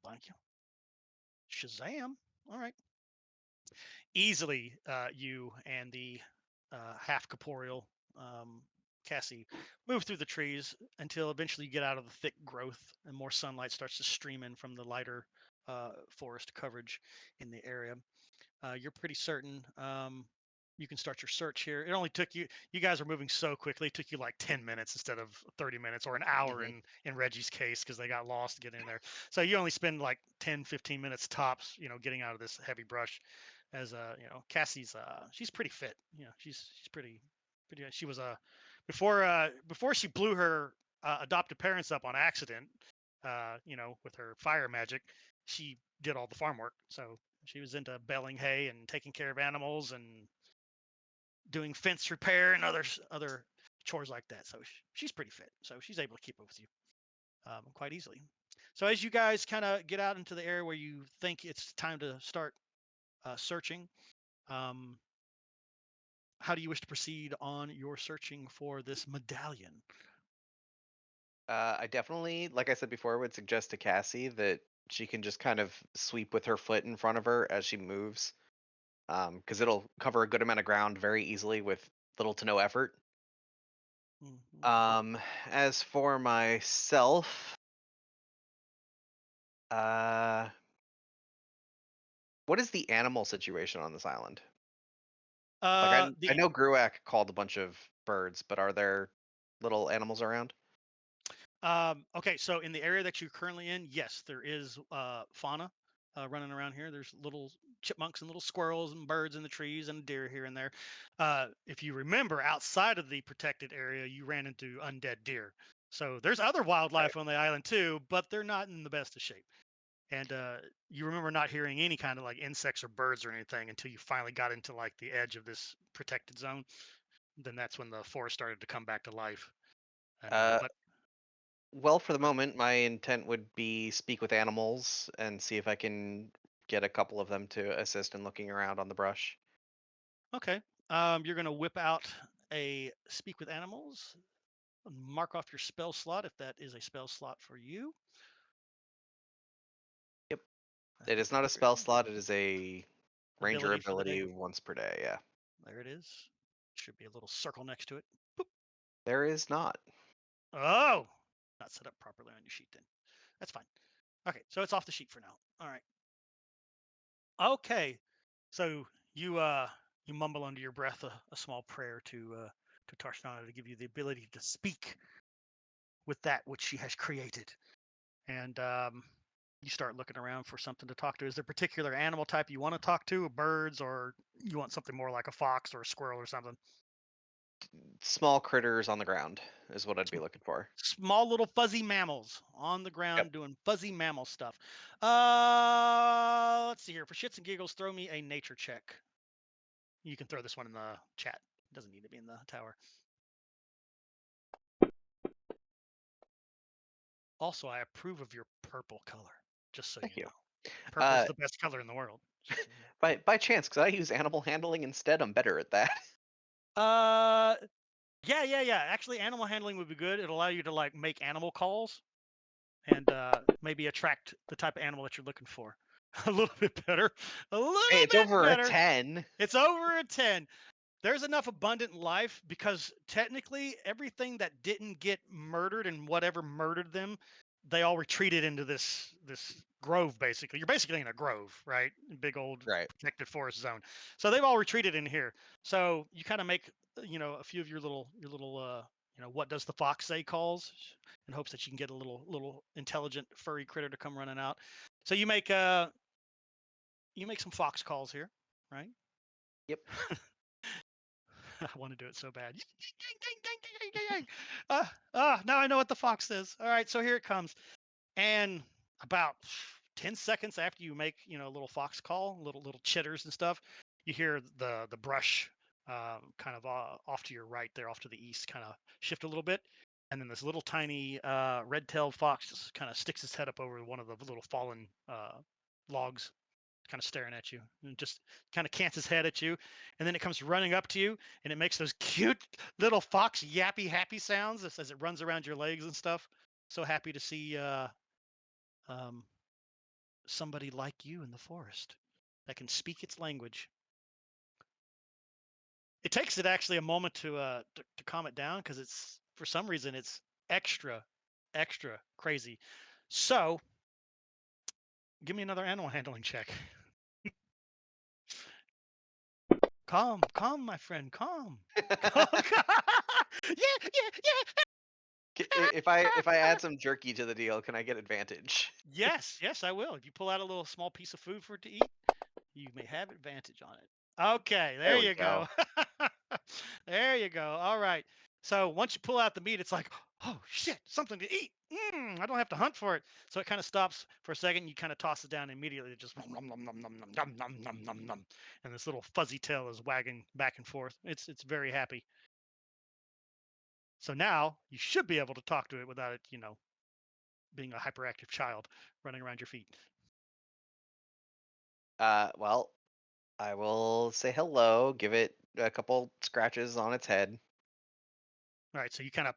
Thank you. Shazam. All right. Easily, you and the half corporeal Cassie move through the trees until eventually you get out of the thick growth and more sunlight starts to stream in from the lighter forest coverage in the area. You're pretty certain you can start your search here. It only took you, you guys are moving so quickly, it took you like 10 minutes instead of 30 minutes or an hour Mhm. in Reggie's case because they got lost getting in there. So you only spend like 10, 15 minutes tops, getting out of this heavy brush. As Cassie's she's pretty fit. She's pretty she was before she blew her adopted parents up on accident, with her fire magic, she did all the farm work. So she was into baling hay and taking care of animals and doing fence repair and other chores like that. So she's pretty fit. So she's able to keep up with you quite easily. So as you guys kind of get out into the area where you think it's time to start searching, um, how do you wish to proceed on your searching for this medallion? I definitely, like I said before, would suggest to Cassie that she can just kind of sweep with her foot in front of her as she moves, because it'll cover a good amount of ground very easily with little to no effort. Mhm. As for myself, uh, what is the animal situation on this island? Like I The know Grooacc called a bunch of birds, but are there little animals around? Okay, so in the area that you're currently in, yes, there is fauna running around here. There's little chipmunks and little squirrels and birds in the trees and deer here and there. If you remember, outside of the protected area, you ran into undead deer. So there's other Right. wildlife on the island too, but they're not in the best of shape. And you remember not hearing any kind of like insects or birds or anything until you finally got into like the edge of this protected zone. Then that's when the forest started to come back to life. And Uh, but well, for the moment, my intent would be speak with animals and see if I can get a couple of them to assist in looking around on the brush. Okay. You're going to whip out a speak with animals, mark off your spell slot if that is a spell slot for you. Yep. I It think is not a there spell slot. It is a ranger ability for the day. ability once per day. Yeah. There it is. Should be a little circle next to it. Boop. There is not. Oh, not set up properly on your sheet then. That's fine. Okay, so it's off the sheet for now. All right. Okay. So you mumble under your breath a small prayer to Tarshnana to give you the ability to speak with that which she has created. And you start looking around for something to talk to. Is there a particular animal type you want to talk to, birds, or you want something more like a fox or a squirrel or something? Small critters on the ground is what I'd be looking for. Small little fuzzy mammals on the ground Yep. doing fuzzy mammal stuff. Let's see here. For shits and giggles, throw me a nature check. You can throw this one in the chat. It doesn't need to be in the tower. Also, I approve of your purple color, just so Thank you. know. Purple's the best color in the world. just so you know. By chance, because I use animal handling instead, I'm better at that. Yeah. Actually, animal handling would be good. It'll allow you to like make animal calls and maybe attract the type of animal that you're looking for. A little bit better. A little Hey, it's bit over better. a 10. It's over a 10. There's enough abundant life because technically everything that didn't get murdered and whatever murdered them, they all retreated into this grove. Basically, you're basically in a grove, right? Big old Right. protected forest zone. So they've all retreated in here. So you kind of make a few of your little what does the fox say calls in hopes that you can get a little intelligent furry critter to come running out. So you make some fox calls here, right? Yep. I want to do it so bad. Now I know what the fox says. All right, so here it comes. And about 10 seconds after you make, a little fox call, little chitters and stuff, you hear the brush kind of off to your right there, off to the east, kind of shift a little bit. And then this little tiny red-tailed fox just kind of sticks his head up over one of the little fallen logs, kind of staring at you, and just kind of cants his head at you, and then it comes running up to you, and it makes those cute little fox yappy happy sounds as it runs around your legs and stuff. So happy to see somebody like you in the forest that can speak its language. It takes it actually a moment to calm it down because it's for some reason it's extra crazy. So give me another animal handling check. Calm, my friend, calm. Yeah. If I add some jerky to the deal, can I get advantage? Yes, I will. If you pull out a little small piece of food for it to eat, you may have advantage on it. Okay, there we you go. There you go. All right. So once you pull out the meat, it's like, oh shit, something to eat. I don't have to hunt for it. So it kind of stops for a second. You kind of toss it down immediately. It just nom, nom, nom, nom, nom, nom, nom, nom, nom, nom, nom. And this little fuzzy tail is wagging back and forth. It's very happy. So now you should be able to talk to it without it, being a hyperactive child running around your feet. Well, I will say hello, give it a couple scratches on its head. All right, so you kind of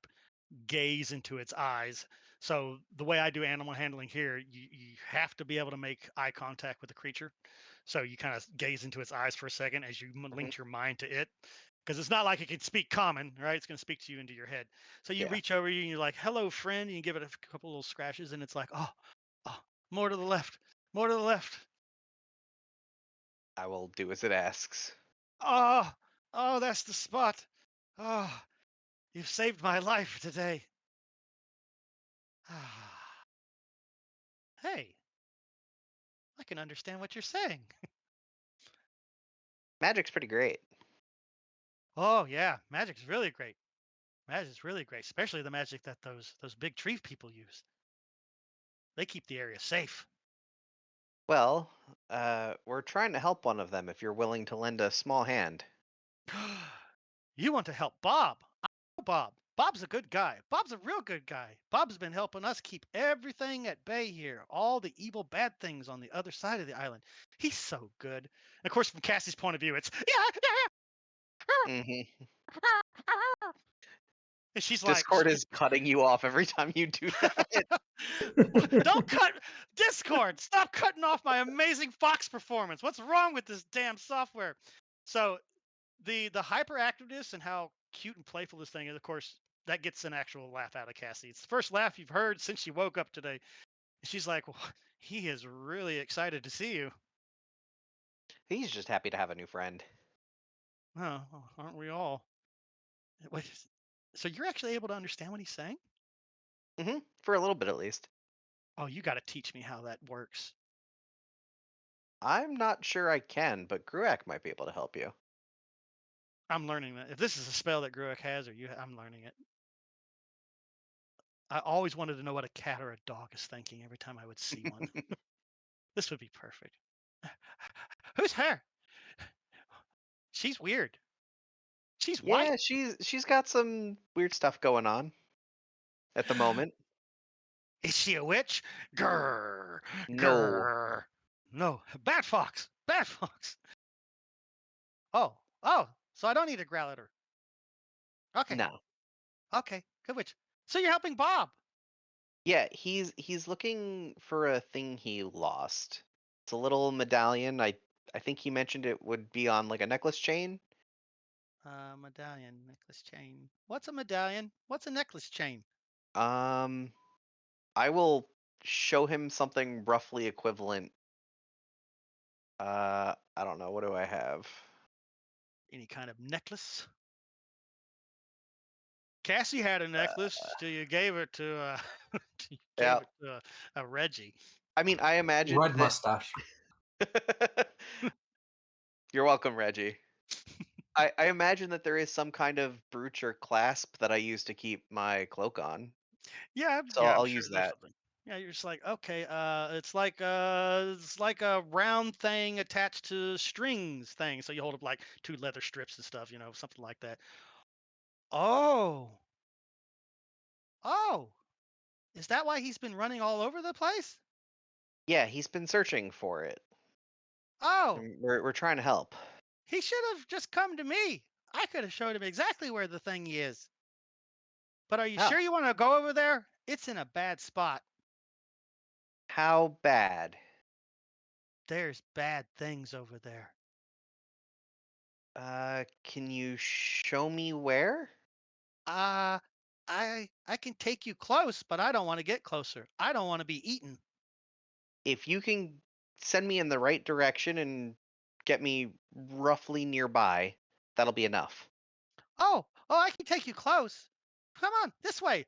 gaze into its eyes. So the way I do animal handling here, you have to be able to make eye contact with the creature. So you kind of gaze into its eyes for a second as you link your mind to it. Because it's not like it can speak common, right? It's going to speak to you into your head. So you Yeah. reach over you and you're like, hello, friend. And you give it a couple little scratches and it's like, oh, more to the left, more to the left. I will do as it asks. Oh, that's the spot. Oh, you've saved my life today. Hey, I can understand what you're saying. Magic's pretty great. Oh yeah, magic's really great. Magic's really great, especially the magic that those big tree people use. They keep the area safe. Well, we're trying to help one of them if you're willing to lend a small hand. You want to help Bob? I know Bob. Bob's a good guy. Bob's a real good guy. Bob's been helping us keep everything at bay here, all the evil, bad things on the other side of the island. He's so good. And of course, from Cassie's point of view, it's Mm-hmm. and she's like, Discord is cutting you off every time you do that. don't cut Discord. Stop cutting off my amazing Fox performance. What's wrong with this damn software? So the hyperactiveness and how cute and playful this thing is, of course, that gets an actual laugh out of Cassie. It's the first laugh you've heard since she woke up today. She's like, well, he is really excited to see you. He's just happy to have a new friend. Oh, aren't we all? Wait, so you're actually able to understand what he's saying? Mm-hmm. For a little bit at least. Oh, you got to teach me how that works. I'm not sure I can, but Grooacc might be able to help you. I'm learning that. If this is a spell that Grooacc has, I'm learning it. I always wanted to know what a cat or a dog is thinking every time I would see one. This would be perfect. Who's her? She's weird. She's white. Yeah, she's got some weird stuff going on at the moment. Is she a witch? Grrr. No, Grrr. No. Bat fox. Bat fox. Oh. Oh. So I don't need to growl at her. Okay. no. Okay. Good witch. So you're helping Bob. Yeah, he's looking for a thing he lost. It's a little medallion. I think he mentioned it would be on like a necklace chain. Medallion, necklace chain. What's a medallion? What's a necklace chain? I will show him something roughly equivalent. I don't know. What do I have? Any kind of necklace? Cassie had a necklace till you gave it to till you Yeah. gave it to Reggie. I mean, I imagined Red that. mustache. You're welcome, Reggie. I imagine that there is some kind of brooch or clasp that I use to keep my cloak on. Yeah, So yeah, I'm I'll sure use there's that. something. Yeah, you're just like, okay, it's like a round thing attached to strings thing. So you hold up like two leather strips and stuff, something like that. Oh, oh, is that why he's been running all over the place? Yeah, he's been searching for it. Oh, And we're trying to help. he should have just come to me. I could have showed him exactly where the thing is. But are you How sure you want to go over there? It's in a bad spot. how bad? There's bad things over there. Can you show me where? Uh, I can take you close, but I don't want to get closer. I don't want to be eaten. If you can send me in the right direction and get me roughly nearby, that'll be enough. Oh, I can take you close. Come on, this way.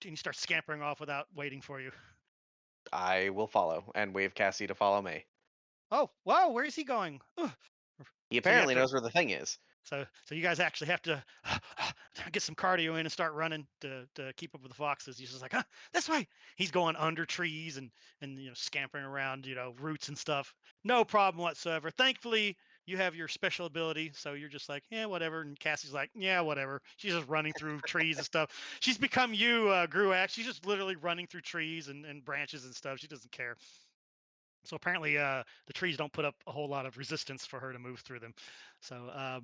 And he starts scampering off without waiting for you. I will follow and wave Cassie to follow me. Oh, whoa, where is he going? Ugh. He So you have apparently to knows where the thing is. So you guys actually have to get some cardio in and start running to keep up with the foxes. He's just like, this way. He's going under trees and scampering around roots and stuff. No problem whatsoever. Thankfully, you have your special ability, so you're just like, yeah, whatever. And Cassie's like, yeah, whatever. She's just running through trees and stuff. She's become you, Grooacc. She's just literally running through trees and branches and stuff. She doesn't care. So apparently, the trees don't put up a whole lot of resistance for her to move through them. So, uh,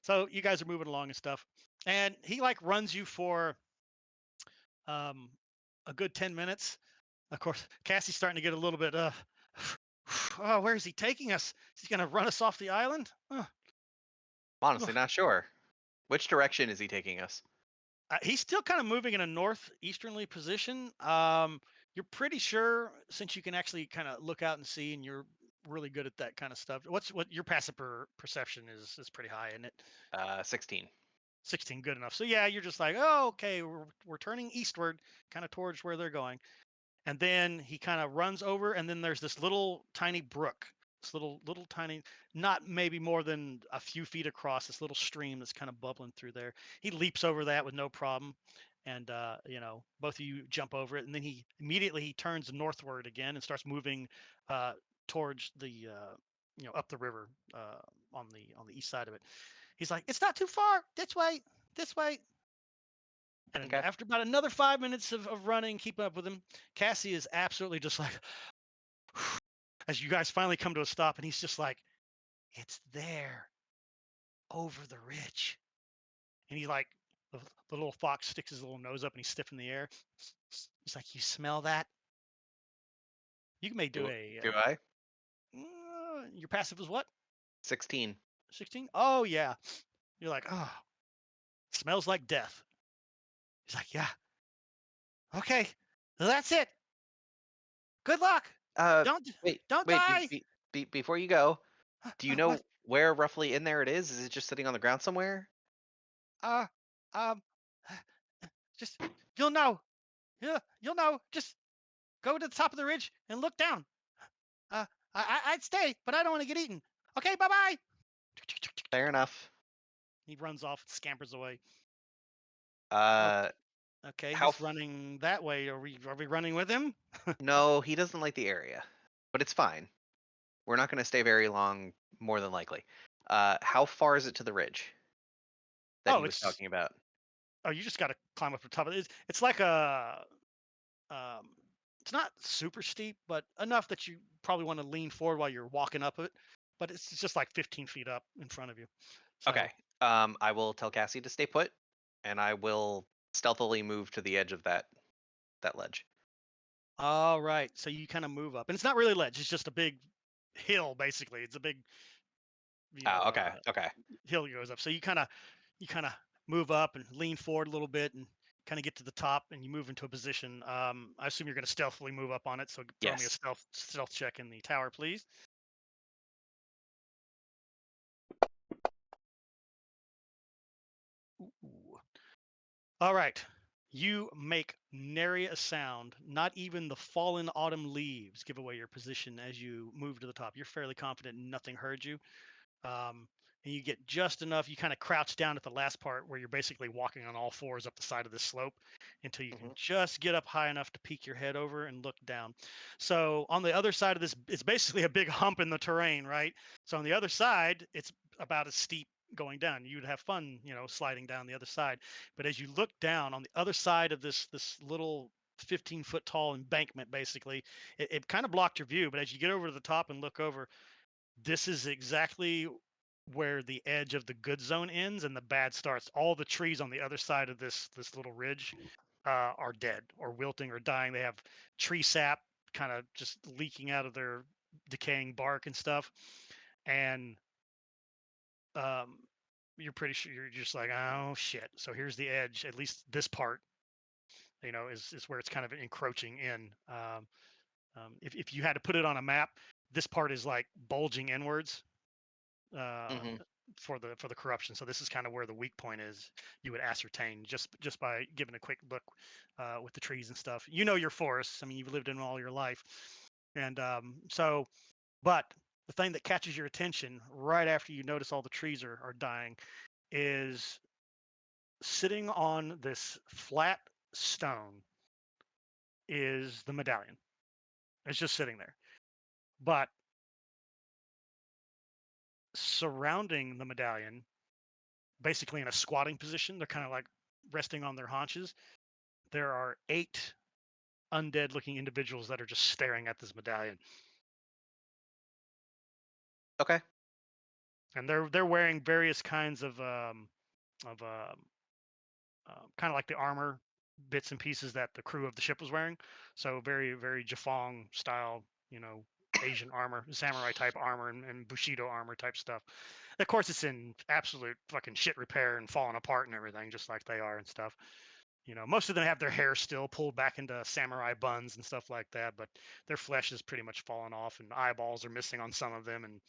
so you guys are moving along and stuff, and he like runs you for um, a good 10 minutes. Of course, Cassie's starting to get a little bit. Oh, where is he taking us? Is he going to run us off the island? Honestly, not sure. Which direction is he taking us? He's still kind of moving in a northeasterly position. You're pretty sure since you can actually kind of look out and see, and you're really good at that kind of stuff. What your passive perception is pretty high, isn't it? 16. 16, good enough. So yeah, you're just like, oh, okay, we're turning eastward, kind of towards where they're going. And then he kind of runs over, and then there's this little tiny brook, this little tiny, not maybe more than a few feet across, this little stream that's kind of bubbling through there. He leaps over that with no problem, and both of you jump over it, and then he immediately turns northward again and starts moving towards the up the river on the east side of it. He's like, it's not too far. This way, this way. And Okay. after about another 5 minutes of running, keeping up with him, Cassie is absolutely just like, as you guys finally come to a stop, and he's just like, it's there over the ridge. And he like, the little fox sticks his little nose up and he's stiff in the air. He's like, you smell that? You may do Do I? your passive is what? 16. 16? Oh, yeah. You're like, oh, smells like death. He's like, yeah. Okay, well, that's it. Good luck. Don't Wait, don't wait. die. Before you go, do you know What? where roughly in there it is? Is it just sitting on the ground somewhere? Uh, um, just you'll know. Yeah, you'll know. Just go to the top of the ridge and look down. I'd stay, but I don't want to get eaten. Okay, bye bye. Fair enough. He runs off and scampers away. Uh, Okay, how he's running that way. Are we running with him? No, he doesn't like the area, but it's fine. We're not going to stay very long, more than likely. How far is it to the ridge that he was talking about? You just got to climb up the top of it. It's like a it's not super steep, but enough that you probably want to lean forward while you're walking up it. But it's just like 15 feet up in front of you. So, Okay. I will tell Cassie to stay put, and I will stealthily move to the edge of that ledge. all right. So you kind of move up, and it's not really ledge. It's just a big hill, basically. It's a big, Okay. Okay. hill goes up. So you kind of move up and lean forward a little bit and kind of get to the top, and you move into a position. I assume you're going to stealthily move up on it. So throw me a Yes. stealth check in the tower, please. Ooh. All right. You make nary a sound. Not even the fallen autumn leaves give away your position as you move to the top. You're fairly confident nothing heard you. And you get just enough. You kind of crouch down at the last part where you're basically walking on all fours up the side of this slope until you can just get up high enough to peek your head over and look down. So on the other side of this, it's basically a big hump in the terrain, right? So on the other side, it's about as steep going down. You'd have fun, sliding down the other side. But as you look down on the other side of this little 15-foot tall embankment, basically, it kind of blocked your view. But as you get over to the top and look over, this is exactly where the edge of the good zone ends and the bad starts. All the trees on the other side of this little ridge are dead or wilting or dying. They have tree sap kind of just leaking out of their decaying bark and stuff. And you're pretty sure you're just like, oh shit. So here's the edge. At least this part, is where it's kind of encroaching in. If you had to put it on a map, this part is like bulging inwards for the corruption. So this is kind of where the weak point is. You would ascertain just by giving a quick look with the trees and stuff. Your forests. I mean, you've lived in them all your life, and but the thing that catches your attention right after you notice all the trees are dying is sitting on this flat stone is the medallion. It's just sitting there, but surrounding the medallion, basically in a squatting position, they're kind of like resting on their haunches. There are 8 undead looking individuals that are just staring at this medallion. Okay. And they're wearing various kinds of kind of like the armor bits and pieces that the crew of the ship was wearing. So very, very Jafong style, Asian armor, samurai type armor, and Bushido armor type stuff. Of course, it's in absolute fucking shit repair and falling apart and everything, just like they are and stuff. Most of them have their hair still pulled back into samurai buns and stuff like that, but their flesh is pretty much fallen off, and eyeballs are missing on some of them, and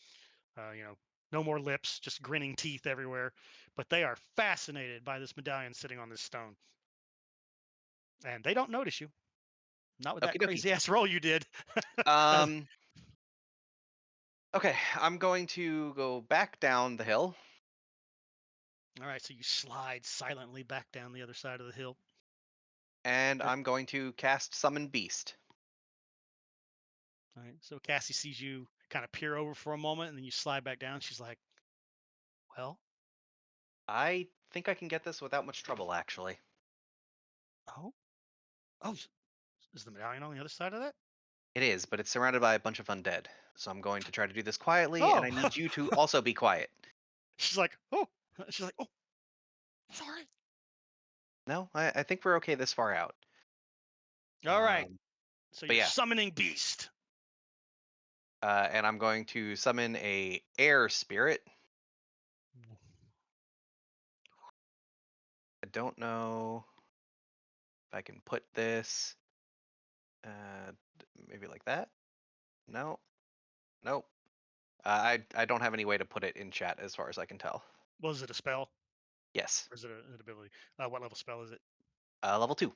no more lips, just grinning teeth everywhere. But they are fascinated by this medallion sitting on this stone, and they don't notice you. Not with that Okie dokie. crazy ass roll you did. Okay, I'm going to go back down the hill. All right, so you slide silently back down the other side of the hill. And I'm going to cast Summon Beast. All right, so Cassie sees you kind of peer over for a moment, and then you slide back down. She's like, well, I think I can get this without much trouble, actually. oh, is the medallion on the other side of that? It is, but it's surrounded by a bunch of undead. So I'm going to try to do this quietly, Oh. and I need you to also be quiet. She's like, oh, sorry. No, I think we're okay this far out. All right. So you're yeah. summoning Beast. And I'm going to summon a air spirit. I don't know if I can put this maybe like that. No. Nope. I don't have any way to put it in chat as far as I can tell. Was it a spell? Yes. Or is it an ability? What level spell is it? Level 2.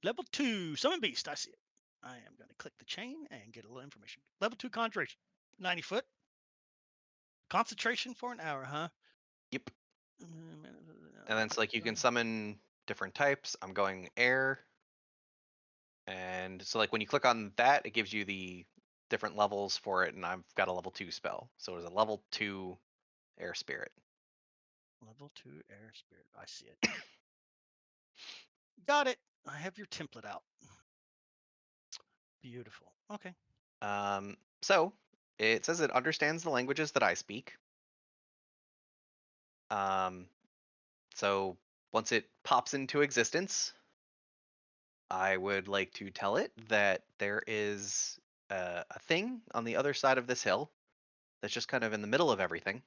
Level 2. Summon Beast. I see it. I am going to click the chain and get a little information. Level 2 concentration, 90 foot. Concentration for an hour, huh? Yep. And And then it's like you can summon different types. I'm going air. And so like when you click on that, it gives you the different levels for it, and I've got a level 2 spell. So it was a level 2 air spirit. Level 2 air spirit. I see it. Got it. I have your template out. Beautiful. Okay. So it says it understands the languages that I speak. So once it pops into existence, I would like to tell it that there is a thing on the other side of this hill that's just kind of in the middle of everything.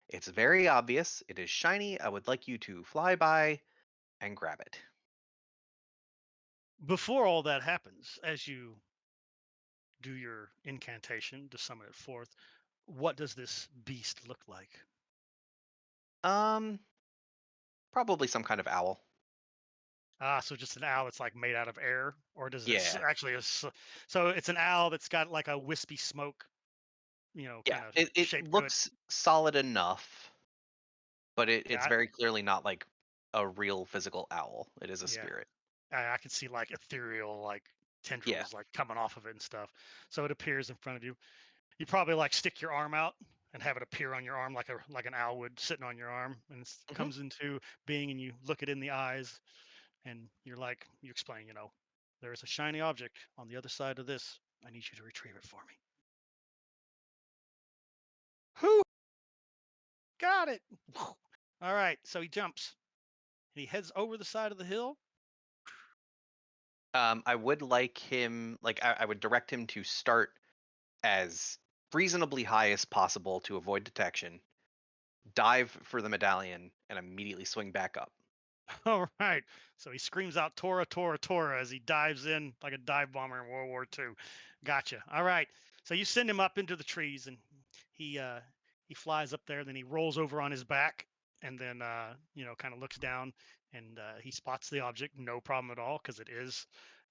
It's very obvious. It is shiny. I would like you to fly by and grab it. Before all that happens, as you do your incantation to summon it forth, what does this beast look like? Probably some kind of owl. Ah, so just an owl that's like made out of air, or does it Yeah. actually so it's an owl that's got like a wispy smoke, Yeah, kind of it shape to it. looks solid enough, but it's Yeah, very clearly not like a real physical owl. It is a yeah. spirit. I can see like ethereal like Yeah. tendrils like coming off of it and stuff. So it appears in front of you. You probably like stick your arm out and have it appear on your arm like an owl would sitting on your arm, and it Mhm. comes into being, and you look it in the eyes, and you explain, there is a shiny object on the other side of this. I need you to retrieve it for me. Who got it? All right, so he jumps and he heads over the side of the hill. I would like him, like I would direct him to start as reasonably high as possible to avoid detection, dive for the medallion, and immediately swing back up. All right, so he screams out "Tora, Tora, Tora" as he dives in like a dive bomber in World War II. Gotcha. All right, so you send him up into the trees, and he flies up there. Then he rolls over on his back, and then kind of looks down, and he spots the object. No problem at all, because it is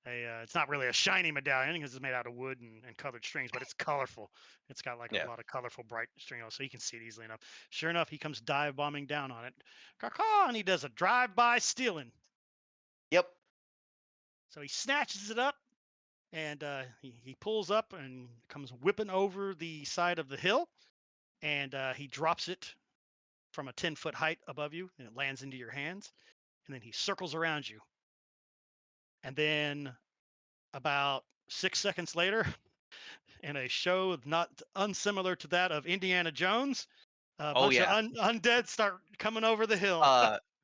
it's not really a shiny medallion because it's made out of wood and colored strings, but it's colorful. It's got like Yeah. a lot of colorful bright string, so you can see it easily enough. Sure enough, he comes dive bombing down on it. Caw-caw, and he does a drive-by stealing. Yep. So he snatches it up, and he pulls up and comes whipping over the side of the hill, and he drops it from a 10-foot height above you, and it lands into your hands, and then he circles around you. And then about 6 seconds later, in a show not unsimilar to that of Indiana Jones, a Oh bunch yeah. of undead start coming over the hill.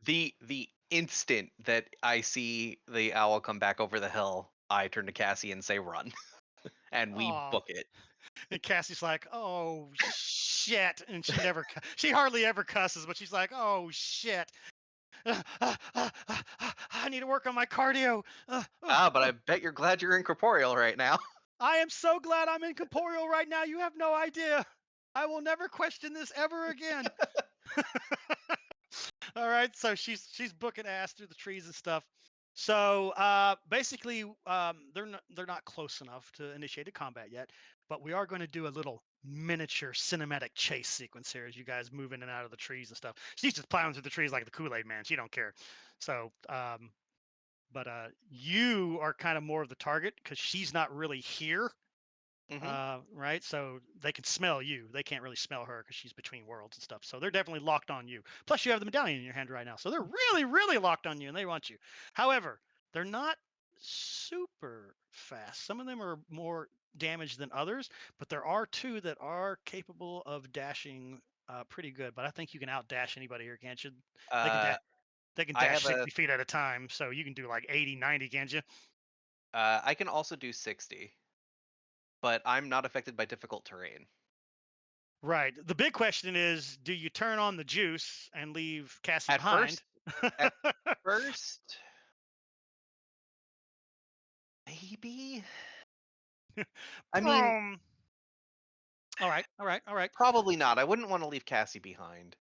The instant that I see the owl come back over the hill, I turn to Cassie and say run. And we Aw. book it. And Cassie's like, "Oh shit!" And she hardly ever cusses, but she's like, "Oh shit! I need to work on my cardio." But I bet you're glad you're incorporeal right now. I am so glad I'm incorporeal right now. You have no idea. I will never question this ever again. All right, so she's booking ass through the trees and stuff. So basically, they're not close enough to initiate a combat yet, but we are going to do a little miniature cinematic chase sequence here as you guys move in and out of the trees and stuff. She's just plowing through the trees like the Kool-Aid man. She don't care. So, but you are kind of more of the target because she's not really here. Right? So they can smell you. They can't really smell her because she's between worlds and stuff. So they're definitely locked on you. Plus, you have the medallion in your hand right now. So they're really, really locked on you and they want you. However, they're not super fast. Some of them are more damaged than others, but there are two that are capable of dashing pretty good. But I think you can outdash anybody here, can't you? They can, Uh, they can I dash have 60 feet at a time. So you can do like 80, 90, can't you? I can also do 60, but I'm not affected by difficult terrain. Right. The big question is, do you turn on the juice and leave Cassie At behind? First, maybe. I mean, All right. probably not. I wouldn't want to leave Cassie behind.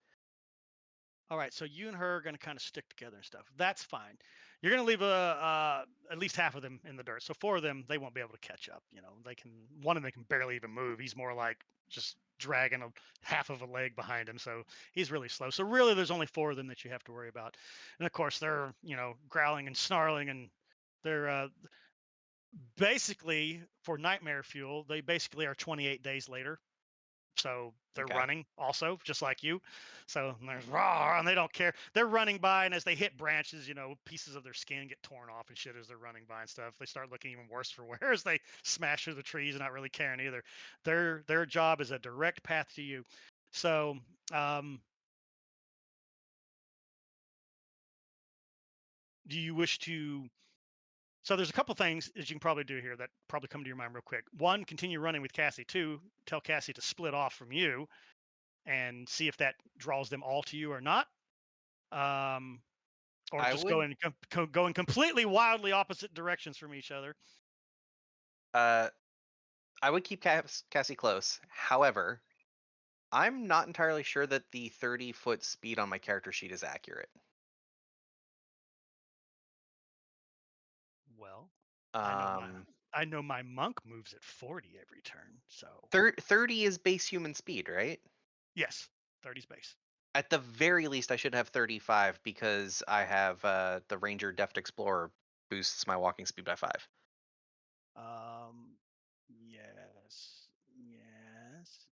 All right, so you and her are going to kind of stick together and stuff. That's fine. You're going to leave at least half of them in the dirt. So 4 of them, they won't be able to catch up. One of them can barely even move. He's more like just dragging half of a leg behind him. So he's really slow. So really, there's only 4 of them that you have to worry about. And of course, they're growling and snarling, and they're basically for nightmare fuel. They basically are 28 days later. So they're Okay. running also, just like you. So there's raw, and they don't care. They're running by, and as they hit branches, pieces of their skin get torn off and shit as they're running by and stuff. They start looking even worse for wear as they smash through the trees and not really caring either. Their job is a direct path to you. So do you wish to? So there's a couple things that you can probably do here that probably come to your mind real quick. 1, continue running with Cassie. 2, tell Cassie to split off from you and see if that draws them all to you or not. Or I just would going completely wildly opposite directions from each other. I would keep Cassie close. However, I'm not entirely sure that the 30-foot speed on my character sheet is accurate. Well, Um, I know my monk moves at 40 every turn, so 30 is base human speed, right? yes, 30's base. At the very least, I should have 35 because I have the Ranger Deft Explorer boosts my walking speed by 5. Yes.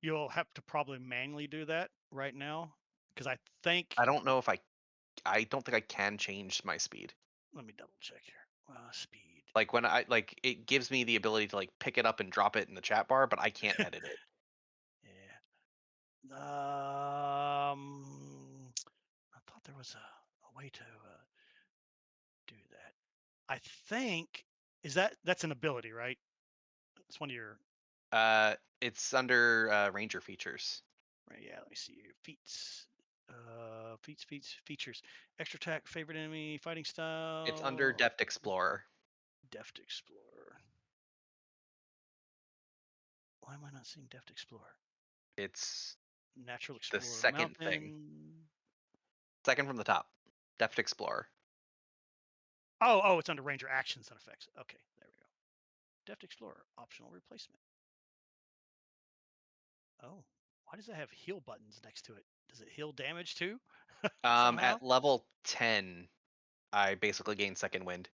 You'll have to probably manually do that right now because I think. I don't know if I don't think I can change my speed. Let me double check here. Speed. Like when it gives me the ability to like pick it up and drop it in the chat bar, but I can't edit it. Yeah. I thought there was a way to do that. I think that's an ability, right? It's one of your It's under Ranger features. right. Yeah, let me see your feats. Features. Extra attack, favorite enemy, fighting style. It's under Deft Explorer. Deft Explorer. Why am I not seeing Deft Explorer? It's Natural Explorer. the second Mountain. thing. Second from the top. Deft Explorer. Oh, it's under Ranger actions and effects. Okay, there we go. Deft Explorer, optional replacement. Oh, why does it have heal buttons next to it? Does it heal damage too? Somehow? At level 10, I basically gain second wind.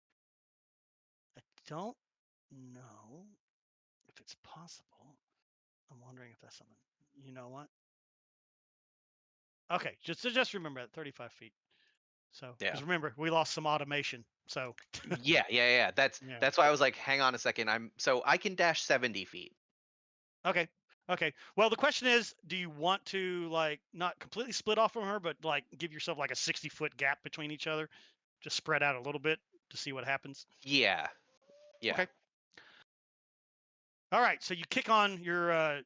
I don't know if it's possible. I'm wondering if that's something. You know what? Okay, just remember that 35 feet. So, Yeah. because remember, we lost some automation. So Yeah. That's why I was like, hang on a second. So I can dash 70 feet. Okay. Well, the question is, do you want to like not completely split off from her, but like give yourself like a 60-foot gap between each other, just spread out a little bit to see what happens? Yeah. Okay. All right. So you kick on your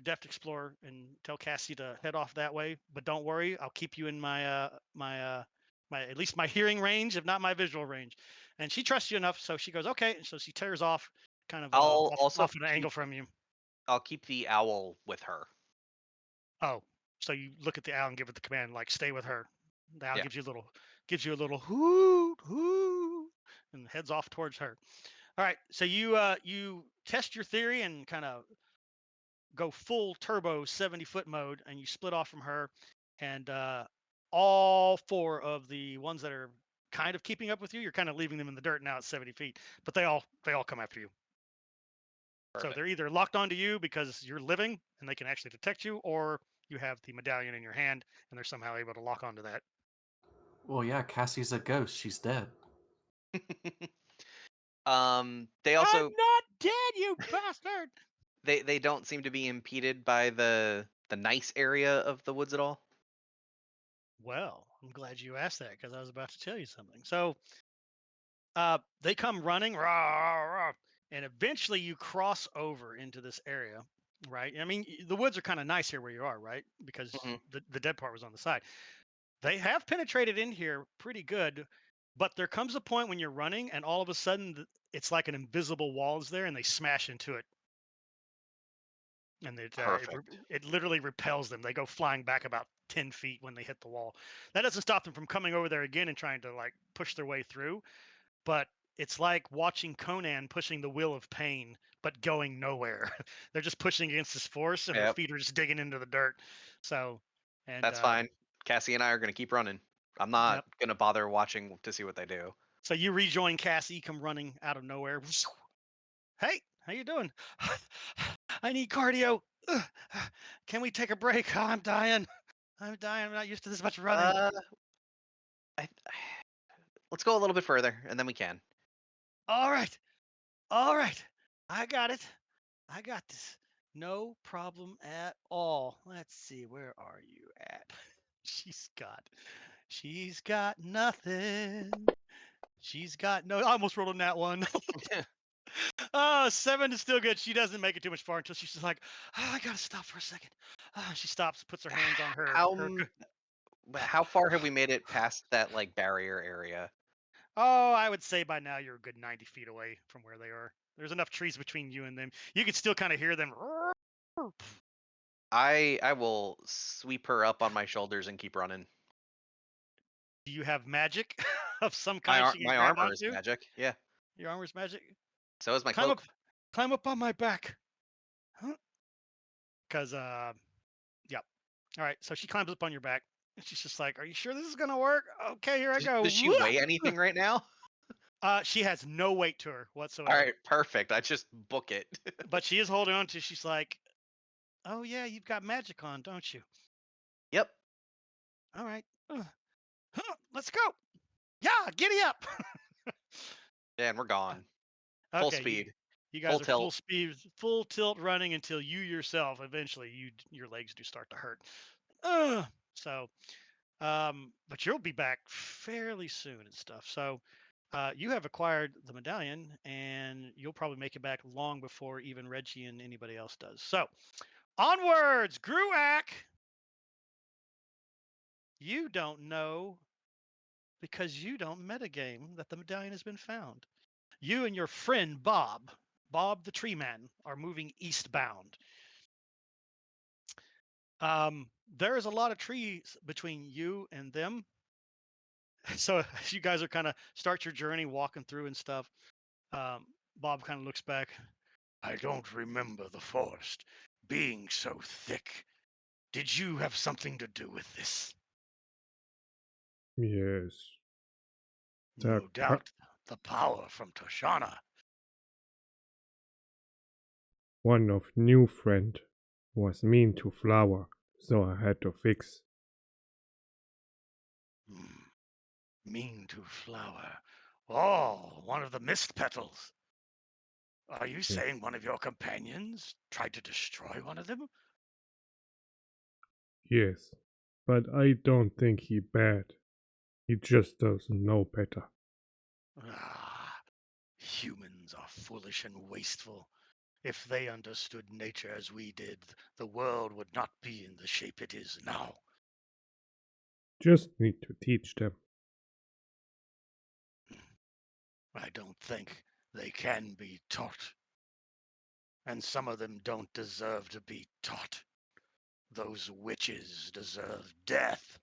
Deft Explorer and tell Cassie to head off that way, but don't worry, I'll keep you in my at least my hearing range, if not my visual range. And she trusts you enough, so she goes okay, and so she tears off, kind of I'll also off at an angle from you. I'll keep the owl with her. Oh, so you look at the owl and give it the command like stay with her. The owl Yeah. gives you a little hoot hoot and heads off towards her. All right, so you test your theory and kind of go full turbo 70-foot mode, and you split off from her, and all 4 of the ones that are kind of keeping up with you, you're kind of leaving them in the dirt now at 70 feet, but they all come after you. Perfect. So they're either locked onto you because you're living and they can actually detect you, or you have the medallion in your hand and they're somehow able to lock onto that. Well, yeah, Cassie's a ghost. She's dead. They also I'm not dead, you bastard. they don't seem to be impeded by the nice area of the woods at all. Well, I'm glad you asked that because I was about to tell you something. So they come running, rah, rah, rah, and eventually you cross over into this area, right? I mean, the woods are kind of nice here where you are, right? Because Mhm. the dead part was on the side. They have penetrated in here pretty good, but there comes a point when you're running and all of a sudden it's like an invisible wall is there and they smash into it. and Perfect. it literally repels them. They go flying back about 10 feet when they hit the wall. That doesn't stop them from coming over there again and trying to like push their way through. But it's like watching Conan pushing the wheel of pain, but going nowhere. They're just pushing against this force, and their Yep, feet are just digging into the dirt. So, and that's fine. Cassie and I are gonna keep running. I'm not yep. gonna bother watching to see what they do. So you rejoin Cassie, come running out of nowhere. Hey, how you doing? I need cardio. Ugh. Can we take a break? Oh, I'm dying. I'm dying. I'm not used to this much running. I, let's go a little bit further, and then we can. All right. All right. I got it. I got this. No problem at all. Let's see. Where are you at? She's got nothing. She's got no. I almost rolled on that one. Oh, 7 is still good. She doesn't make it too much far until she's just like, oh, I gotta stop for a second. She stops, puts her hands on How her. how far have we made it past that like barrier area? Oh, I would say by now you're a good 90 feet away from where they are. There's enough trees between you and them. You can still kind of hear them. I will sweep her up on my shoulders and keep running. Do you have magic of some kind she can My grab armor is onto? magic. Yeah. Your armor's magic. So is my Climb up, cloak. climb up on my back. Because yep. All right. So she climbs up on your back, and she's just like, "Are you sure this is gonna work? Okay, here I go." Does she weigh anything right now? She has no weight to her All whatsoever. right, perfect. I just book it. But she is holding on to. She's like, "Oh yeah, you've got magic on, don't you? Yep. All right, let's go. Yeah, giddy up." Yeah, and we're gone. Full Okay, speed. you Full guys are full tilt. speed, full tilt running until you yourself eventually your legs do start to hurt. So, but you'll be back fairly soon and stuff. So, you have acquired the medallion, and you'll probably make it back long before even Reggie and anybody else does. So, onwards, Grooacc. You don't know because you don't metagame that the medallion has been found. You and your friend Bob the Tree Man, are moving eastbound. There is a lot of trees between you and them. So as you guys are kind of start your journey walking through and stuff, Bob kind of looks back. I don't remember the forest being so thick. Did you have something to do with this? Yes. No doubt the power from Toshana. One of new friend was mean to flower, so I had to fix. Mean to flower. Oh, one of the mist petals. Are you saying one of your companions tried to destroy one of them? Yes, but I don't think he bad. He just doesn't know better. Ah, humans are foolish and wasteful. If they understood nature as we did, the world would not be in the shape it is now. Just need to teach them. I don't think they can be taught. And some of them don't deserve to be taught. Those witches deserve death.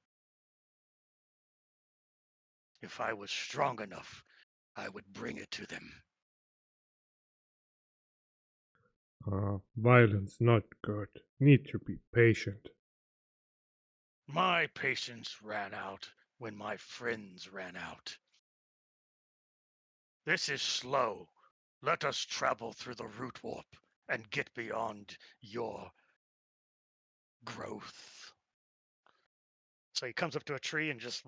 If I was strong enough, I would bring it to them. Violence not good. Need to be patient. My patience ran out when my friends ran out. This is slow. Let us travel through the root warp and get beyond your growth. So he comes up to a tree and just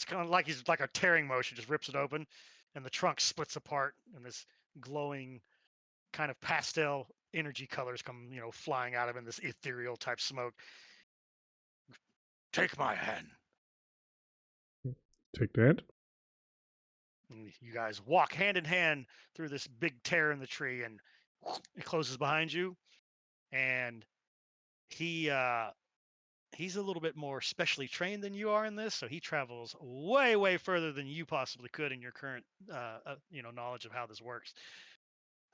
kind of like he's like a tearing motion, just rips it open, and the trunk splits apart, and this glowing kind of pastel energy colors come, flying out of it in this ethereal type smoke. Take my hand. Take that. And you guys walk hand in hand through this big tear in the tree, and it closes behind you. And he's a little bit more specially trained than you are in this, so he travels way further than you possibly could in your current knowledge of how this works.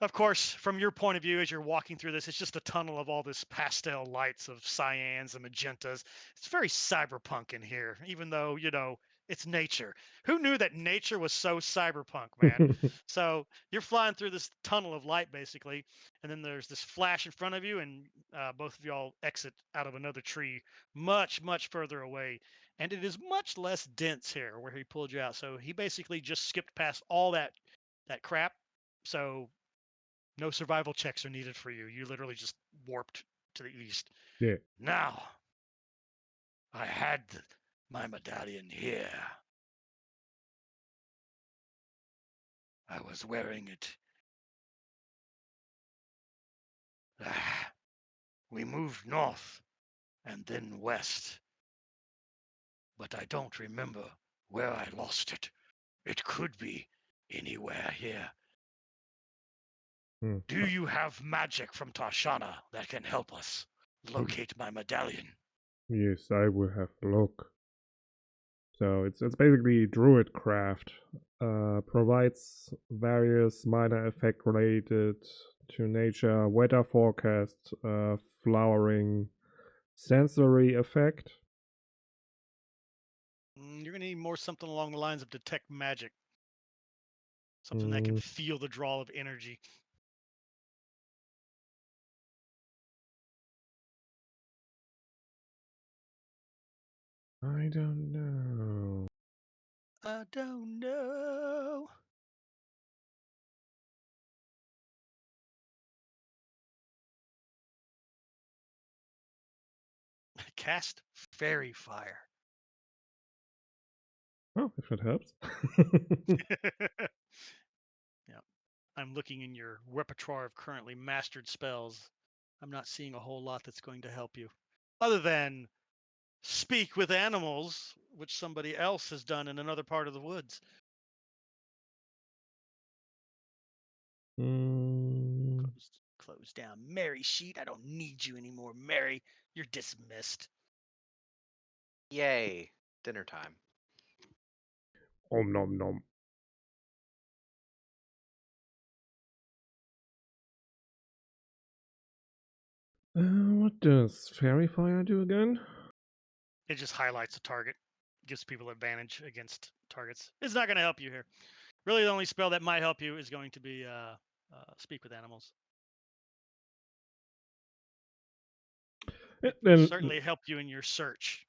Of course, from your point of view, as you're walking through this, it's just a tunnel of all this pastel lights of cyans and magentas. It's very cyberpunk in here, even though, it's nature. Who knew that nature was so cyberpunk, man? So you're flying through this tunnel of light, basically, and then there's this flash in front of you, and both of y'all exit out of another tree much, much further away. And it is much less dense here where he pulled you out. So he basically just skipped past all that crap. So no survival checks are needed for you. You literally just warped to the east. Yeah. Now, I had my medallion here. I was wearing it. We moved north and then west. But I don't remember where I lost it. It could be anywhere here. Do you have magic from Tarshana that can help us locate my medallion? Yes, I will have a look. So it's basically druid craft. Provides various minor effect related to nature, weather forecast, flowering, sensory effect. You're gonna need more something along the lines of detect magic. Something that can feel the draw of energy. I don't know. I don't know. Cast Fairy Fire. Oh, if it helps. Yeah. I'm looking in your repertoire of currently mastered spells. I'm not seeing a whole lot that's going to help you. Other than speak with animals, which somebody else has done in another part of the woods. Close down. Mary Sheet, I don't need you anymore, Mary. You're dismissed. Yay. Dinner time. Om nom nom. What does Fairy Fire do again? It just highlights a target, gives people advantage against targets. It's not going to help you here. Really, the only spell that might help you is going to be Speak with Animals. Then Certainly help you in your search.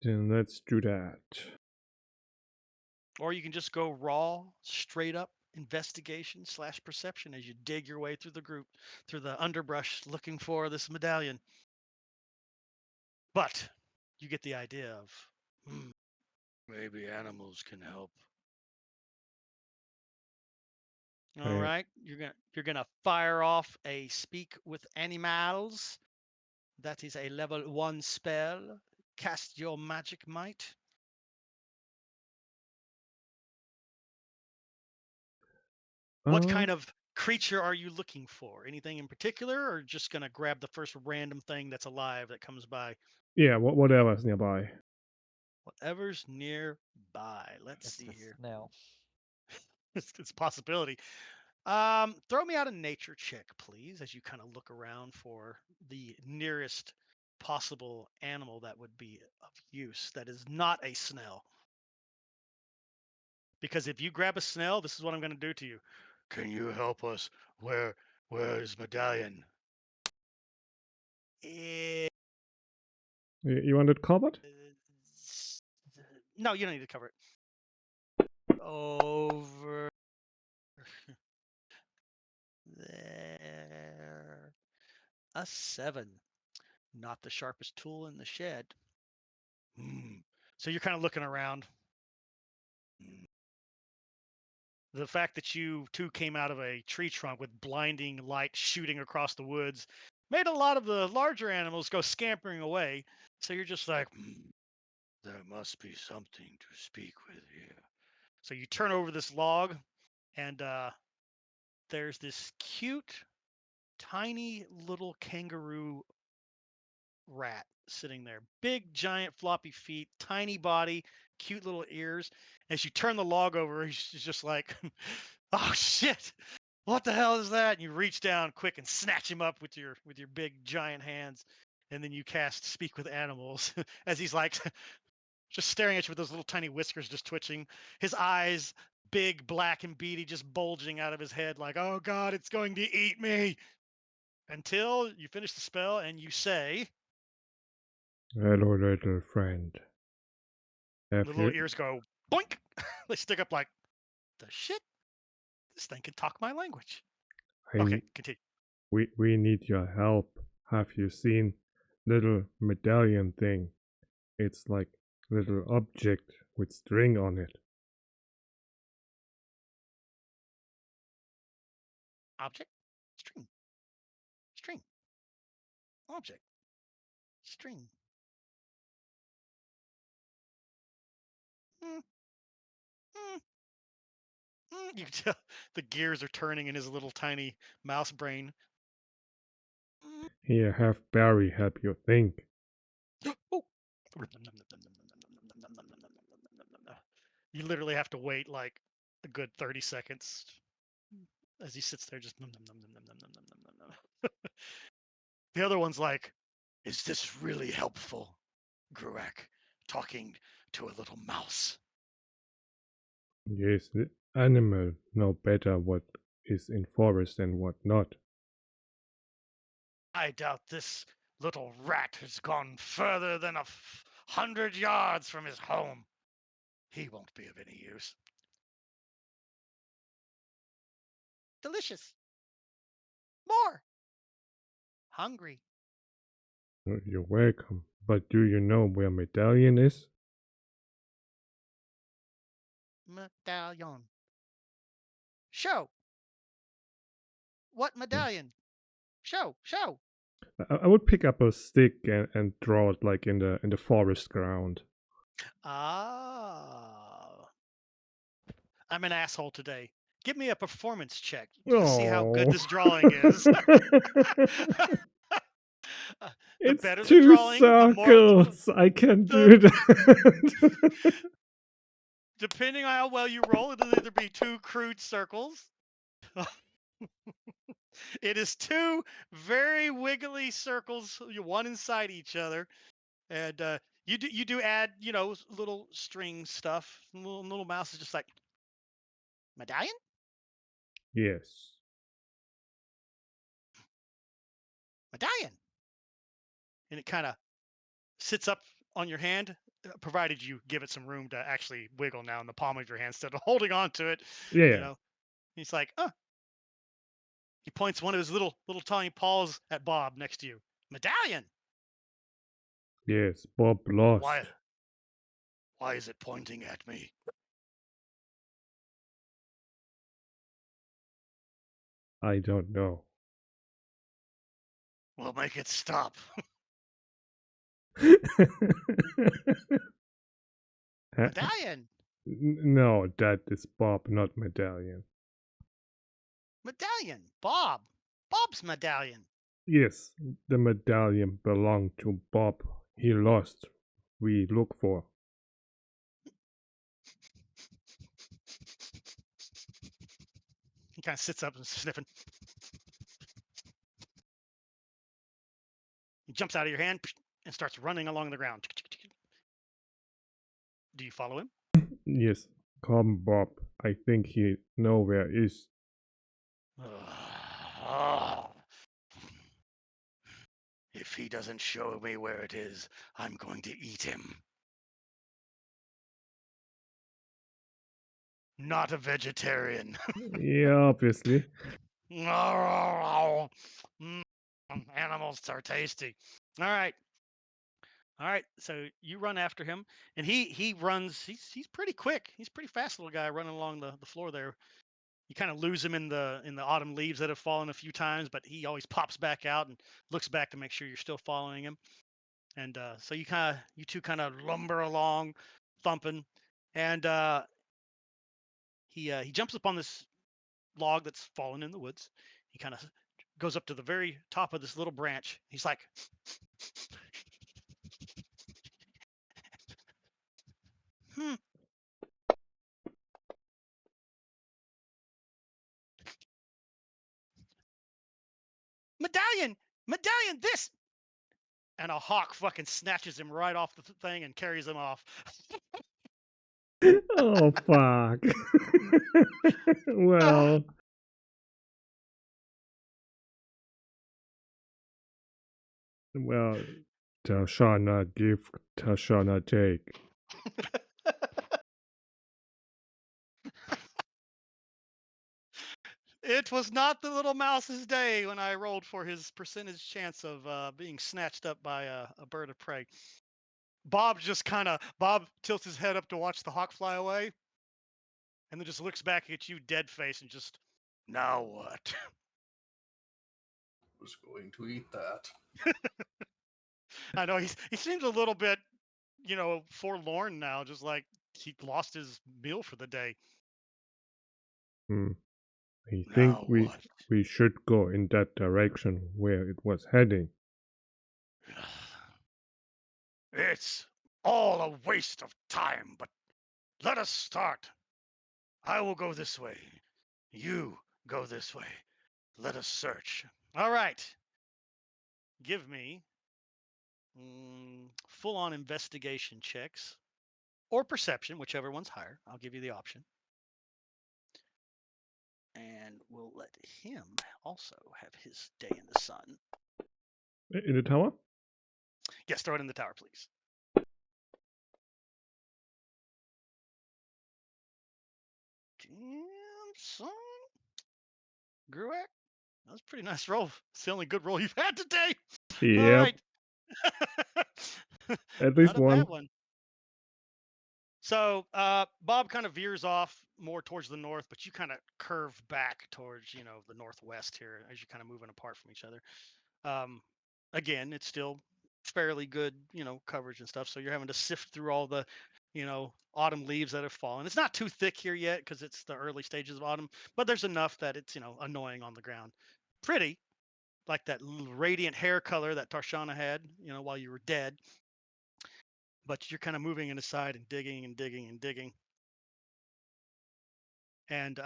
Then let's do that. Or you can just go raw, straight up investigation / perception as you dig your way through the group, through the underbrush, looking for this medallion. But you get the idea of maybe animals can help. All right, you're gonna fire off a Speak with Animals. That is a level 1 spell. Cast your magic might. What kind of creature are you looking for? Anything in particular, or just gonna grab the first random thing that's alive that comes by? Yeah, whatever's nearby. Whatever's nearby. Let's see here. Snail. It's a possibility. Throw me out a nature check, please, as you kind of look around for the nearest possible animal that would be of use that is not a snail. Because if you grab a snail, this is what I'm going to do to you. Can you help us? Where is Medallion? You want it covered? No, you don't need to cover it. Over there. A 7. Not the sharpest tool in the shed. So you're kind of looking around. The fact that you two came out of a tree trunk with blinding light shooting across the woods made a lot of the larger animals go scampering away. So you're just like, there must be something to speak with here. So you turn over this log, and there's this cute, tiny little kangaroo rat sitting there. Big, giant, floppy feet, tiny body, cute little ears. As you turn the log over, he's just like, oh, shit. what the hell is that? And you reach down quick and snatch him up with your big giant hands, and then you cast Speak with Animals as he's like just staring at you with those little tiny whiskers just twitching, his eyes big, black and beady, just bulging out of his head like, oh god, it's going to eat me. Until you finish the spell and you say, Hello, little friend. Have the little you? ears go boink. They stick up like, the shit? This thing can talk my language. Okay, continue. We need your help. Have you seen little medallion thing? It's like little object with string on it. Object, string, string, object, string. Mm, mm, You can tell the gears are turning in his little tiny mouse brain. Here, have Barry help you think. Oh. You literally have to wait like a good 30 seconds as he sits there just. The other one's like, is this really helpful, Grooacc, talking to a little mouse? Yes, the animal know better what is in forest and what not. I doubt this little rat has gone further than 100 yards from his home. He won't be of any use. Delicious. More. Hungry. You're welcome. But do you know where medallion is? Medallion. Show. What medallion? Show. I would pick up a stick and draw it like in the forest ground. Ah. I'm an asshole today. Give me a performance check to see how Oh, good this drawing is. The it's better the two drawing, the more. circles. I can do that. Depending on how well you roll, it'll either be 2 crude circles. It is 2 very wiggly circles, one inside each other, and you do add, little string stuff. Little mouse is just like, medallion, Yes. medallion, and it kind of sits up on your hand, provided you give it some room to actually wiggle now in the palm of your hand instead of holding on to it. Yeah. He's like, he points one of his little tiny paws at Bob next to you. Medallion. Yes. Bob lost. Why is it pointing at me? I don't know. We'll make it stop. Medallion. No, that is Bob, not medallion. Medallion. Bob. Bob's medallion. Yes, the medallion belonged to Bob. He lost. We look for. He kind of sits up and sniffing. He jumps out of your hand and starts running along the ground. Do you follow him? Yes, come Bob. I think he know where is. If he doesn't show me where it is, I'm going to eat him. Not a vegetarian. Yeah, obviously. Animals are tasty. All right. So you run after him, and he runs. He's pretty quick. He's a pretty fast little guy running along the floor there. You kind of lose him in the autumn leaves that have fallen a few times, but he always pops back out and looks back to make sure you're still following him. And so you two kind of lumber along, thumping, and he jumps up on this log that's fallen in the woods. He kind of goes up to the very top of this little branch. He's like, hmm. Medallion, this! And a hawk fucking snatches him right off the thing and carries him off. Oh fuck. Well, Tashana give, Tashana take. It was not the little mouse's day when I rolled for his percentage chance of being snatched up by a bird of prey. Bob tilts his head up to watch the hawk fly away, and then just looks back at you, dead face, and just, now what? Was going to eat that. I know he seems a little bit, forlorn now, just like he lost his meal for the day. I Now think what? we should go in that direction where it was heading. It's all a waste of time, but let us start. I will go this way. You go this way. Let us search. All right. Give me full-on investigation checks or perception, whichever one's higher. I'll give you the option. And we'll let him also have his day in the sun. In the tower? Yes, throw it in the tower, please. Damn, son. Grooacc, that was a pretty nice roll. It's the only good roll you've had today. All Yep. right. At least Not a bad one. one. So Bob kind of veers off more towards the north, but you kind of curve back towards, the northwest here as you're kind of moving apart from each other. Again, it's still fairly good, coverage and stuff. So you're having to sift through all the, autumn leaves that have fallen. It's not too thick here yet because it's the early stages of autumn, but there's enough that it's, annoying on the ground. Pretty, like that radiant hair color that Tarshana had, while you were dead. But you're kind of moving it aside and digging and digging and digging. And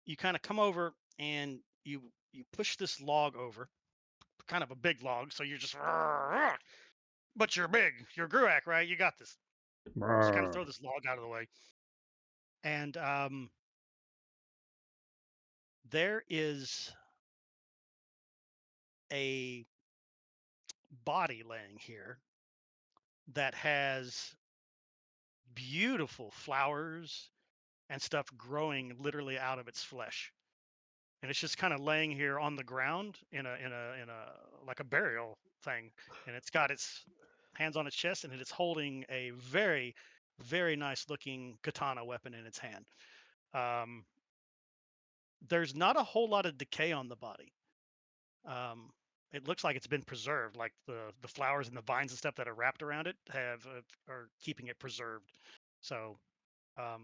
you kind of come over and you push this log over, kind of a big log. So you're just, but you're big. You're Grooacc, right? You got this. Just kind of throw this log out of the way. And there is a body laying here that has beautiful flowers and stuff growing literally out of its flesh, and it's just kind of laying here on the ground in a like a burial thing, and it's got its hands on its chest, and it's holding a very, very nice looking katana weapon in its hand. There's not a whole lot of decay on the body. It looks like it's been preserved, like the flowers and the vines and stuff that are wrapped around it are keeping it preserved. So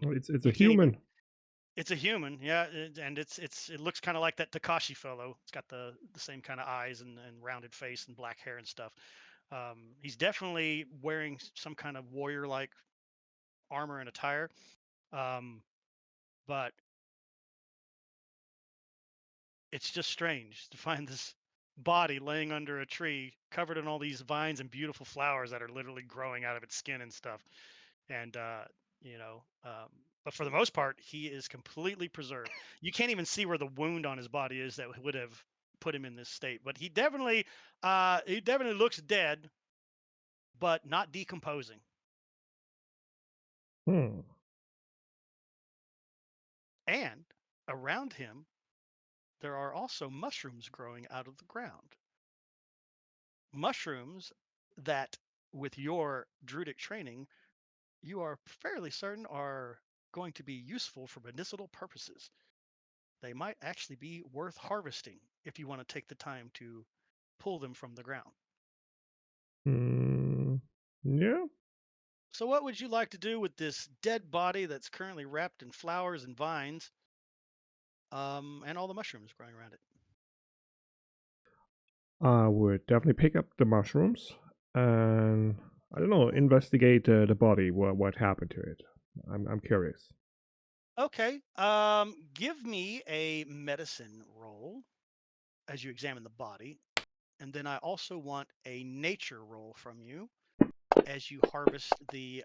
It's a you can't even. human. It's a human, yeah, and it looks kind of like that Takashi fellow. It's got the same kind of eyes and rounded face and black hair and stuff. He's definitely wearing some kind of warrior-like armor and attire, but it's just strange to find this body laying under a tree covered in all these vines and beautiful flowers that are literally growing out of its skin and stuff. And but for the most part, he is completely preserved. You can't even see where the wound on his body is that would have put him in this state. But he definitely looks dead, but not decomposing. And around him, there are also mushrooms growing out of the ground. Mushrooms that, with your druidic training, you are fairly certain are going to be useful for medicinal purposes. They might actually be worth harvesting if you want to take the time to pull them from the ground. Yeah. So what would you like to do with this dead body that's currently wrapped in flowers and vines, and all the mushrooms growing around it? I would definitely pick up the mushrooms and, I don't know, investigate the body. What happened to it? I'm curious. Okay. Give me a medicine roll. as you examine the body. And then I also want a nature roll from you as you harvest the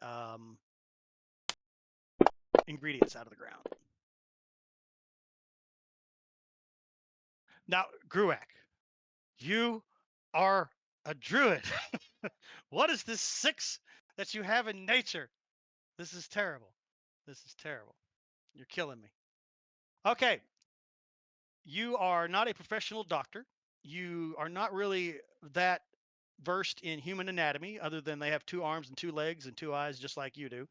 ingredients out of the ground. Now, Grooacc, you are a druid. What is this 6 that you have in nature? This is terrible. This is terrible. You're killing me. Okay. You are not a professional doctor. You are not really that versed in human anatomy, other than they have 2 arms and 2 legs and 2 eyes, just like you do.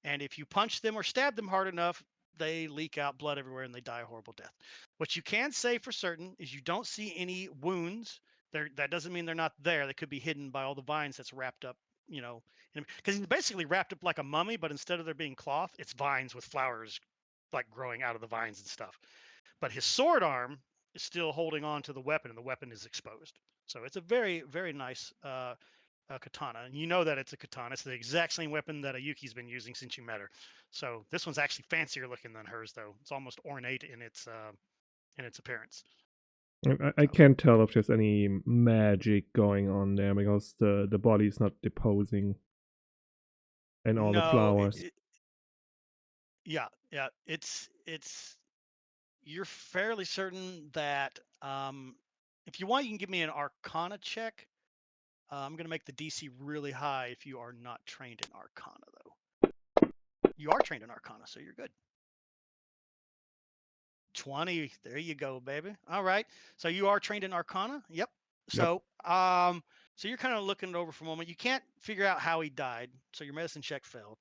And if you punch them or stab them hard enough, they leak out blood everywhere and they die a horrible death. What you can say for certain is you don't see any wounds. That doesn't mean they're not there. They could be hidden by all the vines that's wrapped up, because he's basically wrapped up like a mummy, but instead of there being cloth, it's vines with flowers like growing out of the vines and stuff. But his sword arm is still holding on to the weapon, and the weapon is exposed. So it's a very, very nice katana. And you know that it's a katana. It's the exact same weapon that Ayuki's been using since you met her. So this one's actually fancier looking than hers, though. It's almost ornate in its appearance. I can't tell if there's any magic going on there because the body's not deposing and all the flowers. Yeah. It's you're fairly certain that if you want, you can give me an Arcana check. I'm going to make the DC really high if you are not trained in Arcana, though. You are trained in Arcana, so you're good. 20. There you go, baby. All right. So you are trained in Arcana? Yep. So, so you're kind of looking it over for a moment. You can't figure out how he died, so your medicine check failed.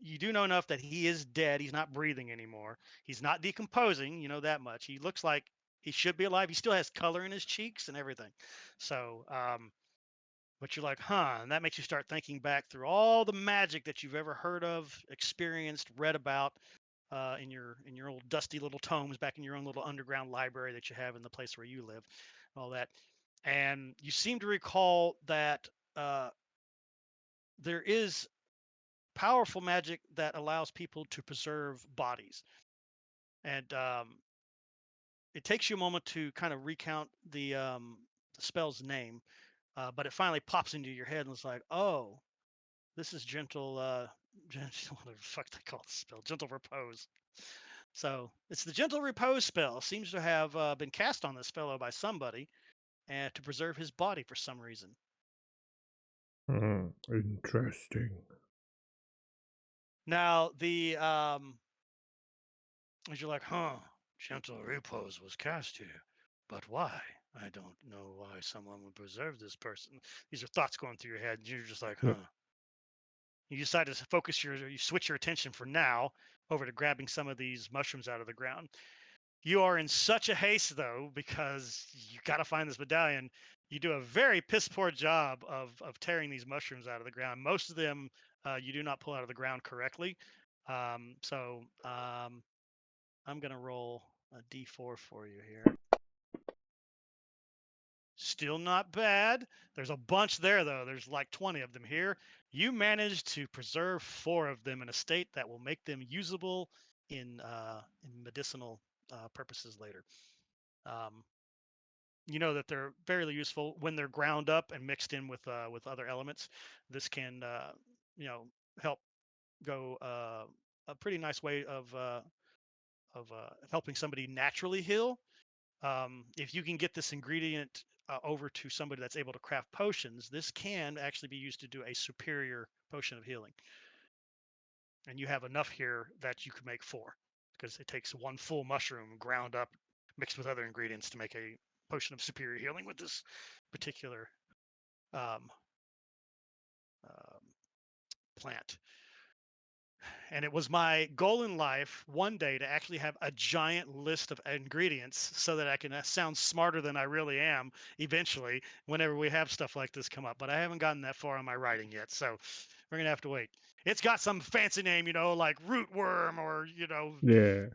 You do know enough that he is dead. He's not breathing anymore. He's not decomposing. You know that much. He looks like he should be alive. He still has color in his cheeks and everything. So, but you're like, huh? And that makes you start thinking back through all the magic that you've ever heard of, experienced, read about in your old dusty little tomes back in your own little underground library that you have in the place where you live, all that. And you seem to recall that there is powerful magic that allows people to preserve bodies. And it takes you a moment to kind of recount the spell's name, but it finally pops into your head and it's like, oh, this is gentle, what the fuck they call the spell? Gentle repose. So it's the gentle repose spell. Seems to have been cast on this fellow by somebody, and to preserve his body for some reason. Interesting. Now the as you're like, huh? Gentle repose was cast here, but why? I don't know why someone would preserve this person. These are thoughts going through your head, and you're just like, huh? You decide to focus you switch your attention for now over to grabbing some of these mushrooms out of the ground. You are in such a haste, though, because you got to find this medallion. You do a very piss poor job of tearing these mushrooms out of the ground. Most of them you do not pull out of the ground correctly. So I'm going to roll a d4 for you here. Still not bad. There's a bunch there, though. There's like 20 of them here. You managed to preserve 4 of them in a state that will make them usable in medicinal purposes later. You know that they're fairly useful when they're ground up and mixed in with other elements. This can help go a pretty nice way of helping somebody naturally heal. If you can get this ingredient over to somebody that's able to craft potions, this can actually be used to do a superior potion of healing. And you have enough here that you could make 4, because it takes 1 full mushroom ground up, mixed with other ingredients to make a potion of superior healing with this particular plant. And it was my goal in life one day to actually have a giant list of ingredients so that I can sound smarter than I really am eventually whenever we have stuff like this come up. But I haven't gotten that far on my writing yet, so we're gonna have to wait. It's got some fancy name, like rootworm or Yeah.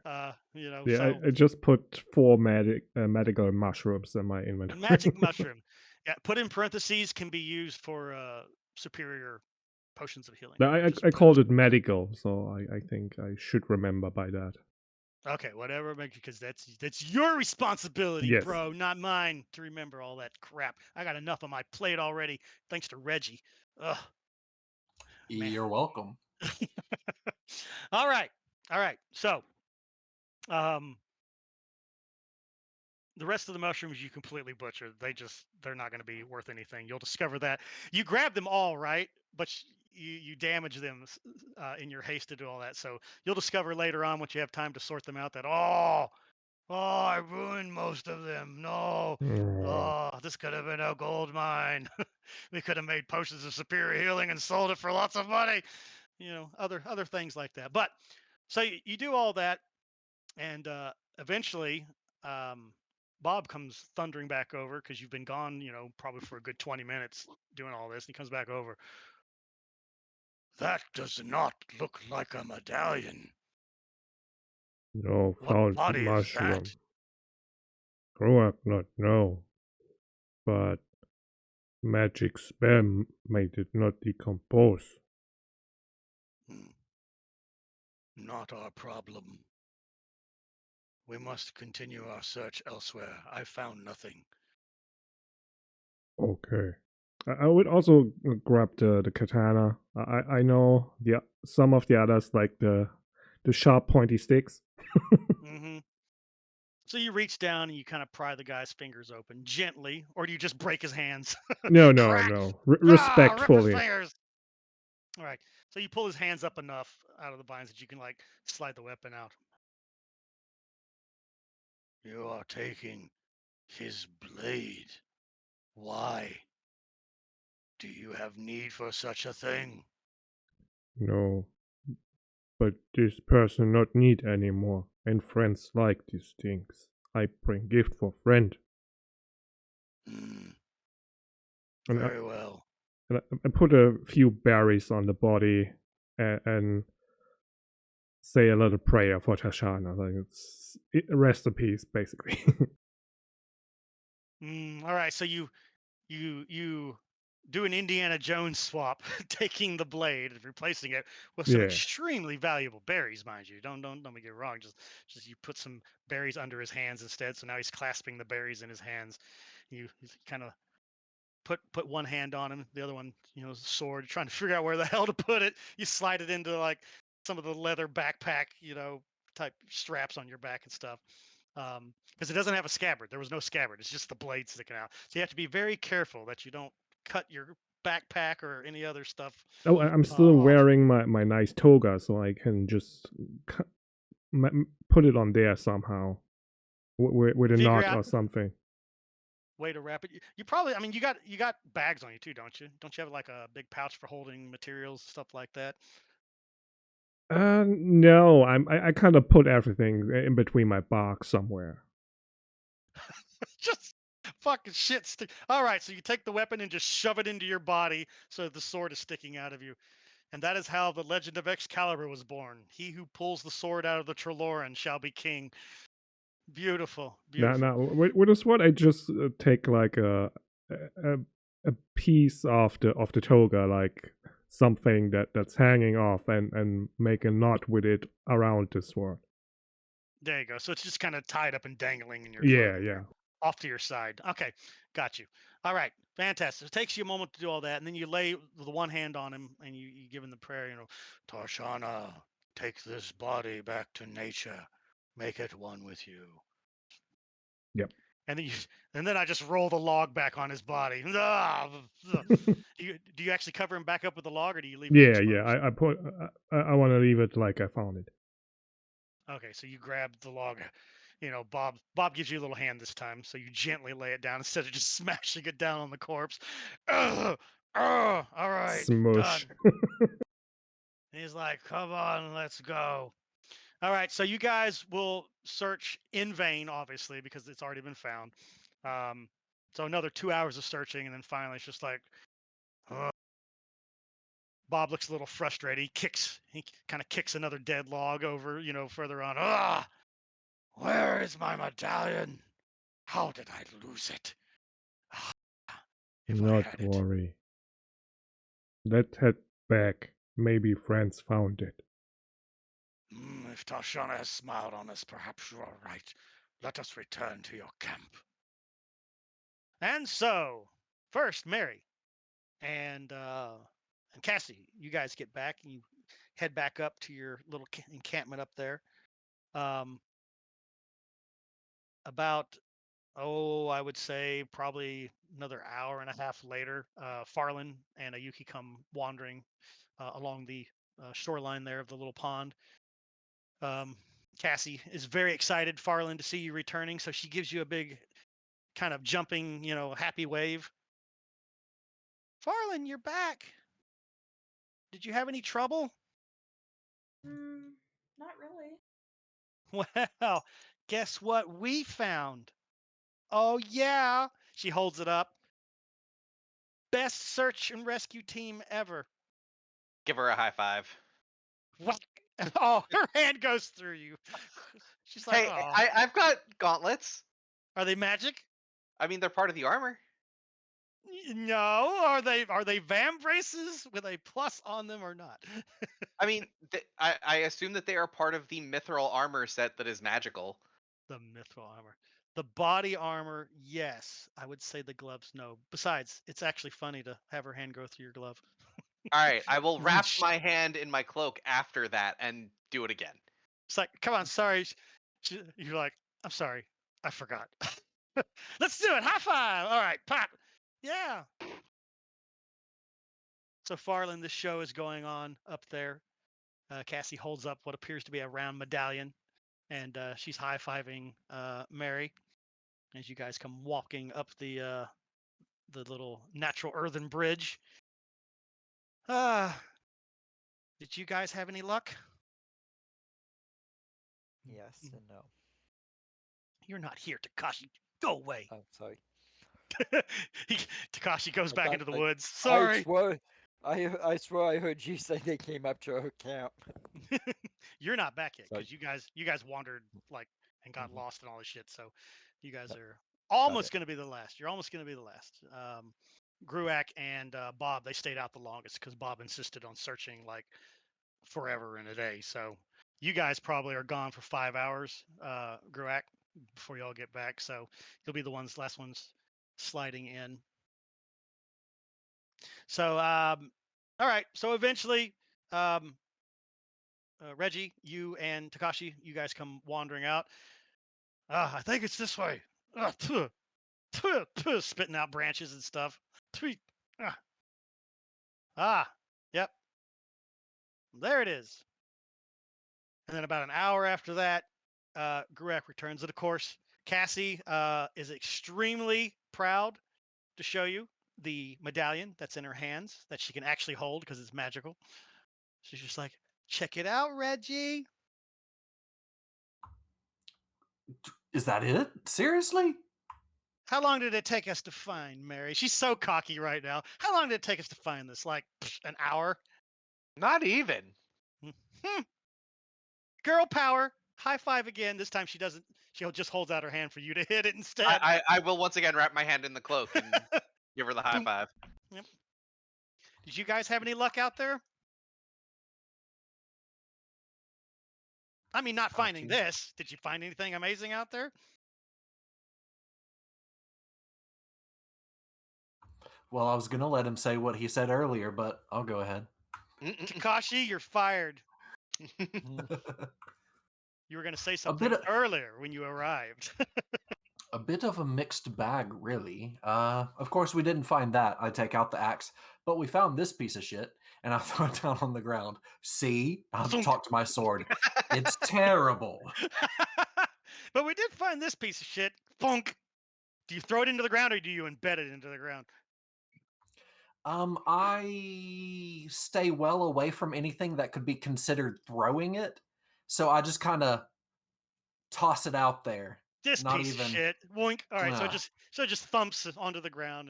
Yeah, So I just put 4 medical mushrooms in my inventory. magic mushroom. Yeah, put in parentheses, can be used for superior potions of healing. I called it medical, so I think I should remember by that. Okay, whatever, because that's your responsibility, Yes. bro, not mine, to remember all that crap. I got enough on my plate already, thanks to Reggie. Ugh, man. You're welcome. All right, all right. So, um, the rest of the mushrooms you completely butchered. They're not going to be worth anything. You'll discover that you grabbed them all, right? But you damage them in your haste to do all that. So you'll discover later on, once you have time to sort them out, that I ruined most of them. No, Oh, this could have been a gold mine. We could have made potions of superior healing and sold it for lots of money. Other things like that. But so you do all that, and eventually, um, Bob comes thundering back over because you've been gone, probably for a good 20 minutes doing all this. And he comes back over. That does not look like a medallion. no, What found body is mushroom. that? Grooacc not know, but magic spell made it not decompose. Not our problem. We must continue our search elsewhere. I found nothing. Okay. I would also grab the katana. I know some of the others like the sharp pointy sticks. Mm-hmm. So you reach down and you kind of pry the guy's fingers open gently, or do you just break his hands? No, Crack! no. Rip his Respectfully. fingers! All right. So you pull his hands up enough out of the binds that you can slide the weapon out. You are taking his blade. Why? Do you have need for such a thing? No. But this person not need anymore, and friends like these things. I bring gift for friend. And Very well. I put a few berries on the body and say a little prayer for Tashana. Like it's rest in peace, basically. All right. So you do an Indiana Jones swap, taking the blade and replacing it with some Yeah. extremely valuable berries, mind you. Don't me get wrong. Just you put some berries under his hands instead. So now he's clasping the berries in his hands. You kind of put one hand on him, the other one, sword, trying to figure out where the hell to put it. You slide it into like some of the leather backpack, type straps on your back and stuff. Because it doesn't have a scabbard. There was no scabbard. It's just the blade sticking out. So you have to be very careful that you don't cut your backpack or any other stuff Oh, I'm still off. wearing my nice toga, so I can just put it on there somehow with a Figure knot out or something. way to wrap it. You probably, you got bags on you too, don't you? Don't you have like a big pouch for holding materials, stuff like that? No, I kind of put everything in between my box somewhere. Just fucking shit stick. All right, so you take the weapon and just shove it into your body so the sword is sticking out of you. And that is how the legend of Excalibur was born. He who pulls the sword out of the Treloran shall be king. Beautiful, beautiful. Now, with this one, I just take like a piece of the toga, like something that's hanging off, and make a knot with it around the sword. There you go. So it's just kind of tied up and dangling in your Yeah, clothing there, off to your side. Okay, got you. All right, fantastic. It takes you a moment to do all that, and then you lay the one hand on him and you give him the prayer. Tarshana, take this body back to nature, make it one with you. Yep. And then I just roll the log back on his body. Do you actually cover him back up with the log, or do you leave him exposed? Yeah. I want to leave it like I found it. Okay, so you grab the log. Bob gives you a little hand this time, so you gently lay it down instead of just smashing it down on the corpse. All right, Smush. done. He's like, come on, let's go. All right, so you guys will search in vain, obviously, because it's already been found. So another 2 hours of searching, and then finally it's just like, Bob looks a little frustrated. He kind of kicks another dead log over, further on. Where is my medallion? How did I lose it? If I Not had it. worry. Let's head back. Maybe friends found it. If Tashana has smiled on us, perhaps you are right. Let us return to your camp. And so, first, Mary and Cassie, you guys get back and you head back up to your little encampment up there. About I would say probably another hour and a half later, Farland and Ayuki come wandering along the shoreline there of the little pond. Cassie is very excited, Farland, to see you returning, so she gives you a big kind of jumping, happy wave. Farland, you're back. Did you have any trouble? Not really. Well, guess what we found? Oh, yeah. She holds it up. Best search and rescue team ever. Give her a high five. What? Oh, her hand goes through you. She's like, Hey, oh. I've got gauntlets. Are they magic? I mean, they're part of the armor. No. Are they Vam braces with a plus on them or not? I mean, I assume that they are part of the mithril armor set that is magical. The mithril armor. The body armor, yes. I would say the gloves, no. Besides, it's actually funny to have her hand go through your glove. All right, I will wrap Reach. my hand in my cloak after that and do it again. It's like, come on, sorry. You're like, I'm sorry. I forgot. Let's do it. High five. All right, pop. Yeah. So Farland, this show is going on up there. Cassie holds up what appears to be a round medallion, and she's high-fiving Mary as you guys come walking up the little natural earthen bridge. Did you guys have any luck? Yes and no. You're not here, Takashi. Go away. Oh, sorry. Takashi goes I back thought into the they- woods. Sorry. I swear I heard you say they came up to our camp. You're not back yet Sorry. because you guys wandered and got Mhm. lost and all this shit. So you guys Yep. are almost it. going to be the last. You're almost going to be the last. Grooacc and Bob, they stayed out the longest because Bob insisted on searching like forever and a day. So you guys probably are gone for 5 hours, Grooacc, before y'all get back. So you'll be the last ones sliding in. So all right. So eventually, Reggie, you and Takashi, you guys come wandering out. I think it's this way. Spitting out branches and stuff. Yep. There it is. And then about an hour after that, Grooacc returns. And of course, Cassie is extremely proud to show you the medallion that's in her hands that she can actually hold because it's magical. She's just like, check it out, Reggie. Is that it? Seriously? How long did it take us to find Mary? She's so cocky right now. How long did it take us to find this? Like an hour? Not even. Girl power. High five again. This time she doesn't. She'll just holds out her hand for you to hit it instead. I will once again wrap my hand in the cloak and give her the high five. Yep. Did you guys have any luck out there? I mean, not finding this. Did you find anything amazing out there? Well, I was going to let him say what he said earlier, but I'll go ahead. Takashi, you're fired. You were going to say something earlier when you arrived. A bit of a mixed bag, really. Of course, we didn't find that. I take out the axe, but we found this piece of shit, and I throw it down on the ground. See? I've talked to my sword. It's terrible. But we did find this piece of shit. Funk. Do you throw it into the ground or do you embed it into the ground? I stay well away from anything that could be considered throwing it, so I just kind of toss it out there. This Not piece even... of shit. Woink. All right, so it just thumps onto the ground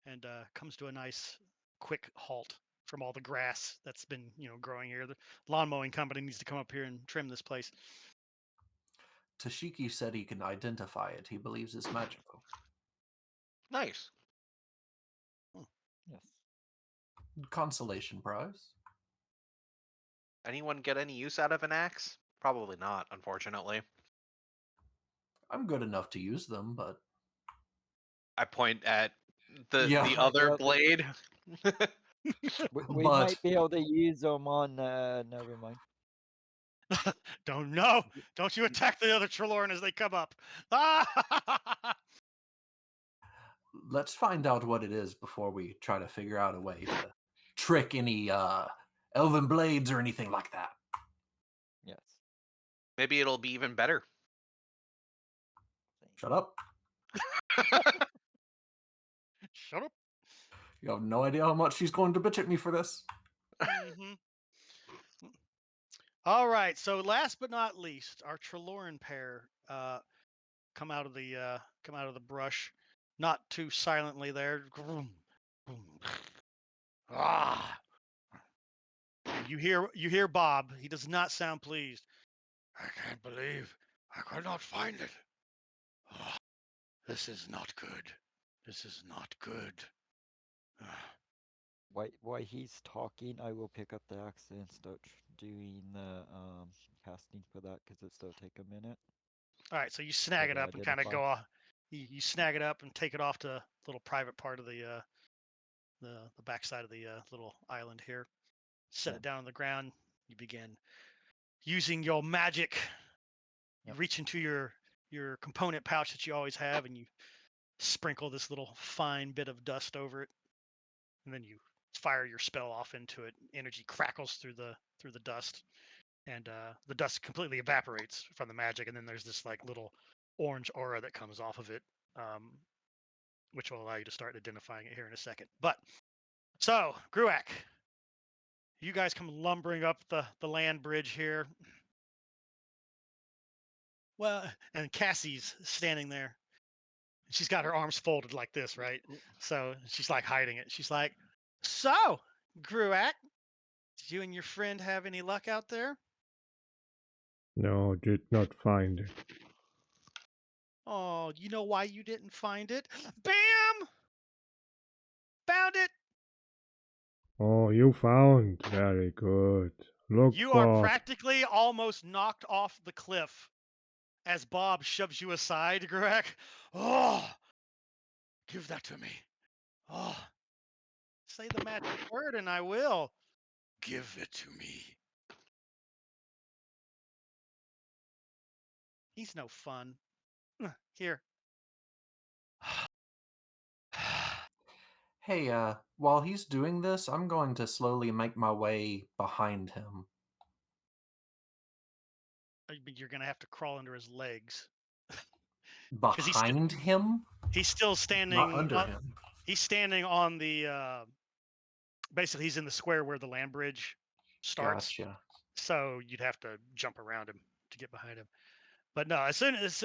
and comes to a nice quick halt from all the grass that's been growing here. The lawn mowing company needs to come up here and trim this place. Tashiki said he can identify it. He believes it's magical. Nice. Yes. Consolation prize. Anyone get any use out of an axe? Probably not, unfortunately. I'm good enough to use them, but I point at the Yeah. the other Yeah, blade. we But might be able to use them on. Never mind. Don't you attack the other Trelawney as they come up. let's find out what it is before we try to figure out a way to trick any elven blades or anything like that. Yes. Maybe it'll be even better. Shut up. Shut up. You have no idea how much she's going to bitch at me for this. Mhm. All right. So last but not least, our Treloran pair come out of the brush, not too silently there. Ah. And you hear Bob. He does not sound pleased. I can't believe I could not find it. Ah, this is not good. This is not good. Ah. While he's talking, I will pick up the axe and start doing the casting for that because it still take a minute. All right, so you snag it to up and kind of identify. go off. You snag it up and take it off to a little private part of the backside of the little island here. Set Yeah. it down on the ground. You begin using your magic. You Yep. reach into your component pouch that you always have, and you sprinkle this little fine bit of dust over it, and then you fire your spell off into it. Energy crackles through the dust, and the dust completely evaporates from the magic, and then there's this like little orange aura that comes off of it, which will allow you to start identifying it here in a second. But so, Grooacc, you guys come lumbering up the land bridge here. Well, and Cassie's standing there. She's got her arms folded like this, right? So she's like hiding it. She's like, "So, Grooacc, did you and your friend have any luck out there?" No, did not find it. Oh, you know why you didn't find it? Bam! Found it! Oh, you found. Very good. Look, You are Bob. practically almost knocked off the cliff as Bob shoves you aside, Greg. Oh, give that to me. Oh, say the magic word and I will. Give it to me. He's no fun. Here. Hey, while he's doing this, I'm going to slowly make my way behind him. You're going to have to crawl under his legs. Behind him? He's still Not standing. under him. He's standing on the. Basically, he's in the square where the land bridge starts. Gotcha. So you'd have to jump around him to get behind him. But no, as soon as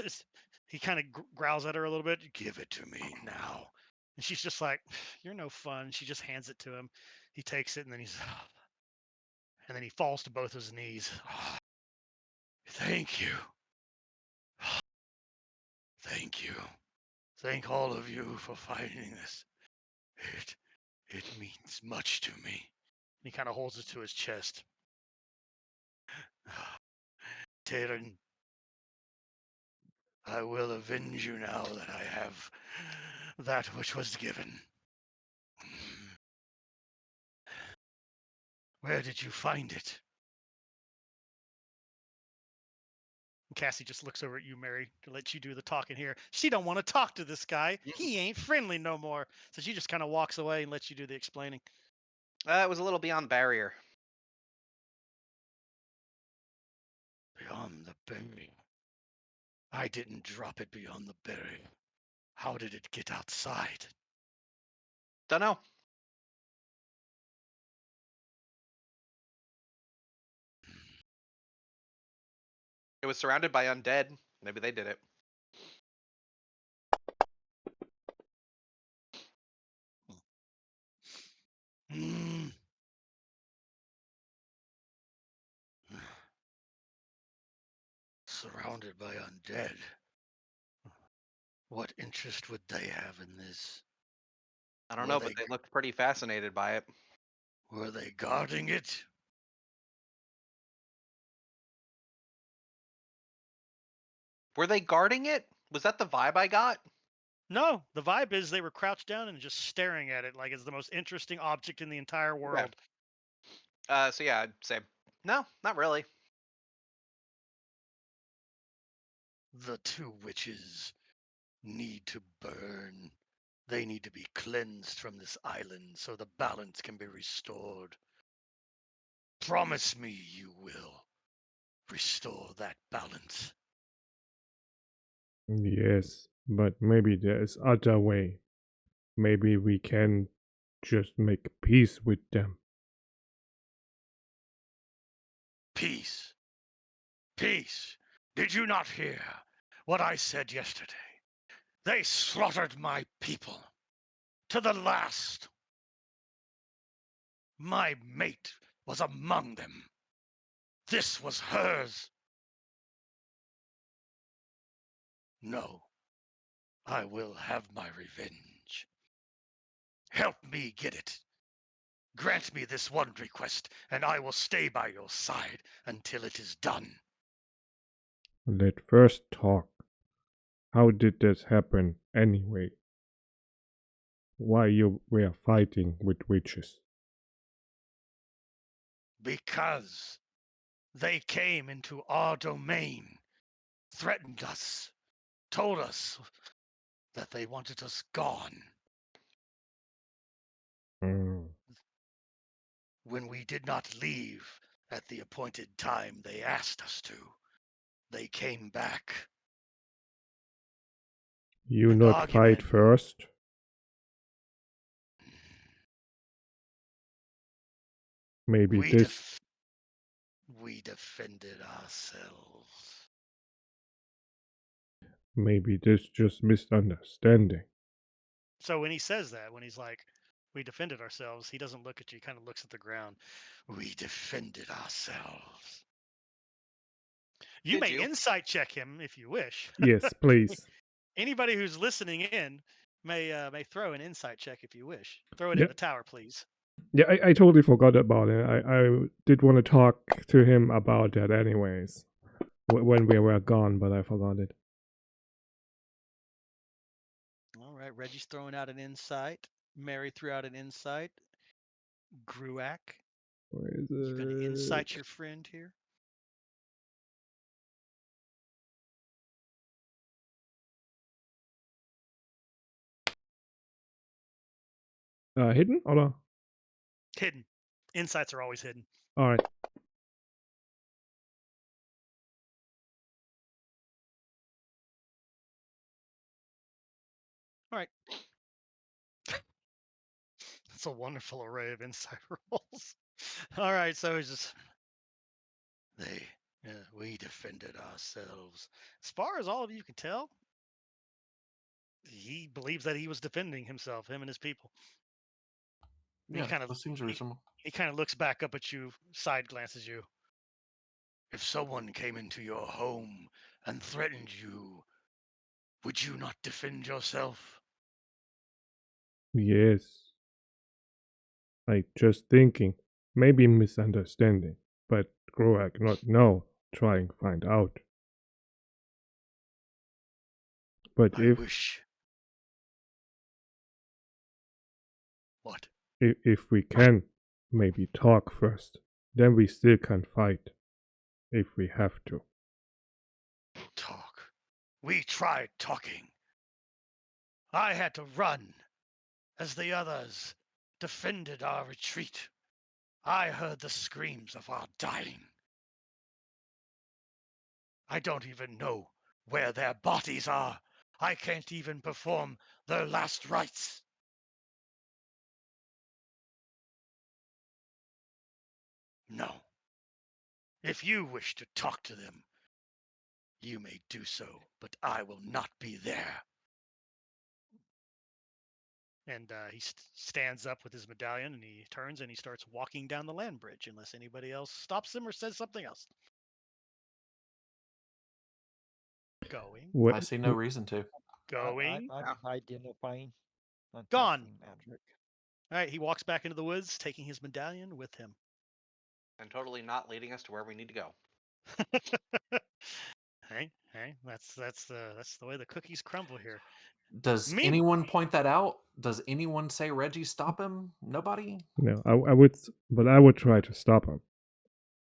he kind of growls at her a little bit, give it to me now. And she's just like, you're no fun. She just hands it to him. He takes it and then he falls to both his knees. Oh, thank you. Thank you. Thank all of you for finding this. It means much to me. And he kind of holds it to his chest. Taran, I will avenge you now that I have that which was given. Where did you find it? Cassie just looks over at you, Mary, to let you do the talking here. She don't want to talk to this guy. He ain't friendly no more. So she just kind of walks away and lets you do the explaining. It was a little beyond the barrier. Beyond the barrier. I didn't drop it beyond the barrier. How did it get outside? Don't know. It was surrounded by undead. Maybe they did it. Hmm. Surrounded by undead. What interest would they have in this? I don't Were know, but they looked pretty fascinated by it. Were they guarding it? Were they guarding it? Was that the vibe I got? No, the vibe is they were crouched down and just staring at it like it's the most interesting object in the entire world. So yeah, I'd say no, not really. The two witches need to burn. They need to be cleansed from this island so the balance can be restored. Promise me you will restore that balance. Yes, but maybe there's other way. Maybe we can just make peace with them. Peace. Peace. Did you not hear what I said yesterday? They slaughtered my people to the last. My mate was among them. This was hers. No, I will have my revenge. Help me get it. Grant me this one request, and I will stay by your side until it is done. Let's first talk. How did this happen anyway? Why you were fighting with witches? Because they came into our domain, threatened us, told us that they wanted us gone. Mm. When we did not leave at the appointed time they asked us to, they came back. You An not fight argument. first? Maybe We, this. we defended ourselves. Maybe this just misunderstanding. So when he says that, when he's like, we defended ourselves, he doesn't look at you, he kind of looks at the ground. We defended ourselves. You Did may you? insight check him if you wish. Yes, please. Anybody who's listening in may throw an insight check if you wish. Throw it Yep. in the tower, please. Yeah, I totally forgot about it. I did want to talk to him about that anyways. When we were gone, but I forgot it. All right, Reggie's throwing out an insight. Mary threw out an insight. Grooacc, Where is you going to it? insight your friend here? Hidden or no? Hidden. Insights are always hidden. All right. All right. It's a wonderful array of insight rolls. All right, so it's just we defended ourselves. As far as all of you can tell, he believes that he was defending himself, him and his people. Yeah, He kind of that seems reasonable. he kind of looks back up at you, side glances you. If someone came into your home and threatened you, would you not defend yourself? Yes. Like just thinking, maybe misunderstanding, but Grooacc not know, trying find out. But I wish. What? if we can, maybe talk first, then we still can fight, if we have to. Talk. We tried talking. I had to run as the others defended our retreat. I heard the screams of our dying. I don't even know where their bodies are. I can't even perform their last rites. No. If you wish to talk to them, you may do so, but I will not be there. And he stands up with his medallion and he turns and he starts walking down the land bridge unless anybody else stops him or says something else. Going. I see no reason to. Going. I'm identifying Gone. uncasting magic. All right, he walks back into the woods, taking his medallion with him. And totally not leading us to where we need to go. Hey, that's the way the cookies crumble here. Does Me, anyone point that out? Does anyone say, Reggie, stop him? Nobody? No, I would, but I would try to stop him.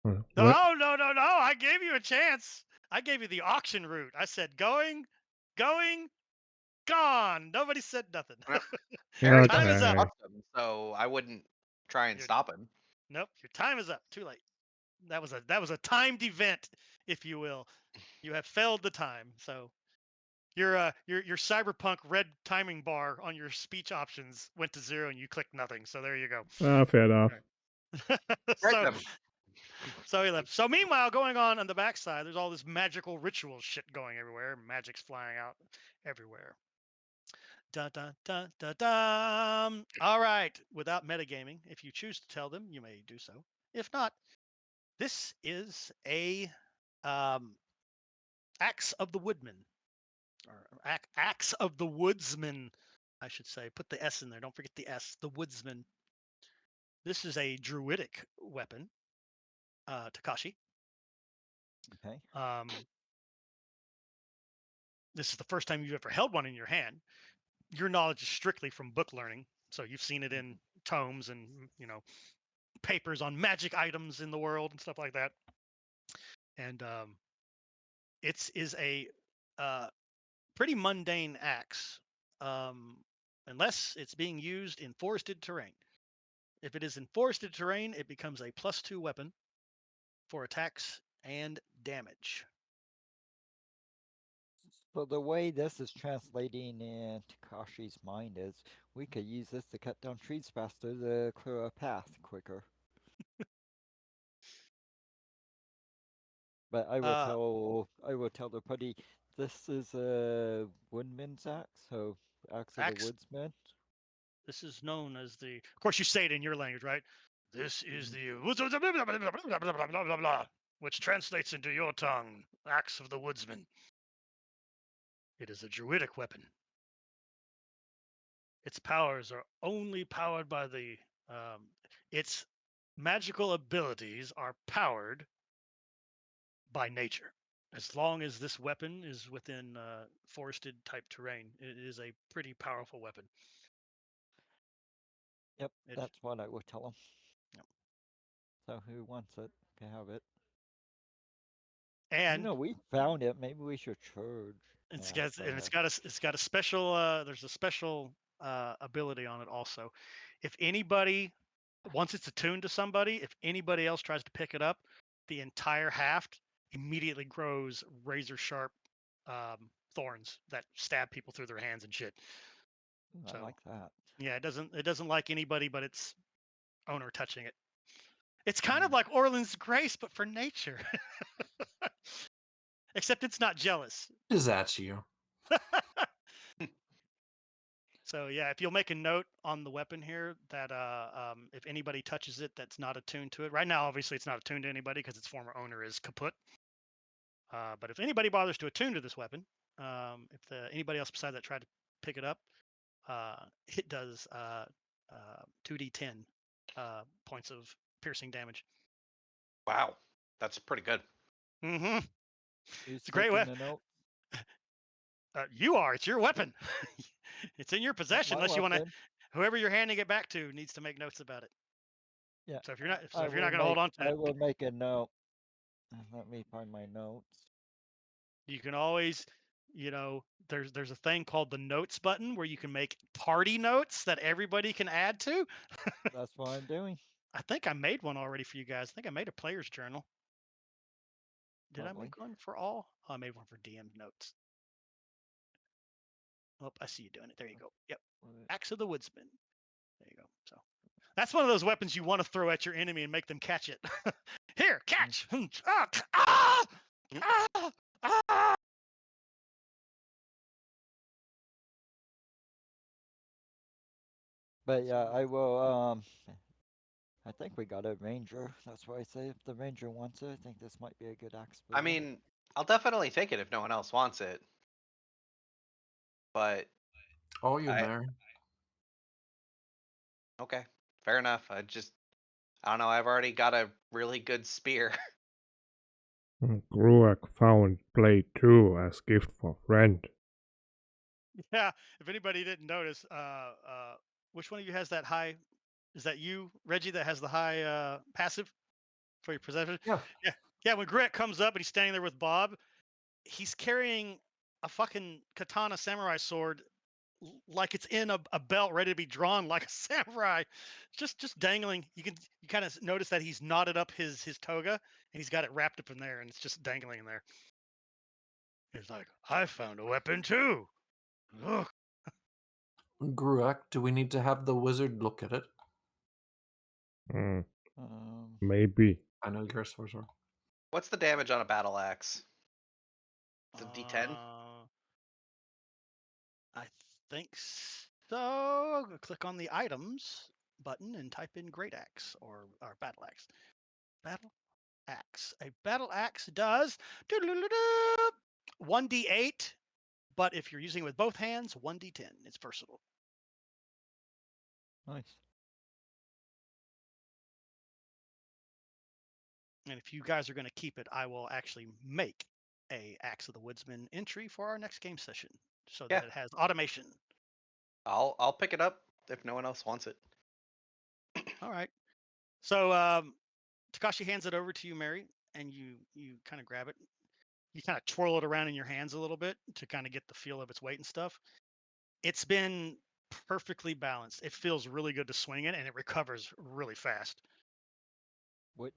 What? no. I gave you a chance. I gave you the auction route. I said going, gone. Nobody said nothing. Well, Harry Time is doesn't up. Okay. watch them, so I wouldn't try and You're- stop him. Nope, your time is up. Too late. That was a timed event, if you will. You have failed the time. So your cyberpunk red timing bar on your speech options went to 0 and you clicked nothing. So there you go. Fair enough. Right so then. so he left. So meanwhile, going on the backside, there's all this magical ritual shit going everywhere. Magic's flying out everywhere. Dun dun dun dun dun. All right. Without metagaming, if you choose to tell them, you may do so. If not, this is a axe of the woodman, or axe of the woodsman, I should say. Put the S in there. Don't forget the S. The woodsman. This is a druidic weapon, Takashi. Okay. This is the first time you've ever held one in your hand. Your knowledge is strictly from book learning, so you've seen it in tomes and papers on magic items in the world and stuff like that. And it is a pretty mundane axe, unless it's being used in forested terrain. If it is in forested terrain, it becomes a +2 weapon for attacks and damage. So the way this is translating in Takashi's mind is we could use this to cut down trees faster to clear a path quicker. But I will tell the party this is a woodman's axe, so axe of the Axe. woodsman. This is known as the. Of course, you say it in your language, right? This is the which translates into your tongue, axe of the woodsman. It is a druidic weapon. Its powers are only powered by the. Its magical abilities are powered by nature. As long as this weapon is within forested type terrain, it is a pretty powerful weapon. Yep, It, that's what I will tell him. Yep. So who wants it can have it. and We found it. Maybe we should charge. it's Yeah, got but, and it's got a special there's a special ability on it also. If anybody once it's attuned to somebody, if anybody else tries to pick it up, the entire haft immediately grows razor sharp thorns that stab people through their hands and shit. I So like that. yeah, it doesn't like anybody but its owner touching it. It's kind of like Orland's Grace, but for nature. Except it's not jealous. Is that you? So yeah, if you'll make a note on the weapon here that if anybody touches it that's not attuned to it, right now obviously it's not attuned to anybody because its former owner is kaput. But if anybody bothers to attune to this weapon, if anybody else besides that tried to pick it up, it does 2d10 points of piercing damage. Wow, that's pretty good. Mm-hmm. Who's It's a great weapon. taking the note? You are. It's your weapon. It's in your possession. My Unless you want to, weapon. whoever you're handing it back to needs to make notes about it. Yeah. So if you're not, I going will to hold on to I it, will make a note. Let me find my notes. you can always, there's a thing called the notes button where you can make party notes that everybody can add to. That's what I'm doing. I think I made one already for you guys. I think I made a player's journal. Did I Probably. make one for all? Oh, I made one for DM notes. Oh, I see you doing it. There you go. Yep. Axe of the Woodsman. There you go. So that's one of those weapons you want to throw at your enemy and make them catch it. Here, catch! Ah! Ah! Ah! But yeah, I will. I think we got a ranger. That's why I say if the ranger wants it, I think this might be a good axe. I mean, I'll definitely take it if no one else wants it. But Oh, you I- there? okay, fair enough. I don't know. I've already got a really good spear. Grooacc found Blade 2 as gift for friend. Yeah, if anybody didn't notice, which one of you has that high? Is that you, Reggie, that has the high passive for your possession? Yeah. Yeah, yeah. When Grit comes up and he's standing there with Bob, he's carrying a fucking katana samurai sword, like it's in a belt, ready to be drawn like a samurai, just dangling. You kind of notice that he's knotted up his toga and he's got it wrapped up in there, and it's just dangling in there. He's like, I found a weapon too. Look. Grooacc, do we need to have the wizard look at it? Mm, Um, maybe. I know you're a sorcerer. What's the damage on a battle axe? It's a D10. I think so. Click on the items button and type in great axe or battle axe. Battle axe. A battle axe does 1d8, but if you're using it with both hands, 1d10. It's versatile. nice. And if you guys are going to keep it, I will actually make a Axe of the Woodsman entry for our next game session so that Yeah. it has automation. I'll pick it up if no one else wants it. All right. So Takashi hands it over to you, Mary, and you kind of grab it. You kind of twirl it around in your hands a little bit to kind of get the feel of its weight and stuff. It's been perfectly balanced. It feels really good to swing it, and it recovers really fast.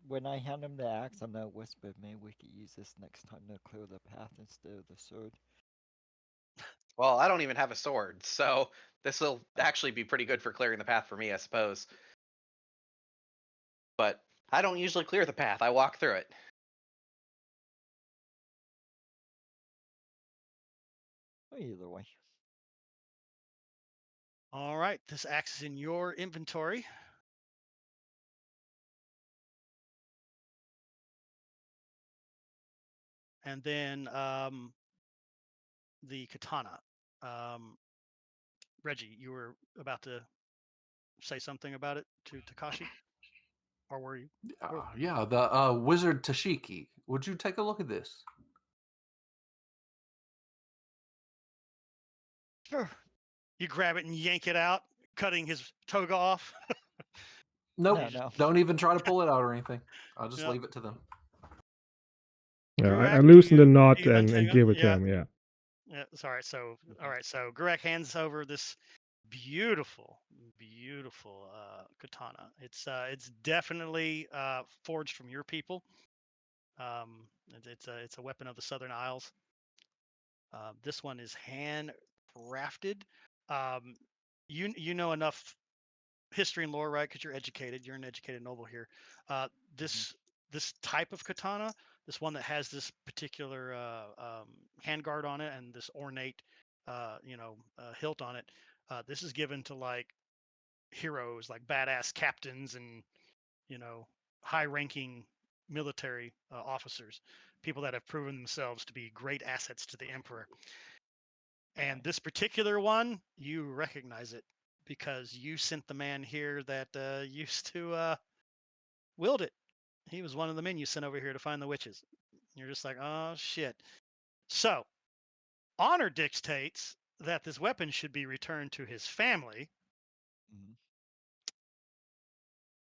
When I hand him the axe, I'm gonna whisper, maybe we could use this next time to clear the path instead of the sword. Well, I don't even have a sword, so this will actually be pretty good for clearing the path for me, I suppose. But I don't usually clear the path. I walk through it. Either way. All right, this axe is in your inventory. And then the katana. Reggie, you were about to say something about it to Takashi? Or were you? Yeah, the wizard Tashiki. Would you take a look at this? Sure. You grab it and yank it out, cutting his toga off. Nope. No. Don't even try to pull it out or anything. I'll just Yep. leave it to them. Yeah, I Grooacc, loosen the do knot you and untangle? give it to Yeah. him, yeah. Yeah. Sorry. So, all right. So, Grooacc hands over this beautiful, beautiful katana. It's definitely forged from your people. It's a weapon of the Southern Isles. This one is hand crafted. Um, you know enough history and lore, right? Because you're educated. You're an educated noble here. This this type of katana, this one that has this particular handguard on it and this ornate, hilt on it. This is given to like heroes, like badass captains and high-ranking military officers, people that have proven themselves to be great assets to the emperor. And this particular one, you recognize it because you sent the man here that used to wield it. He was one of the men you sent over here to find the witches. You're just like, oh shit. So, honor dictates that this weapon should be returned to his family,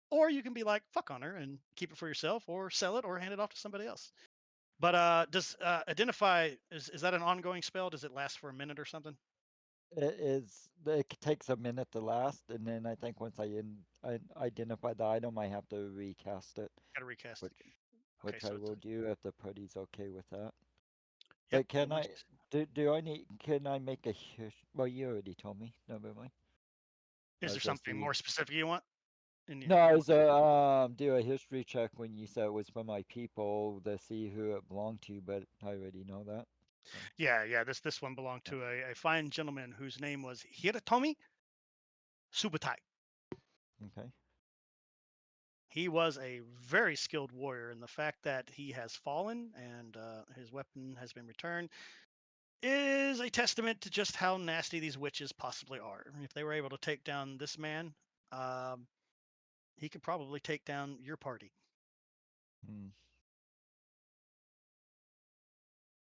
or you can be like, fuck honor and keep it for yourself, or sell it, or hand it off to somebody else. But does identify is that an ongoing spell? Does it last for a minute or something? It takes a minute to last, and then I think once I identify the item, I have to recast it, Got to recast it which again. Okay, which so I it's will do if the party's okay with that. yep. But can I make a well, you already told me. Never mind. Is I there was gonna something see. more specific you want? No, I was do a history check when you said it was for my people to see who it belonged to, but I already know that. So. Yeah. This one belonged to a fine gentleman whose name was Hiratomi Subutai. Okay. He was a very skilled warrior, and the fact that he has fallen and his weapon has been returned is a testament to just how nasty these witches possibly are. If they were able to take down this man, he could probably take down your party.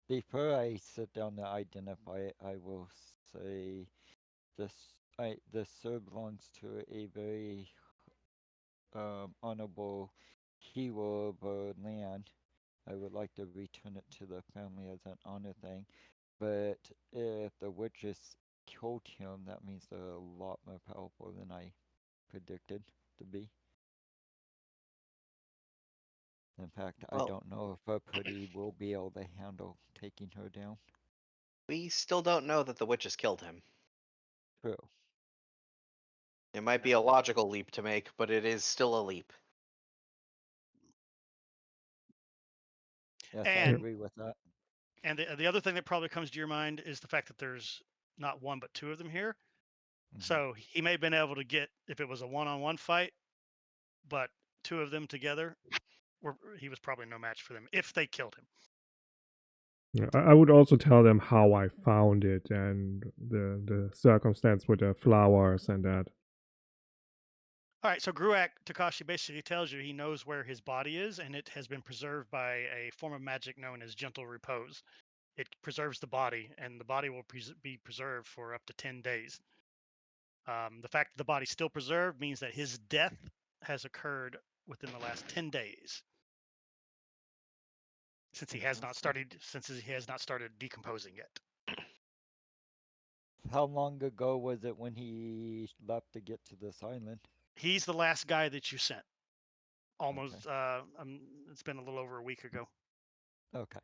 Before I sit down to identify it, I will say this sword belongs to a very honorable hero of our land. I would like to return it to the family as an honor thing. But if the witches killed him, that means they're a lot more powerful than I predicted to be. In fact, I Well, don't know if our party will be able to handle taking her down. we still don't know that the witches killed him. True. It might be a logical leap to make, but it is still a leap. Yes, I And agree with that. and the other thing that probably comes to your mind is the fact that there's not one but two of them here. Mhm. So he may have been able to get if it was a one-on-one fight, but two of them together, he was probably no match for them if they killed him. Yeah, I would also tell them how I found it and the circumstance with the flowers and that. All right, so Grooacc Takashi basically tells you he knows where his body is, and it has been preserved by a form of magic known as gentle repose. It preserves the body, and the body will be preserved for up to 10 days. The fact that the body's still preserved means that his death has occurred within the last 10 days, since he has not started decomposing yet. How long ago was it when he left to get to this island? He's the last guy that you sent. Almost, it's been a little over a week ago. Okay.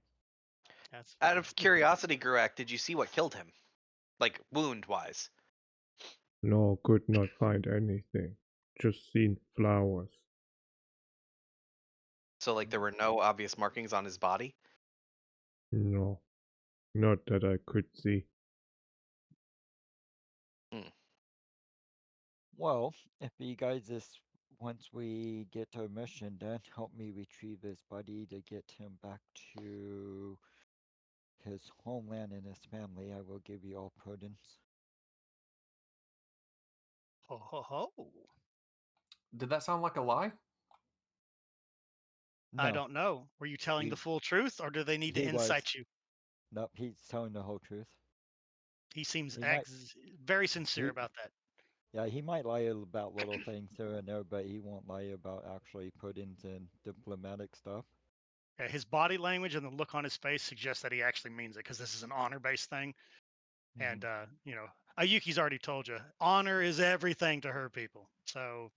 That's Out of curiosity, Grooacc, did you see what killed him? Like, wound-wise? No, could not find anything. Just seen flowers. So, like, there were no obvious markings on his body? No, not that I could see. Well, if you guys just once we get our mission done, help me retrieve his body to get him back to his homeland and his family, I will give you all prudence. ho ho ho. Did that sound like a lie? I No, don't know. Were you telling the he's full truth, or do they need to he was. incite you? Nope, he's telling the whole truth. He seems He might very sincere he about that. yeah, he might lie about little things here and there, but he won't lie about actually prudence and diplomatic stuff. Yeah, his body language and the look on his face suggests that he actually means it, because this is an honor-based thing. And Ayuki's already told you, honor is everything to her people. So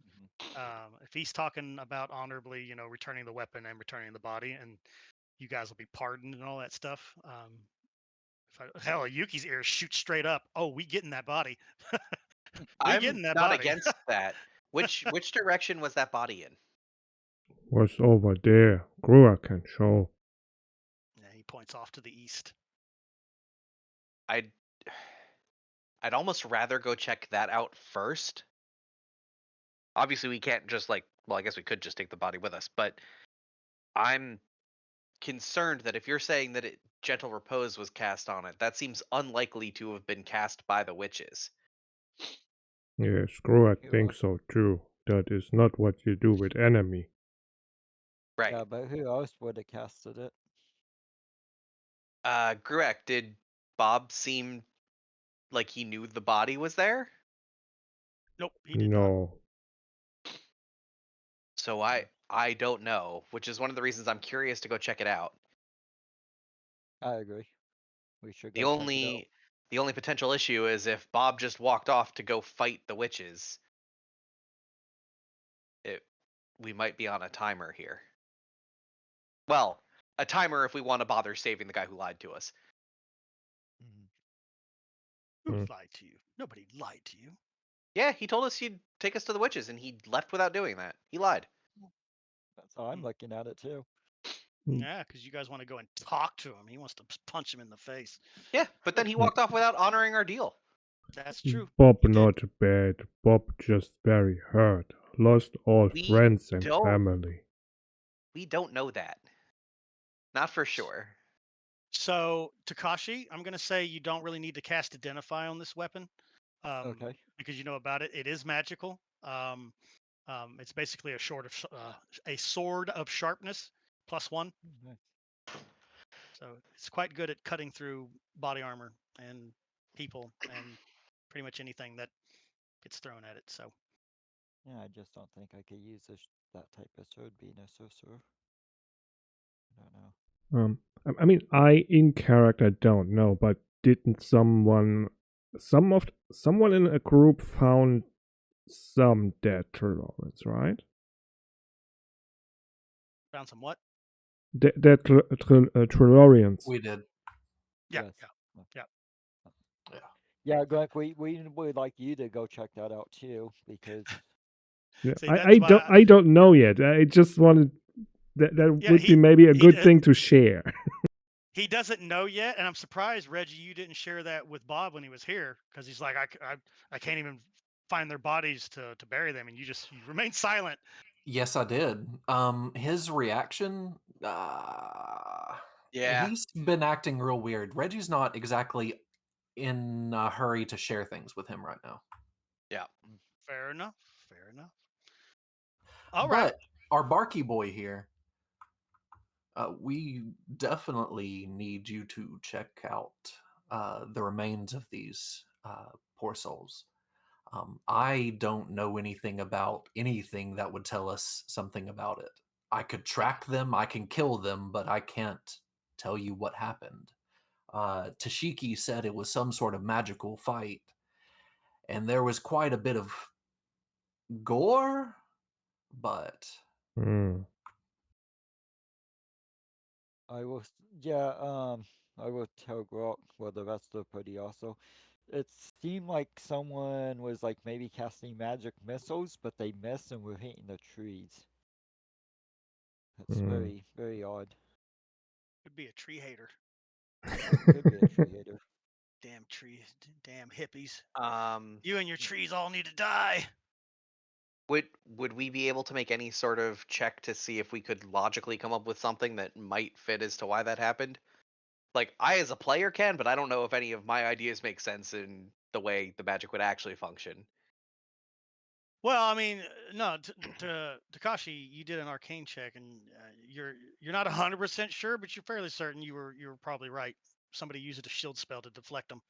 if he's talking about honorably, returning the weapon and returning the body, and you guys will be pardoned and all that stuff. Hell, Ayuki's ears shoot straight up. Oh, we getting that body. We I'm getting that not body. against that. Which direction was that body in? Was over there. Grooacc can show. Yeah, he points off to the east. I'd almost rather go check that out first. Obviously, we can't just I guess we could just take the body with us, but I'm concerned that if you're saying that gentle repose was cast on it, that seems unlikely to have been cast by the witches. Yes, Grooacc Who thinks so too. That is not what you do with enemy. Right. Yeah, but who else would have casted it? Grooacc, did Bob seem like he knew the body was there? Nope, he did not. No. So I don't know, which is one of the reasons I'm curious to go check it out. I agree. We should The go check it out. only potential issue is if Bob just walked off to go fight the witches. We might be on a timer here. Well, a timer if we want to bother saving the guy who lied to us. Who Hmm. lied to you? Nobody lied to you. Yeah, he told us he'd take us to the witches, and he left without doing that. He lied. That's how I'm looking at it too. Yeah, because you guys want to go and talk to him. He wants to punch him in the face. Yeah, but then he walked off without honoring our deal. That's true. Bob He did. not bad. Bob just very hurt. Lost all We friends and don't- family. We don't know that. Not for sure. So, Takashi, I'm going to say you don't really need to cast Identify on this weapon. Okay. Because you know about it. It is magical. It's basically a sword of sharpness +1. Nice. So it's quite good at cutting through body armor and people and pretty much anything that gets thrown at it. So Yeah, I just don't think I could use that type of sword being a sorcerer. I don't know. I mean, I in character don't know, but didn't someone in a group found some dead Trelawrence, right? found some what? Dead Trelawrence. We did. Yeah, Yes. yeah. Yeah. Yeah, Greg, we would like you to go check that out too, because Yeah, See, I that's why I don't know yet. I just wanted that Yeah, would be maybe a he good d- thing to share. he doesn't know yet, and I'm surprised, Reggie, you didn't share that with Bob when he was here, because he's like, I can't even find their bodies to bury them, and you remain silent. Yes, I did. His reaction, Yeah. he's been acting real weird. Reggie's not exactly in a hurry to share things with him right now. Yeah. Fair enough. Fair enough. All right. But our barky boy here, we definitely need you to check out the remains of these poor souls. I don't know anything about anything that would tell us something about it. I could track them, I can kill them, but I can't tell you what happened. Tashiki said it was some sort of magical fight, and there was quite a bit of gore, but Hmm. I will. Yeah, I will tell Grok, well, the rest of the party also. It seemed like someone was like maybe casting magic missiles, but they missed and were hitting the trees. That's Hmm. very, very odd. Could be a tree hater. Could be a tree hater. Damn trees. Damn hippies. Um, You and your trees all need to die. would we be able to make any sort of check to see if we could logically come up with something that might fit as to why that happened? Like, I as a player can, but I don't know if any of my ideas make sense in the way the magic would actually function. Well, I mean, no, Takashi, you did an arcane check, and you're not 100% sure, but you're fairly certain you were probably right. Somebody used a shield spell to deflect them,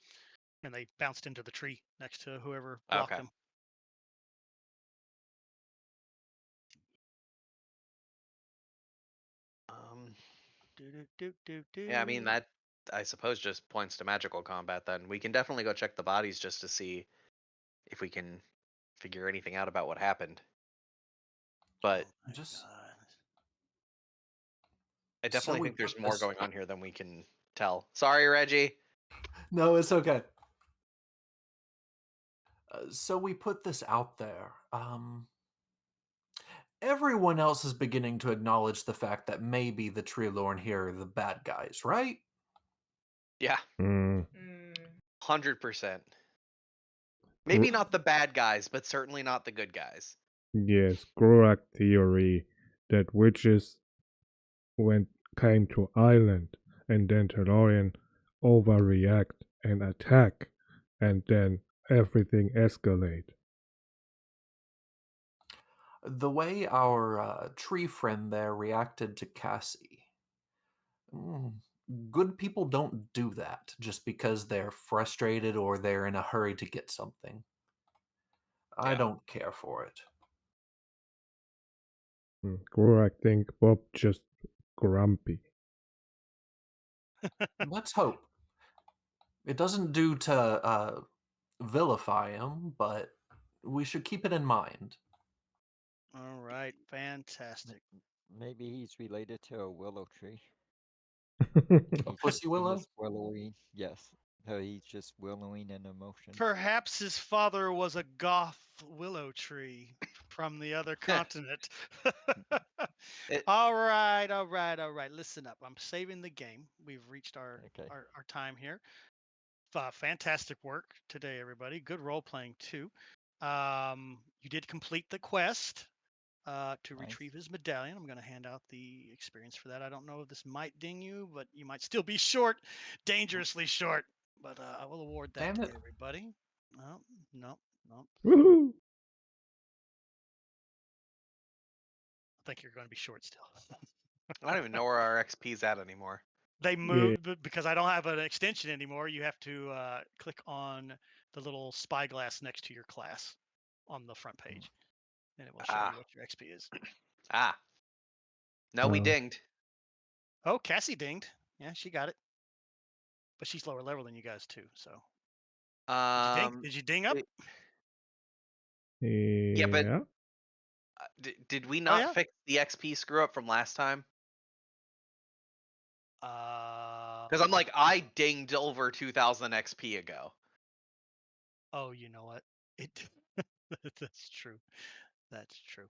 and they bounced into the tree next to whoever blocked Okay. them. Um, Do. yeah, I mean that I suppose just points to magical combat. Then we can definitely go check the bodies just to see if we can figure anything out about what happened. But Oh my just god. I so definitely we think put there's more this. going on here than we can tell. Sorry, Reggie. No, it's okay. So we put this out there. Everyone else is beginning to acknowledge the fact that maybe the Treelorn here are the bad guys, right? Yeah, Hmm. 100%. Maybe Gr- not the bad guys, but certainly not the good guys. yes, Grooacc theory that witches came to island and then Tellurian overreact and attack, and then everything escalate. The way our tree friend there reacted to Cassie. mm, Good people don't do that just because they're frustrated or they're in a hurry to get something. I Yeah. don't care for it. Grooacc think Bob just grumpy. Let's hope. It doesn't do to vilify him, but we should keep it in mind. All right, fantastic. Maybe he's related to a willow tree. A He's pussy willow? just willowing. Yes. So he's just willowing in emotions. Perhaps his father was a goth willow tree from the other continent. It, All right, all right, all right. Listen up. I'm saving the game. We've reached our Okay. our time here. Fantastic work today, everybody. Good role playing too. You did complete the quest to Nice. retrieve his medallion. I'm going to hand out the experience for that. I don't know if this might ding you, but you might still be short, dangerously short. But I will award that Damn to it. everybody. No, no, no. Woohoo! I think you're going to be short still. I don't even know where our XP's at anymore. They moved because I don't have an extension anymore. You have to click on the little spyglass next to your class on the front page, and it will show Ah. you what your XP is. Ah. No, we Oh. dinged. Oh, Cassie dinged. Yeah, she got it. But she's lower level than you guys too. So did you ding up? Yeah, but Yeah. did we Oh, not yeah. fix the XP screw up from last time? Because I'm like, I dinged over 2,000 XP ago. Oh, you know what? That's true. That's true.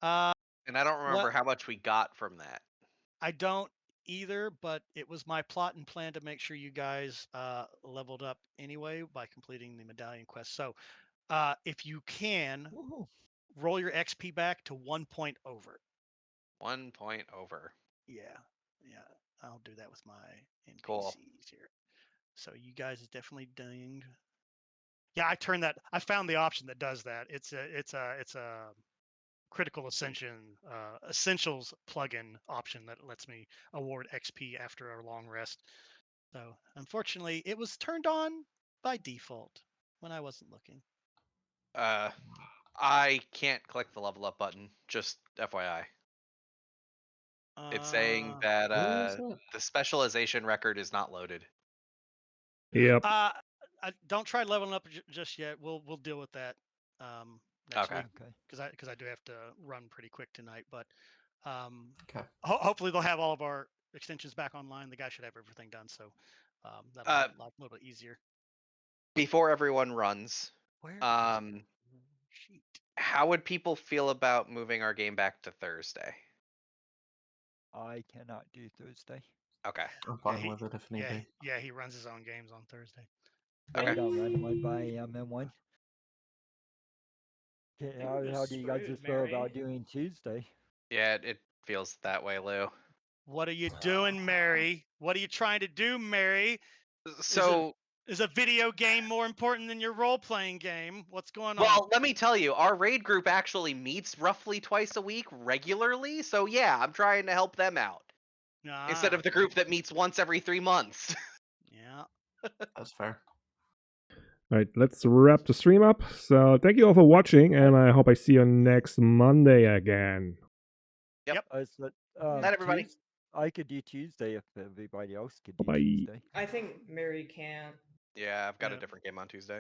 And I don't remember how much we got from that. I don't either, but it was my plot and plan to make sure you guys leveled up anyway by completing the medallion quest. So if you can, Woohoo. roll your XP back to 1 point over. 1 point over. Yeah. I'll do that with my NPCs Cool. here. So you guys is definitely dinged. Yeah, I turned that. I found the option that does that. It's a critical essentials plugin option that lets me award XP after a long rest. So unfortunately, it was turned on by default when I wasn't looking. I can't click the level up button. Just FYI. It's saying that Where is that? the specialization record is not loaded. Yep. Don't try leveling up just yet. We'll deal with that next Okay. week because I do have to run pretty quick tonight. But Okay. hopefully they'll have all of our extensions back online. The guy should have everything done, so that'll make life a little bit easier. Before everyone runs, Where is my sheet? how would people feel about moving our game back to Thursday? I cannot do Thursday. Okay. I'm fine with it if need be. Yeah, he runs his own games on Thursday. I Okay. don't run one, but I am in one. Okay, how do you guys just feel about doing Tuesday? Yeah, it feels that way, Lou. What are you doing, Mary? What are you trying to do, Mary? So is a video game more important than your role-playing game? What's going on? Well, let me tell you, our raid group actually meets roughly twice a week regularly. So yeah, I'm trying to help them out instead of the group that meets once every 3 months. Yeah. That's fair. All right, let's wrap the stream up. So thank you all for watching, and I hope I see you next Monday again. Yep. Night, everybody. I could do Tuesday if everybody else could do Bye-bye. Tuesday. I think Mary can't. Yeah, I've got a different game on Tuesday.